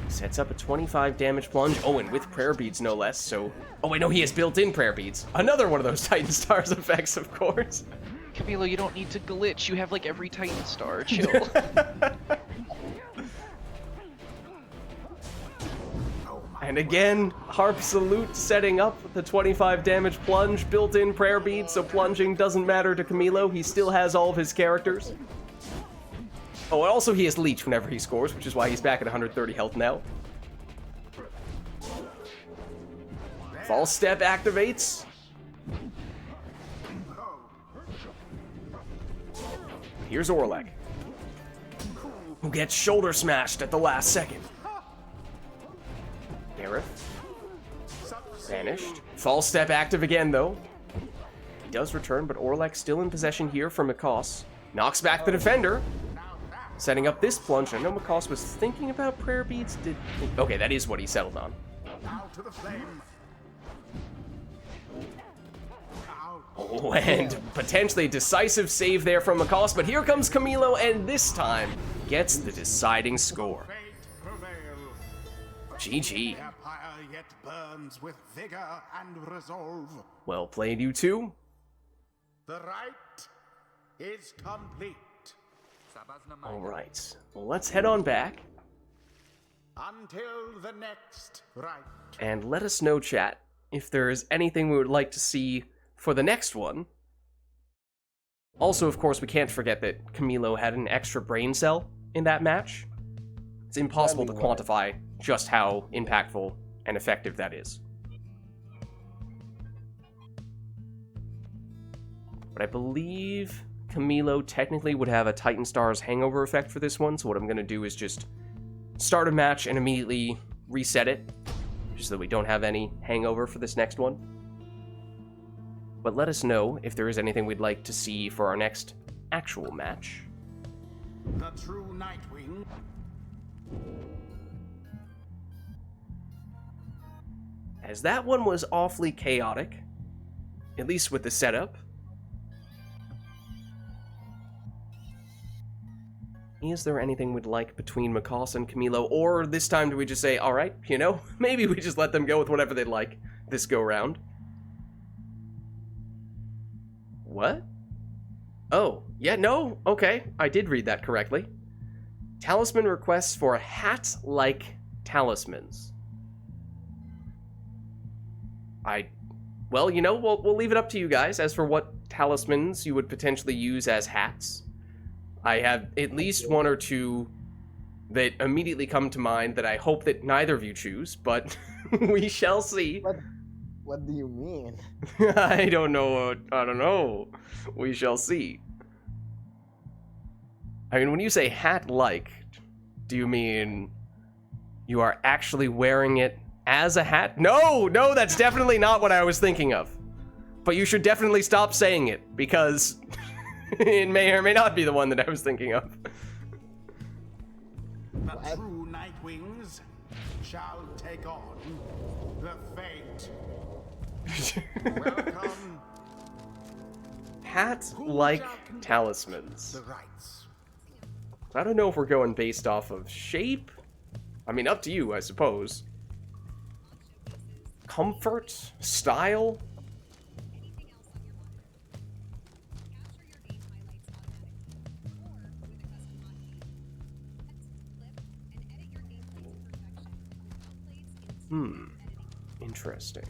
Sets up a 25 damage plunge. Oh, and with prayer beads, no less, so... Oh, wait, no, he has built-in prayer beads. Another one of those Titan Stars effects, of course. Camilo, you don't need to glitch. You have like every Titan Star. Chill. And again, Harp Salute setting up the 25 damage plunge, built-in prayer bead, so plunging doesn't matter to Camilo. He still has all of his characters. Oh, and also he has Leech whenever he scores, which is why he's back at 130 health now. False Step activates. Here's Orlek, who gets shoulder smashed at the last second. Gareth. Vanished. False Step active again, though. He does return, but Orlek still in possession here for Macaws. Knocks back the defender. Setting up this plunge. I know Macaws was thinking about prayer beads. Okay, that is what he settled on. Out to the flame. Oh, and potentially decisive save there from Macaws, but here comes Camilo, and this time gets the deciding score. Fate prevail. GG. The Pyre yet burns with vigor and resolve. Well played, you two. The rite is complete. All right. Well, let's head on back. Until the next rite. And let us know, chat, if there is anything we would like to see for the next one. Also, of course, we can't forget that Camilo had an extra brain cell in that match. It's impossible to quantify just how impactful and effective that is. But I believe Camilo technically would have a Titan Stars hangover effect for this one, so what I'm going to do is just start a match and immediately reset it, just so that we don't have any hangover for this next one. But let us know if there is anything we'd like to see for our next actual match. The true Nightwing. As that one was awfully chaotic, at least with the setup. Is there anything we'd like between Macaws and Camilo, or this time do we just say, alright, you know, maybe we just let them go with whatever they'd like this go-round? What? Oh, yeah, no, okay, I did read that correctly. Talisman requests for hat-like talismans. Well, you know, we'll leave it up to you guys as for what talismans you would potentially use as hats. I have at least one or two that immediately come to mind that I hope that neither of you choose, but we shall see. What do you mean? I don't know. We shall see. I mean, when you say hat-like, do you mean you are actually wearing it as a hat? No, that's definitely not what I was thinking of. But you should definitely stop saying it, because it may or may not be the one that I was thinking of. The true Nightwings shall take on the fate. Welcome. Hat-like talismans. The rites. I don't know if we're going based off of shape. I mean, up to you, I suppose. Comfort? Style? Interesting.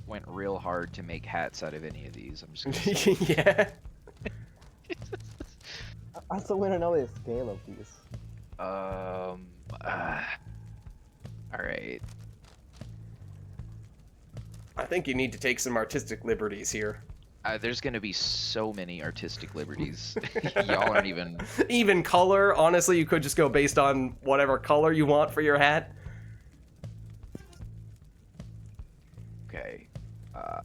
Went real hard to make hats out of any of these. I'm just gonna say. Yeah. I also want to know the scale of these. All right. I think you need to take some artistic liberties here. There's gonna be so many artistic liberties. Y'all aren't even. Even color, honestly, you could just go based on whatever color you want for your hat. Okay. All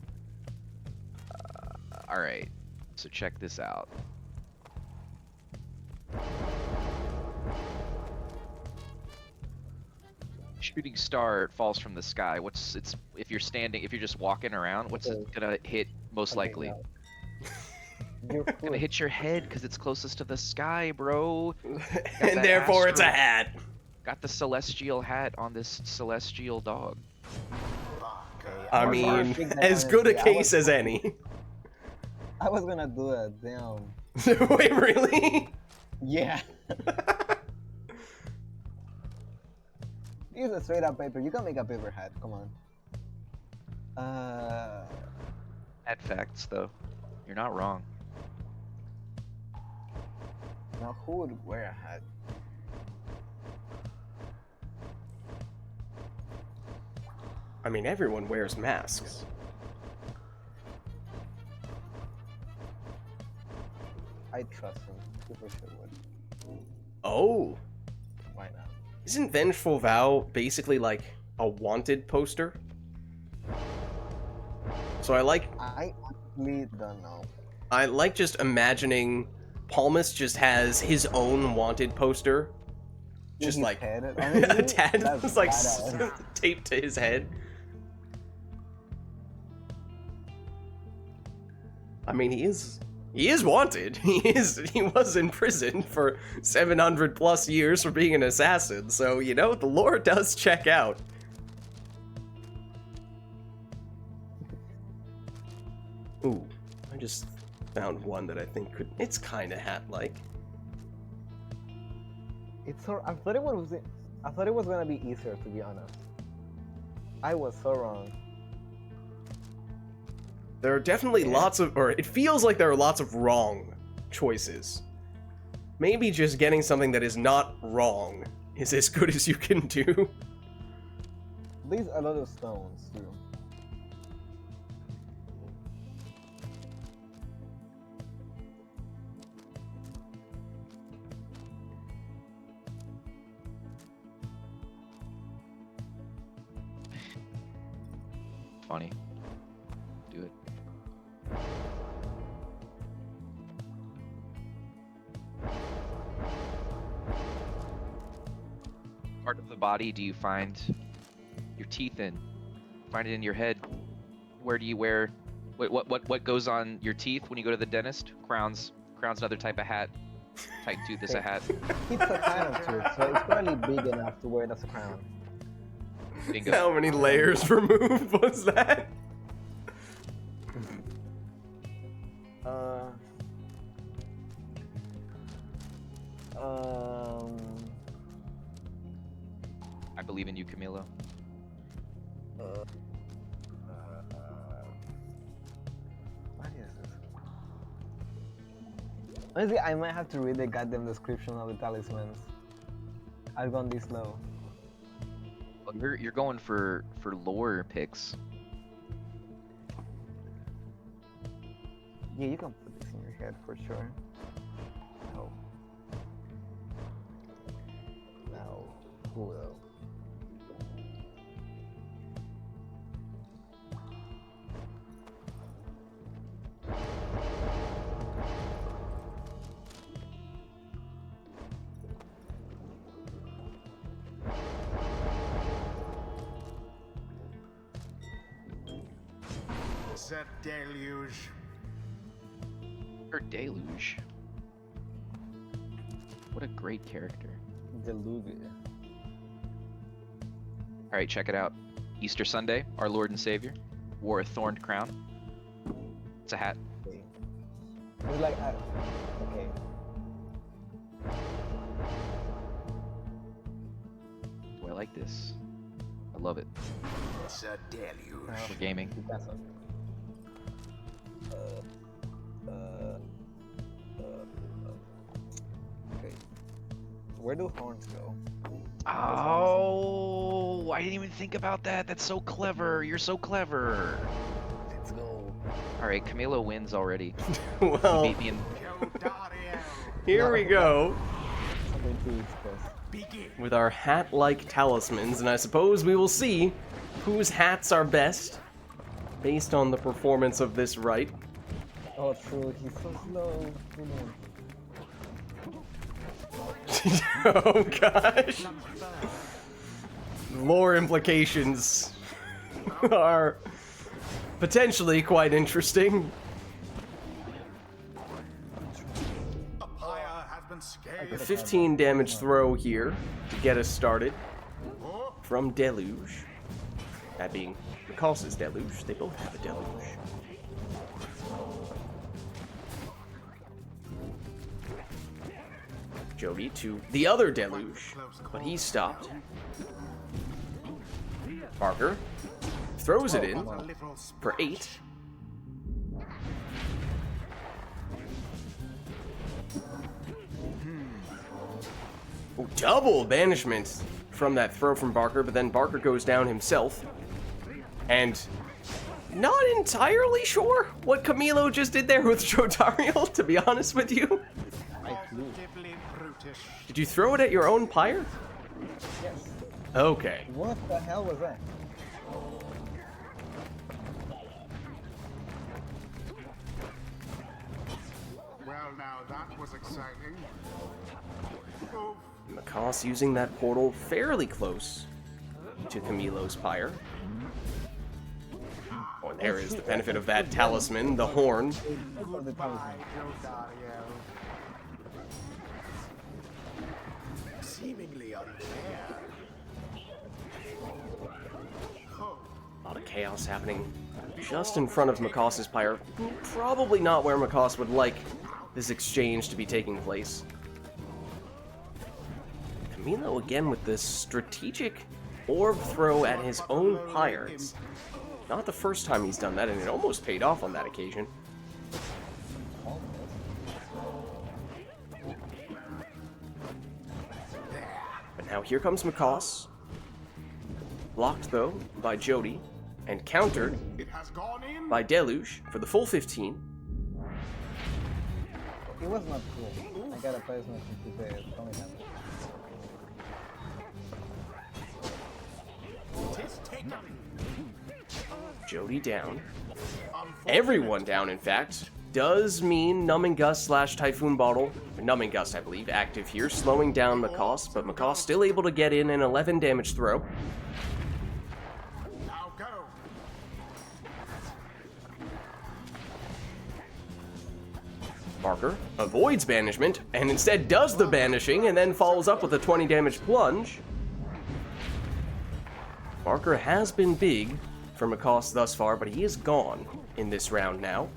right. So check this out. Shooting star falls from the sky. If you're just walking around, what's it gonna hit most likely? You're Gonna cool. hit your head because it's closest to the sky, bro. And therefore it's a astro- hat. Got the celestial hat on this celestial dog. I was gonna mean, pick that, as good a honestly. case as any. I was gonna do it. Damn. Wait, really? Yeah. Use a straight up paper. You can make a paper hat. Come on. Add facts though. You're not wrong. Now who would wear a hat? I mean, everyone wears masks. I trust him. Super sure would. Oh. Why not? Isn't Vengeful Vow basically like a wanted poster? So I like actually don't know. I like just imagining Palmas just has his own wanted poster. In Just his like head, a honestly, tad that's just like badass. taped to his head. I mean, he is wanted. He was in prison for 700 plus years for being an assassin. So, you know, the lore does check out. Ooh, I just found one that I think it's kind of hat-like. It's so. I thought it was gonna be easier, to be honest. I was so wrong. There are definitely lots of, or it feels like there are lots of wrong choices. Maybe just getting something that is not wrong is as good as you can do. These are a lot of stones too. Funny. Do it. Part of the body do you find your teeth in? Find it in your head. Where do you wear? What goes on your teeth when you go to the dentist? Crowns. Crown's another type of hat. Tight tooth is a hat. It's a crown too, so it's probably big enough to wear it as a crown. Bingo. How many layers removed was that? I believe in you, Camilo. What is this? Honestly, I might have to read the goddamn description of the talismans. I've gone this low. Well, you're going for lore picks. Yeah, you can put this in your head for sure. No. Now, who will? It's a deluge. Or Deluge. What a great character. Deluge. Alright, check it out. Easter Sunday, our Lord and Savior wore a thorned crown. It's a hat. Okay. It's like, okay. Boy, I like this. I love it. It's a deluge. For gaming. That's okay. Okay. Where do horns go? Oh, I didn't even think about that. That's so clever. You're so clever. Let's go. All right, Camilo wins already. Well, He beat me in. Kill Dariel. here we go Something to discuss. Begin. with our hat-like talismans, and I suppose we will see whose hats are best based on the performance of this rite. Oh, true. He's so slow. Oh gosh. Lore implications are potentially quite interesting. A pyre has been A scathed. 15 damage throw here to get us started from Deluge. That being Mikas's Deluge. They both have a Deluge. Jody to the other Deluge, but he stopped. Parker throws it in A little for 8. Oh, double banishment from that throw from Barker, but then Barker goes down himself. And not entirely sure what Camilo just did there with Jodariel, to be honest with you. positively brutish. Did you throw it at your own pyre? Yes. Okay. What the hell was that? Well, now that was exciting. Oof. Mikas using that portal fairly close to Camilo's pyre. Oh, and there is the benefit of that talisman, the horn. That's the talisman. Kill Dariel. Seemingly unfair. Oh, A lot of chaos happening just in front of Mikas's pyre. Probably not where Mikas would like this exchange to be taking place. Camilo again with this strategic orb throw at his own pyre. It's not the first time he's done that, and it almost paid off on that occasion. But now here comes Mikas. Blocked, though, by Jody, and countered it has gone in. by Deluge for the full 15. It was not cool. I got a placement into the Tommy Hammer. Tis taken. Jody down. Everyone down, in fact. Does mean Numbing Gust / Typhoon Bottle, or Numbing Gust, I believe, active here, slowing down Mikas, but Mikas still able to get in an 11 damage throw. Now go. Barker avoids banishment, and instead does the banishing, and then follows up with a 20 damage plunge. Barker has been big for Mikas thus far, but he is gone in this round now.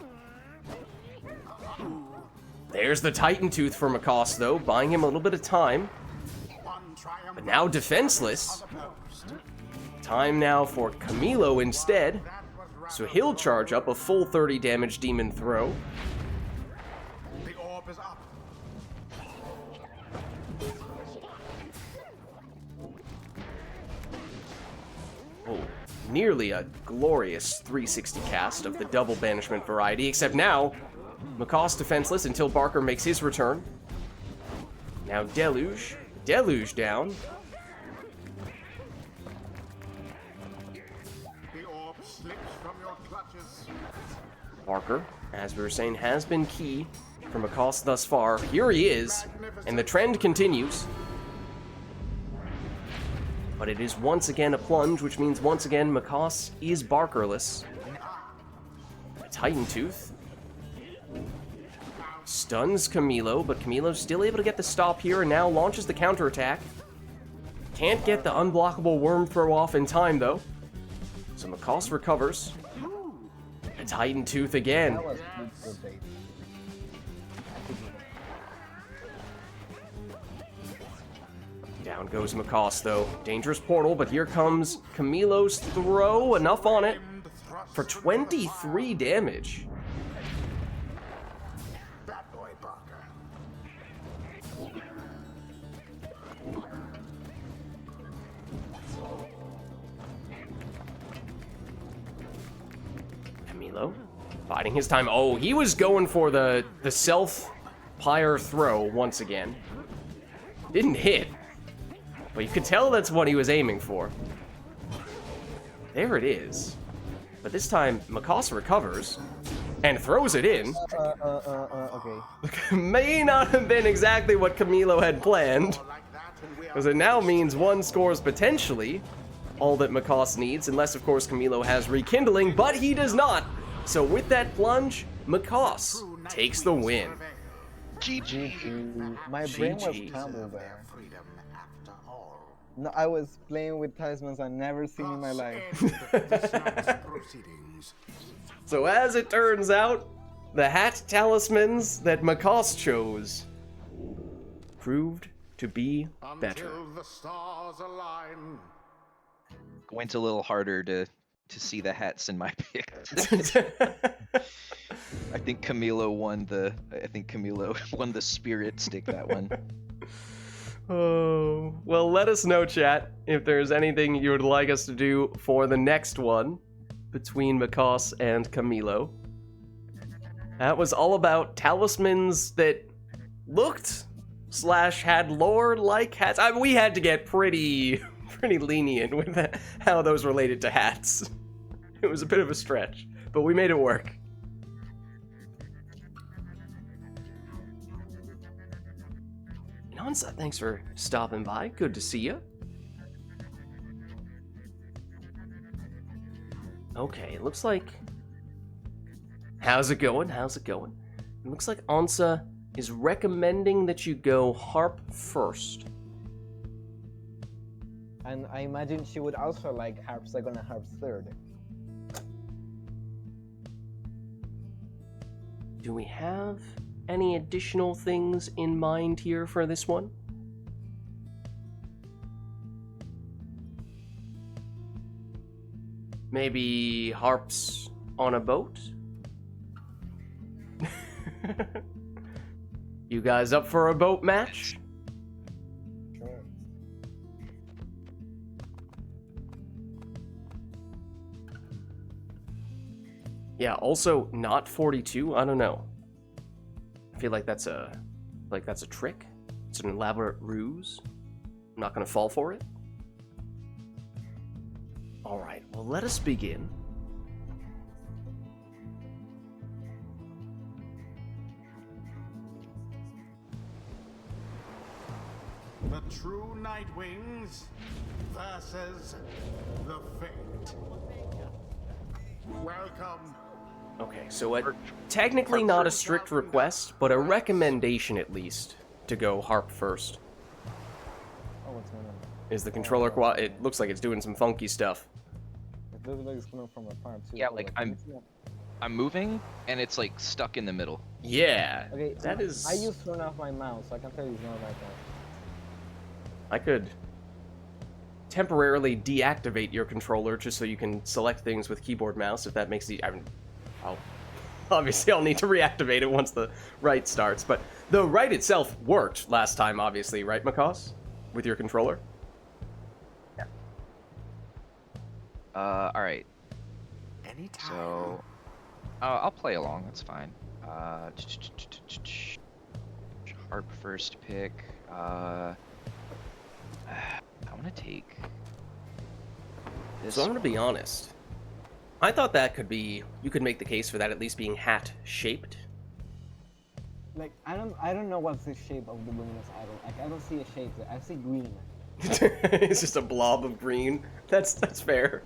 There's the Titan Tooth for Mikas, though, buying him a little bit of time. One triumph. But now defenseless. Time now for Camilo instead. So he'll charge up a full 30 damage demon throw. The orb is up. Oh, nearly a glorious 360 cast of the double banishment variety, except now, Mikas defenseless until Barker makes his return. Now Deluge. Deluge down. The orb slips from your clutches. Barker, as we were saying, has been key for Mikas thus far. Here he is, and the trend continues. But it is once again a plunge, which means once again Mikas is Barkerless. A Titan Tooth stuns Camilo, but Camilo's still able to get the stop here and now launches the counterattack. Can't get the unblockable worm throw off in time, though. So Mikas recovers. A Titan Tooth again. That was good for bait. Down goes Mikas, though. Dangerous portal, but here comes Camilo's throw. Enough on it for 23 damage. Bad boy, Parker. Camilo, biding his time. Oh, he was going for the self Pyre throw once again. Didn't hit, but you could tell that's what he was aiming for. There it is. But this time, Makoss recovers and throws it in. Okay. May not have been exactly what Camilo had planned, because it now means one scores potentially all that Makoss needs, unless of course Camilo has rekindling, but he does not. So with that plunge, Makoss takes the win. GG. My brain was GG. crumbled there. Freedom after all. No, I was playing with talismans I've never seen in my Thus life. end this night's proceedings. So as it turns out, the hat talismans that Makoss chose proved to be better. Until the stars align. Went a little harder to see the hats in my pick. I think Camilo won the spirit stick that one. Oh, well, let us know, chat, if there's anything you would like us to do for the next one between Makoss and Camilo. That was all about talismans that looked / had lore like hats. I mean, we had to get pretty lenient with that, how those related to hats. It was a bit of a stretch, but we made it work. Hansa, thanks for stopping by. Good to see you. Okay, it looks like... How's it going? How's it going? It looks like Ansa is recommending that you go harp first. And I imagine she would also like harp second and harp third. Do we have any additional things in mind here for this one? Maybe harps on a boat? You guys up for a boat match? Sure. Yeah, also not 42, I don't know. I feel like that's a trick. It's an elaborate ruse. I'm not gonna fall for it. Alright, well let us begin. The true Nightwings versus the Fate. Welcome. Okay, so technically not a strict request, but a recommendation at least to go harp first. Oh, what's going on? Is the controller it looks like it's doing some funky stuff. It looks like it's coming from a farm too. Yeah, Hold like on. I'm moving and it's like stuck in the middle. Yeah, Okay, that is... I used to turn off my mouse, so I can tell you it's not like that. I could temporarily deactivate your controller just so you can select things with keyboard mouse if that makes I'll need to reactivate it once the RITE starts, but the RITE itself worked last time, obviously, right, Makoss? With your controller? Yeah. Alright. Anytime. So, I'll play along, that's fine. Harp first pick. I want to take this. So I'm gonna be honest. I thought that could be, you could make the case for that at least being hat-shaped. Like I don't know what's the shape of the luminous idol. Like I don't see a shape. I see green. It's just a blob of green. That's fair.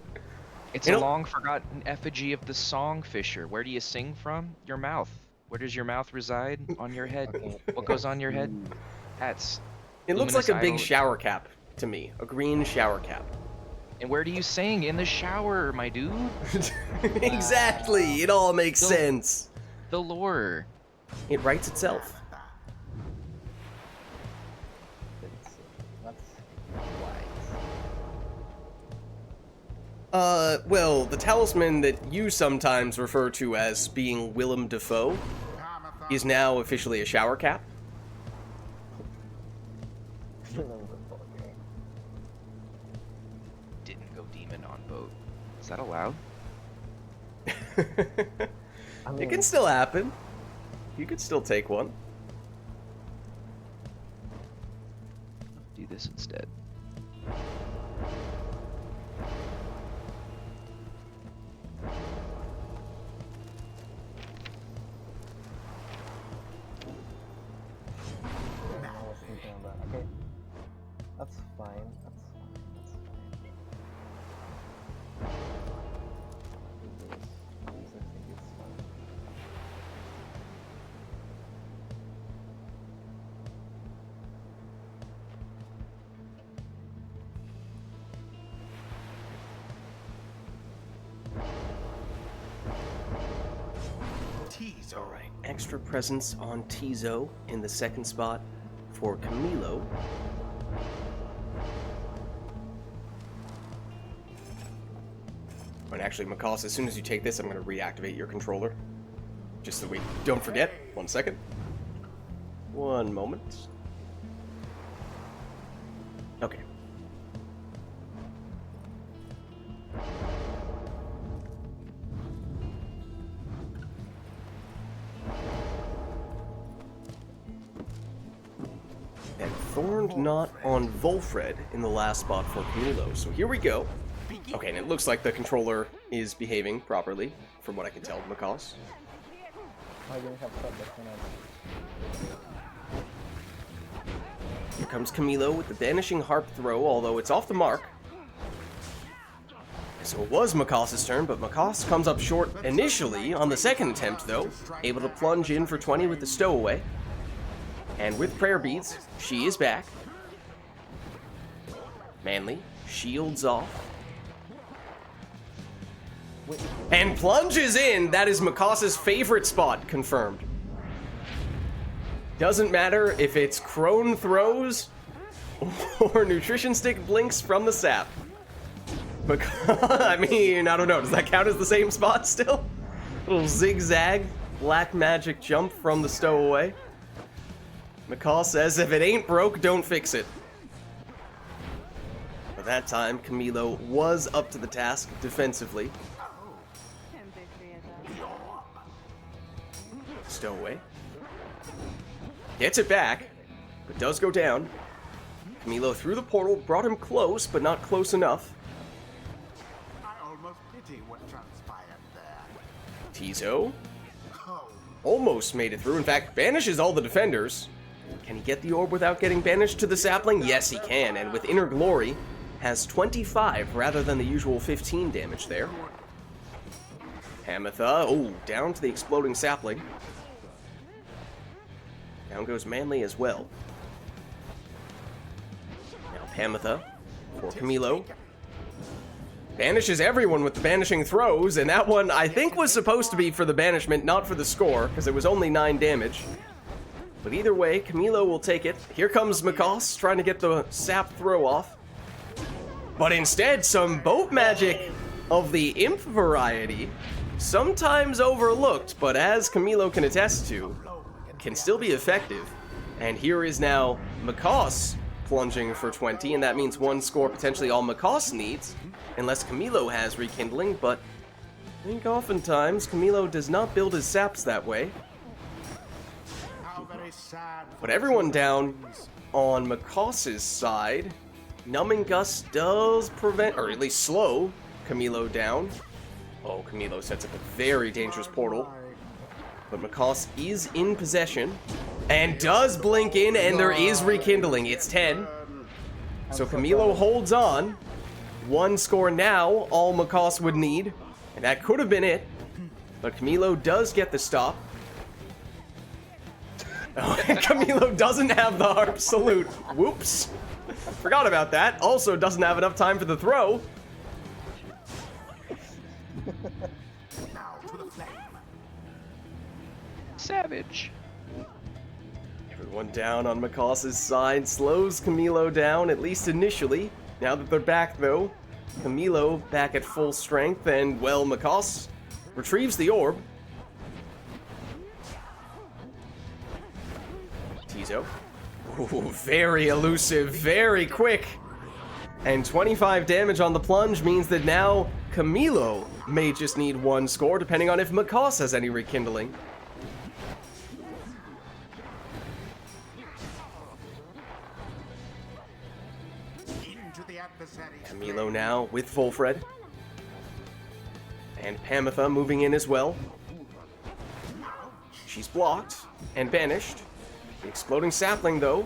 It's You a know- long forgotten effigy of the song fisher. Where do you sing from? Your mouth. Where does your mouth reside? On your head. Okay. What goes on your head? Hats. It looks like Luminous a big idol. shower cap to me. A green shower cap. And where do you sing? In the shower, my dude. Exactly! It all makes No. sense. The lore. It writes itself. That's wise. Well, the talisman that you sometimes refer to as being Willem Dafoe is now officially a shower cap. Okay. Didn't go demon on boat. Is that allowed? I mean, It can still happen. You could still take one. Do this instead. I was thinking of that. Okay. That's fine. That's fine. That's fine. Do this. I think it's fine. Tease. All right, extra presence on Tizo in the second spot for Camilo. And actually, Makas, as soon as you take this, I'm going to reactivate your controller. Just so we don't forget. 1 second. 1 moment. Okay. And Thorned Knot on Volfred in the last spot for Camilo. So here we go. Okay, and it looks like the controller is behaving properly, from what I can tell, Makas. I didn't have subject when Here comes Camilo with the Banishing Harp throw, although it's off the mark. So it was Makas's turn, but Makas comes up short initially on the second attempt, though, able to plunge in for 20 with the stowaway. And with Prayer Beads, she is back. Manly shields off. And plunges in! That is Makas's favorite spot, confirmed. Doesn't matter if it's Crone throws or Nutrition Stick blinks from the sap. I mean, I don't know, does that count as the same spot still? Little zigzag, black magic jump from the stowaway. McCall says, if it ain't broke, don't fix it. But that time, Camilo was up to the task defensively. Stowaway. Gets it back, but does go down. Camilo through the portal, brought him close, but not close enough. I almost pity what transpired there. Tizo Oh, almost made it through. In fact, banishes all the defenders. Can he get the orb without getting banished to the sapling? Yes, he can, and with Inner Glory, has 25 rather than the usual 15 damage there. Hamatha, oh, down to the exploding sapling. Down goes Manly as well. Now Hamatha for Camilo. Banishes everyone with the banishing throws, and that one I think was supposed to be for the banishment, not for the score, because it was only 9 damage. But either way, Camilo will take it. Here comes Makos trying to get the sap throw off. But instead, some boat magic of the imp variety, sometimes overlooked, but as Camilo can attest to, can still be effective. And here is now Makos plunging for 20, and that means one score potentially all Makos needs, unless Camilo has rekindling, but I think oftentimes Camilo does not build his saps that way. how very sad. But everyone down on Makos's side. Numbing Gust does prevent, or at least slow, Camilo down. Oh, Camilo sets up a very dangerous portal. But Makos is in possession, and does blink in, and there is rekindling. It's 10. So Camilo holds on. One score now, all Makos would need, and that could have been it. But Camilo does get the stop. Oh, and Camilo doesn't have the harp salute. Whoops. Forgot about that. Also doesn't have enough time for the throw. Now to the flame. Savage. Everyone down on Makos's side slows Camilo down, at least initially. Now that they're back, though, Camilo back at full strength, and, well, Makos retrieves the orb. Tizo. Ooh, very elusive, very quick. And 25 damage on the plunge means that now Camilo may just need one score, depending on if Makos has any rekindling. Into the adversary's Camilo now with Volfred. And Pamitha moving in as well. She's blocked and banished. The exploding sapling, though,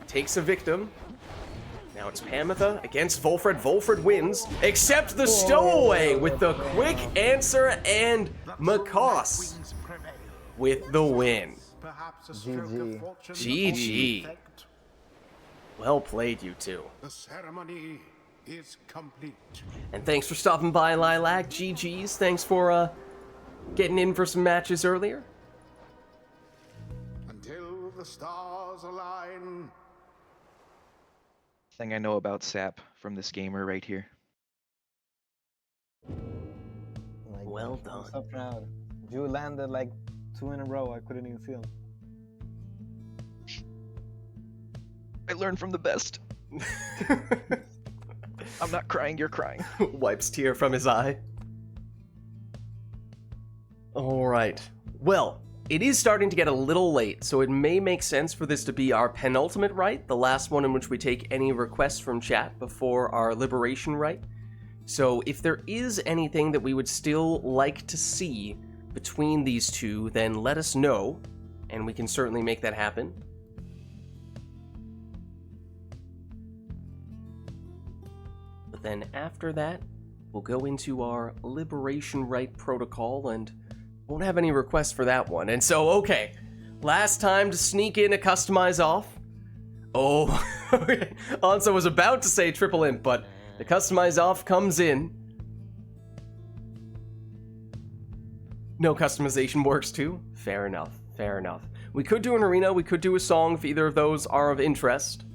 takes a victim. Now it's Pamitha against Volfred. Volfred wins, except the stowaway with the quick answer, and Makos wings prevail. with the win. Perhaps a stroke GG. of fortune. GG. Effect. Well played, you two. The ceremony is complete. And thanks for stopping by, Lilac. GG's. Thanks for getting in for some matches earlier. Until the stars align. Thing I know about Sap from this gamer right here. Like, Well I'm done. so proud. Drew landed like 2 in a row. I couldn't even see him. I learned from the best. I'm not crying, you're crying. Wipes tear from his eye. Alright. Well, it is starting to get a little late, so it may make sense for this to be our penultimate rite, the last one in which we take any requests from chat before our liberation rite. So if there is anything that we would still like to see between these two, then let us know, and we can certainly make that happen. But then after that, we'll go into our liberation rite protocol and won't have any requests for that one. And so, okay, last time to sneak in a customize off. Oh, Ansa was about to say triple imp, but the customize off comes in. No customization works too? Fair enough, fair enough. We could do an arena, we could do a song if either of those are of interest.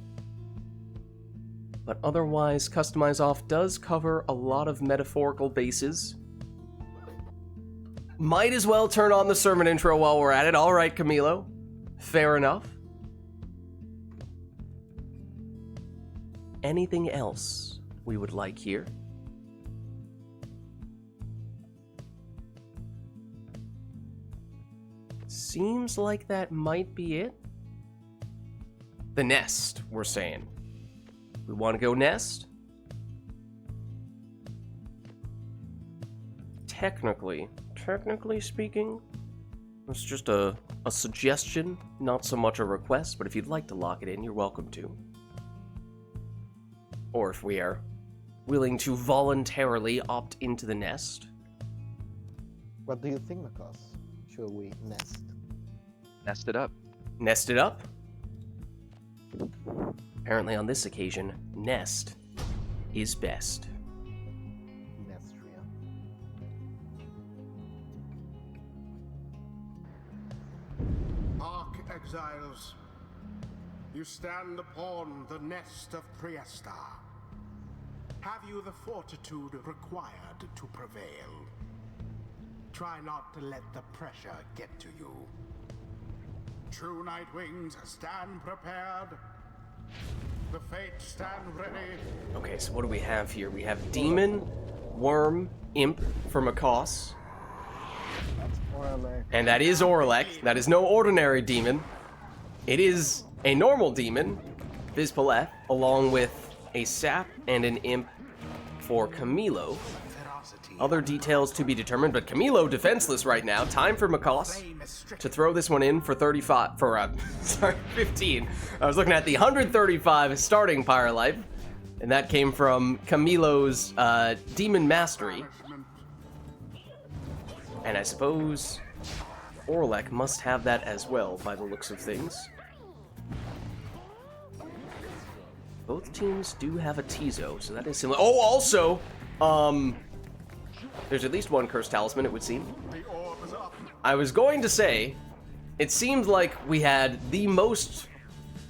But otherwise, customize off does cover a lot of metaphorical bases. Might as well turn on the sermon intro while we're at it. All right, Camilo. Fair enough. Anything else we would like here? Seems like that might be it. The nest, we're saying. We want to go nest? Technically speaking, it's just a suggestion, not so much a request, but if you'd like to lock it in, you're welcome to. Or if we are willing to voluntarily opt into the nest. What do you think, Makos? Should we nest? Nest it up. Nest it up? Apparently on this occasion, nest is best. Nestria. Arch-exiles, you stand upon the nest of Priesta. Have you the fortitude required to prevail? Try not to let the pressure get to you. True Nightwings, stand prepared. The Fates stand ready. Okay, so what do we have here? We have Demon, Worm, Imp for Makos. Oralek. And that is Oralek. That is no ordinary demon. It is a normal demon, Vizpaleth, along with a sap and an imp for Camilo. Ferocity. Other details to be determined, but Camilo defenseless right now. Time for Makos to throw this one in for 35, for, 15. I was looking at the 135 starting Pyre life, and that came from Camilo's Demon Mastery. And I suppose Oralek must have that as well, by the looks of things. Both teams do have a Tizo, so that is similar. Oh, also, there's at least one Cursed Talisman, it would seem. The orb is up. I was going to say, it seemed like we had the most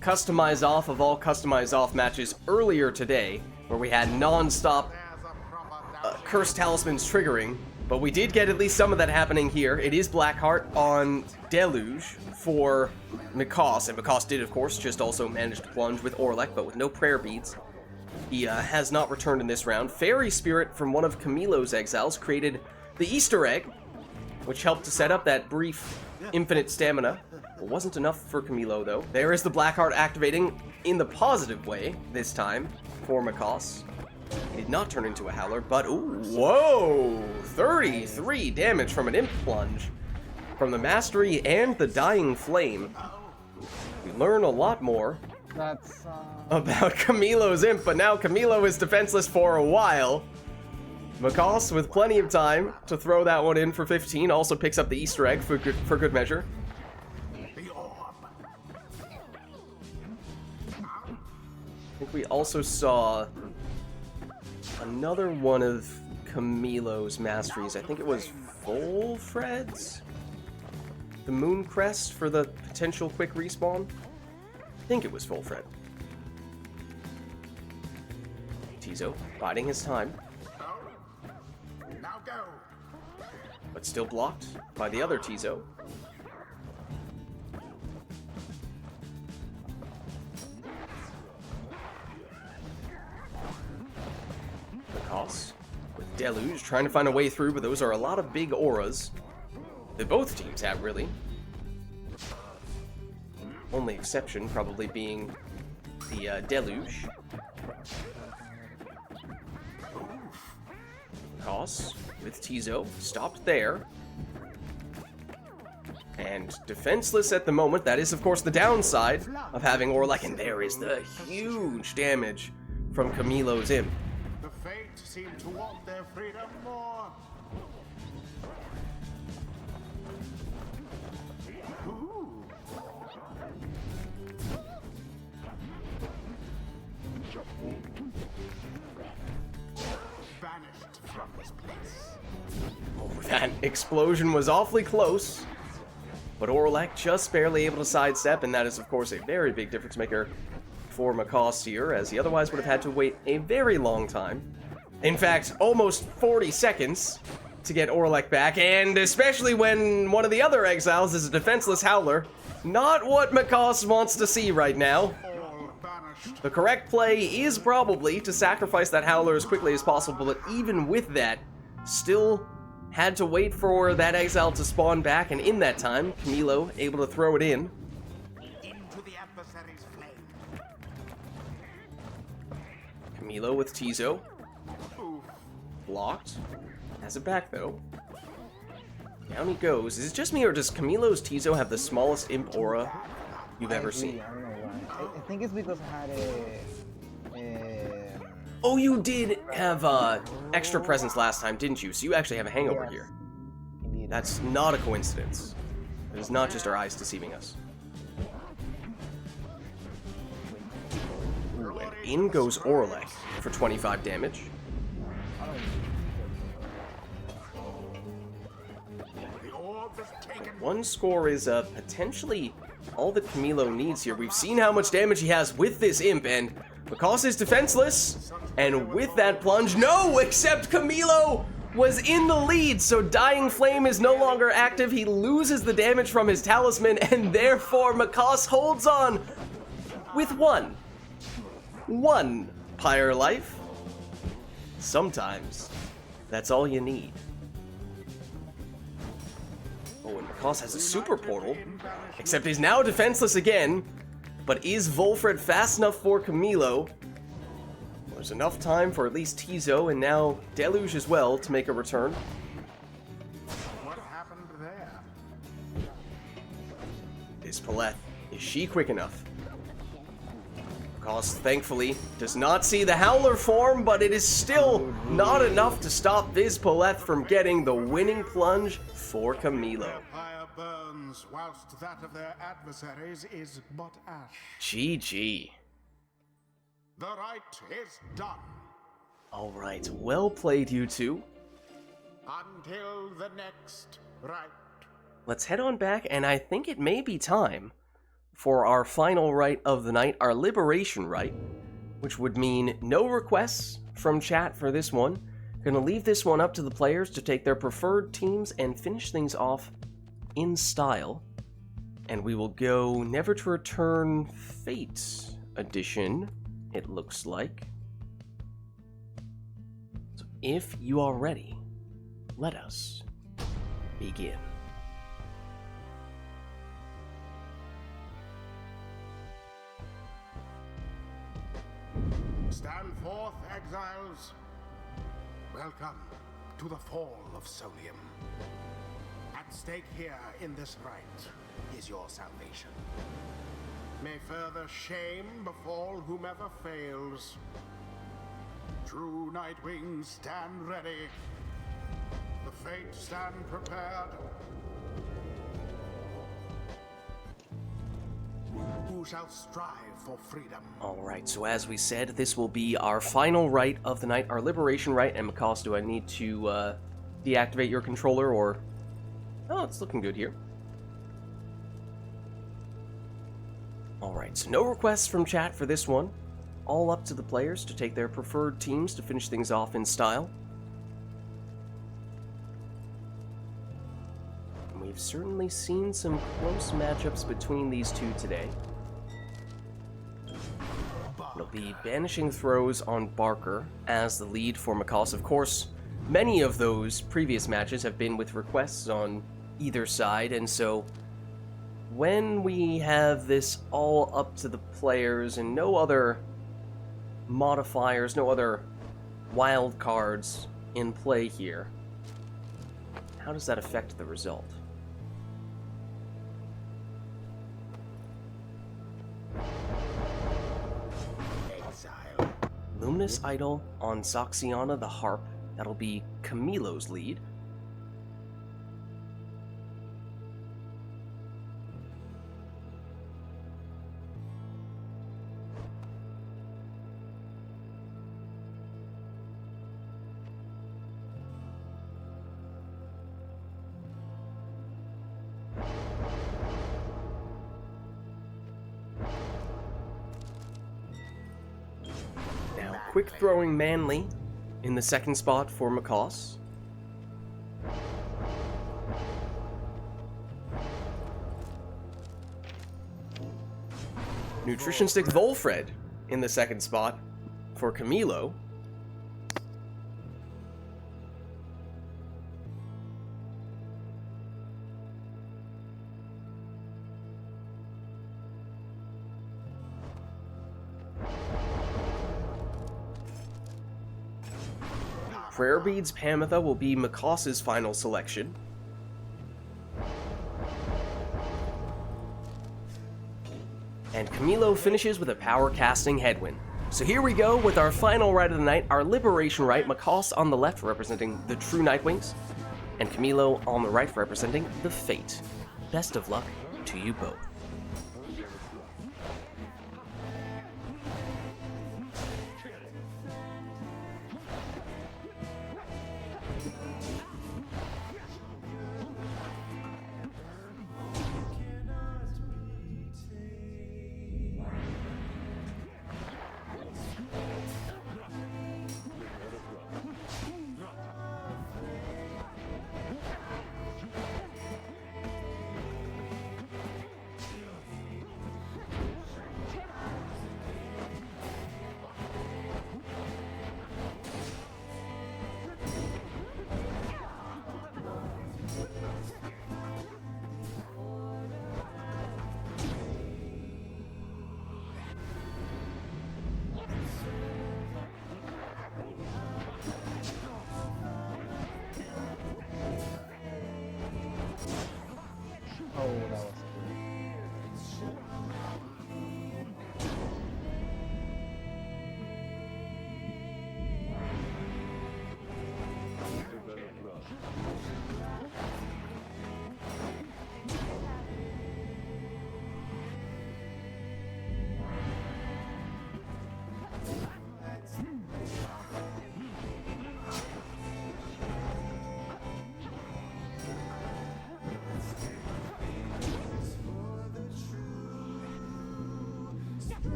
customize off of all customize off matches earlier today, where we had non-stop There's a proper Cursed Talismans triggering, but we did get at least some of that happening here. It is Blackheart on Deluge for Makos, and Makos did, of course, just also manage to plunge with Oralek, but with no prayer beads. He has not returned in this round. Fairy Spirit from one of Camilo's exiles created the Easter egg, which helped to set up that brief infinite stamina. It wasn't enough for Camilo, though. There is the Blackheart activating in the positive way this time for Makos. He did not turn into a Howler, but ooh, whoa! 33 damage from an Imp Plunge. From the Mastery and the Dying Flame. We learn a lot more That's about Camilo's Imp, but now Camilo is defenseless for a while. Makos, with plenty of time to throw that one in for 15, also picks up the Easter egg for good measure. The orb. I think we also saw another one of Camilo's masteries. I think it was Volfred's? The Moon Crest for the potential quick respawn? I think it was Volfred. Tizo biding his time, Now go. but still blocked by the other Tizo. Makos with Deluge trying to find a way through, but those are a lot of big auras that both teams have, really. Only exception probably being the Deluge. Makos with Tizo stopped there. And defenseless at the moment. That is, of course, the downside of having Orlek. And there is the huge damage from Camilo's Imp. The Fate seem to want their freedom more. Ooh. Banished from this place. Oh, that explosion was awfully close. But Orlek just barely able to sidestep, and that is, of course, a very big difference maker for Makos here, as he otherwise would have had to wait a very long time. In fact, almost 40 seconds to get Orlek back, and especially when one of the other exiles is a defenseless Howler. Not what Makos wants to see right now. All banished. The correct play is probably to sacrifice that Howler as quickly as possible, but even with that, still had to wait for that exile to spawn back, and in that time, Camilo able to throw it in. Into the adversary's flame. Camilo with Tizo. Oof. Blocked. Has it back, though. Down he goes. Is it just me, or does Camilo's Tizo have the smallest imp aura you've ever seen? I don't know why. I think it's because I had a Oh, you did have extra presence last time, didn't you? So you actually have a hangover Yes. here. indeed. That's not a coincidence. It is not just our eyes deceiving us. Ooh, and in goes Orlek for 25 damage. The orb is taken. One score is potentially all that Camilo needs here. We've seen how much damage he has with this imp, and Makos is defenseless. And with that plunge, no, except Camilo was in the lead, so Dying Flame is no longer active. He loses the damage from his talisman, and therefore Makos holds on with one Pyre life. Sometimes that's all you need. Oh, and Makos has a super portal, except he's now defenseless again. But is Volfred fast enough for Camilo? There's enough time for at least Tizo and now Deluge as well to make a return. What happened there? Is Paleth? Is she quick enough? Makos, thankfully, does not see the Howler form, but it is still not enough to stop Viz Paleth from getting the winning plunge for Camilo. Fire burns, whilst that of their adversaries is but ash. GG. The rite is done. All right, well played, you two. Until the next rite. Let's head on back, and I think it may be time for our final rite of the night, our Liberation Rite, which would mean no requests from chat for this one. Gonna leave this one up to the players to take their preferred teams and finish things off in style. And we will go Never to Return Fate Edition, it looks like. If you are ready, let us begin. Stand forth, exiles. Welcome to the fall of Solium. At stake here in this rite is your salvation. May further shame befall whomever fails. True Nightwings, stand ready. The Fates stand prepared. Who shall strive for freedom? Alright, so as we said, this will be our final rite of the night, our liberation rite. And Macaws, do I need to deactivate your controller or... Oh, it's looking good here. Alright, so no requests from chat for this one. All up to the players to take their preferred teams to finish things off in style. And we've certainly seen some close matchups between these two today. It'll be banishing throws on Barker as the lead for Macaws. Of course, many of those previous matches have been with requests on either side, and so when we have this all up to the players and no other modifiers, no other wild cards in play here, how does that affect the result? Exile. Luminous Idol on Saxiana the Harp. That'll be Camilo's lead. Quick throwing Manly in the second spot for Macaws. Nutrition Stick Volfred in the second spot for Camilo. Prayer Beads Pamitha will be Macaws' final selection. And Camilo finishes with a power casting Headwind. So here we go with our final rite of the night, our Liberation Rite. Macaws on the left representing the True Nightwings, and Camilo on the right representing the Fate. Best of luck to you both. Oh, that was cool.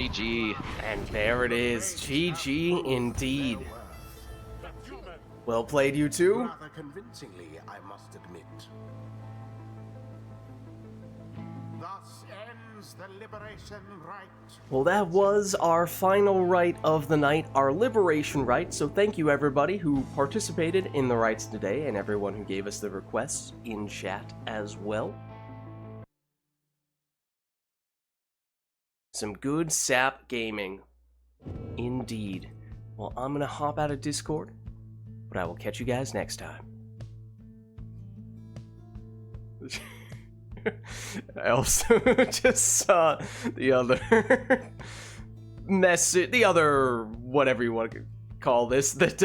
GG. And there it is. GG indeed. Well played, you two. Rather convincingly, I must admit. Thus ends the liberation rite. Well, that was our final rite of the night, our liberation rite. So thank you everybody who participated in the rites today and everyone who gave us the requests in chat as well. Some good sap gaming. Indeed. Well, I'm gonna hop out of Discord, but I will catch you guys next time. I also just saw the other message, the other whatever you want to call this, that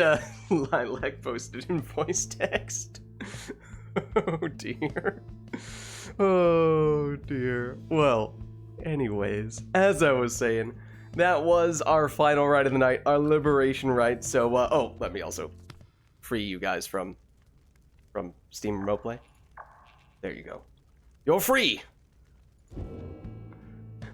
Lilac posted in voice text. Oh dear. Oh dear. Well, anyways, as I was saying, that was our final rite of the night, our liberation rite. So, oh, let me also free you guys from Steam Remote Play. There you go. You're free!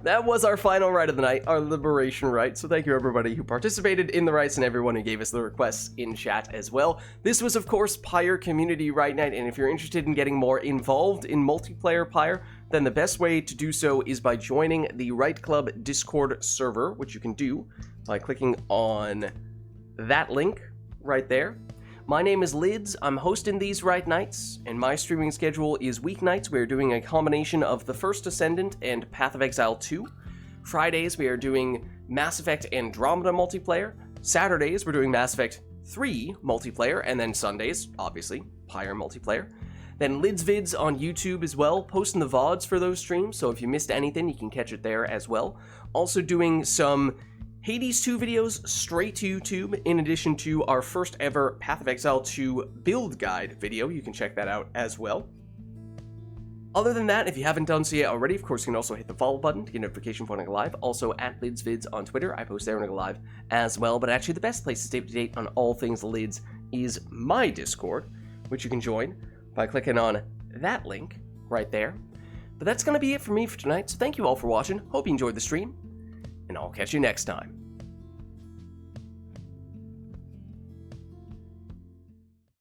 That was our final rite of the night, our liberation rite. So thank you everybody who participated in the rites and everyone who gave us the requests in chat as well. This was of course Pyre Community Rite Night, and if you're interested in getting more involved in multiplayer Pyre, then the best way to do so is by joining the Rite Club Discord server, which you can do by clicking on that link right there. My name is Lids, I'm hosting these Rite Nights, and my streaming schedule is weeknights. We are doing a combination of The First Ascendant and Path of Exile 2. Fridays we are doing Mass Effect Andromeda multiplayer. Saturdays we're doing Mass Effect 3 multiplayer, and then Sundays, obviously, Pyre multiplayer. Then Lids Vids on YouTube as well, posting the VODs for those streams, so if you missed anything, you can catch it there as well. Also doing some Hades 2 videos straight to YouTube, in addition to our first ever Path of Exile 2 build guide video. You can check that out as well. Other than that, if you haven't done so yet already, of course you can also hit the follow button to get notification when I go live. Also at LidsVids on Twitter, I post there when I go live as well. But actually the best place to stay up to date on all things Lids is my Discord, which you can join by clicking on that link right there. But that's going to be it for me for tonight, so thank you all for watching. Hope you enjoyed the stream, and I'll catch you next time.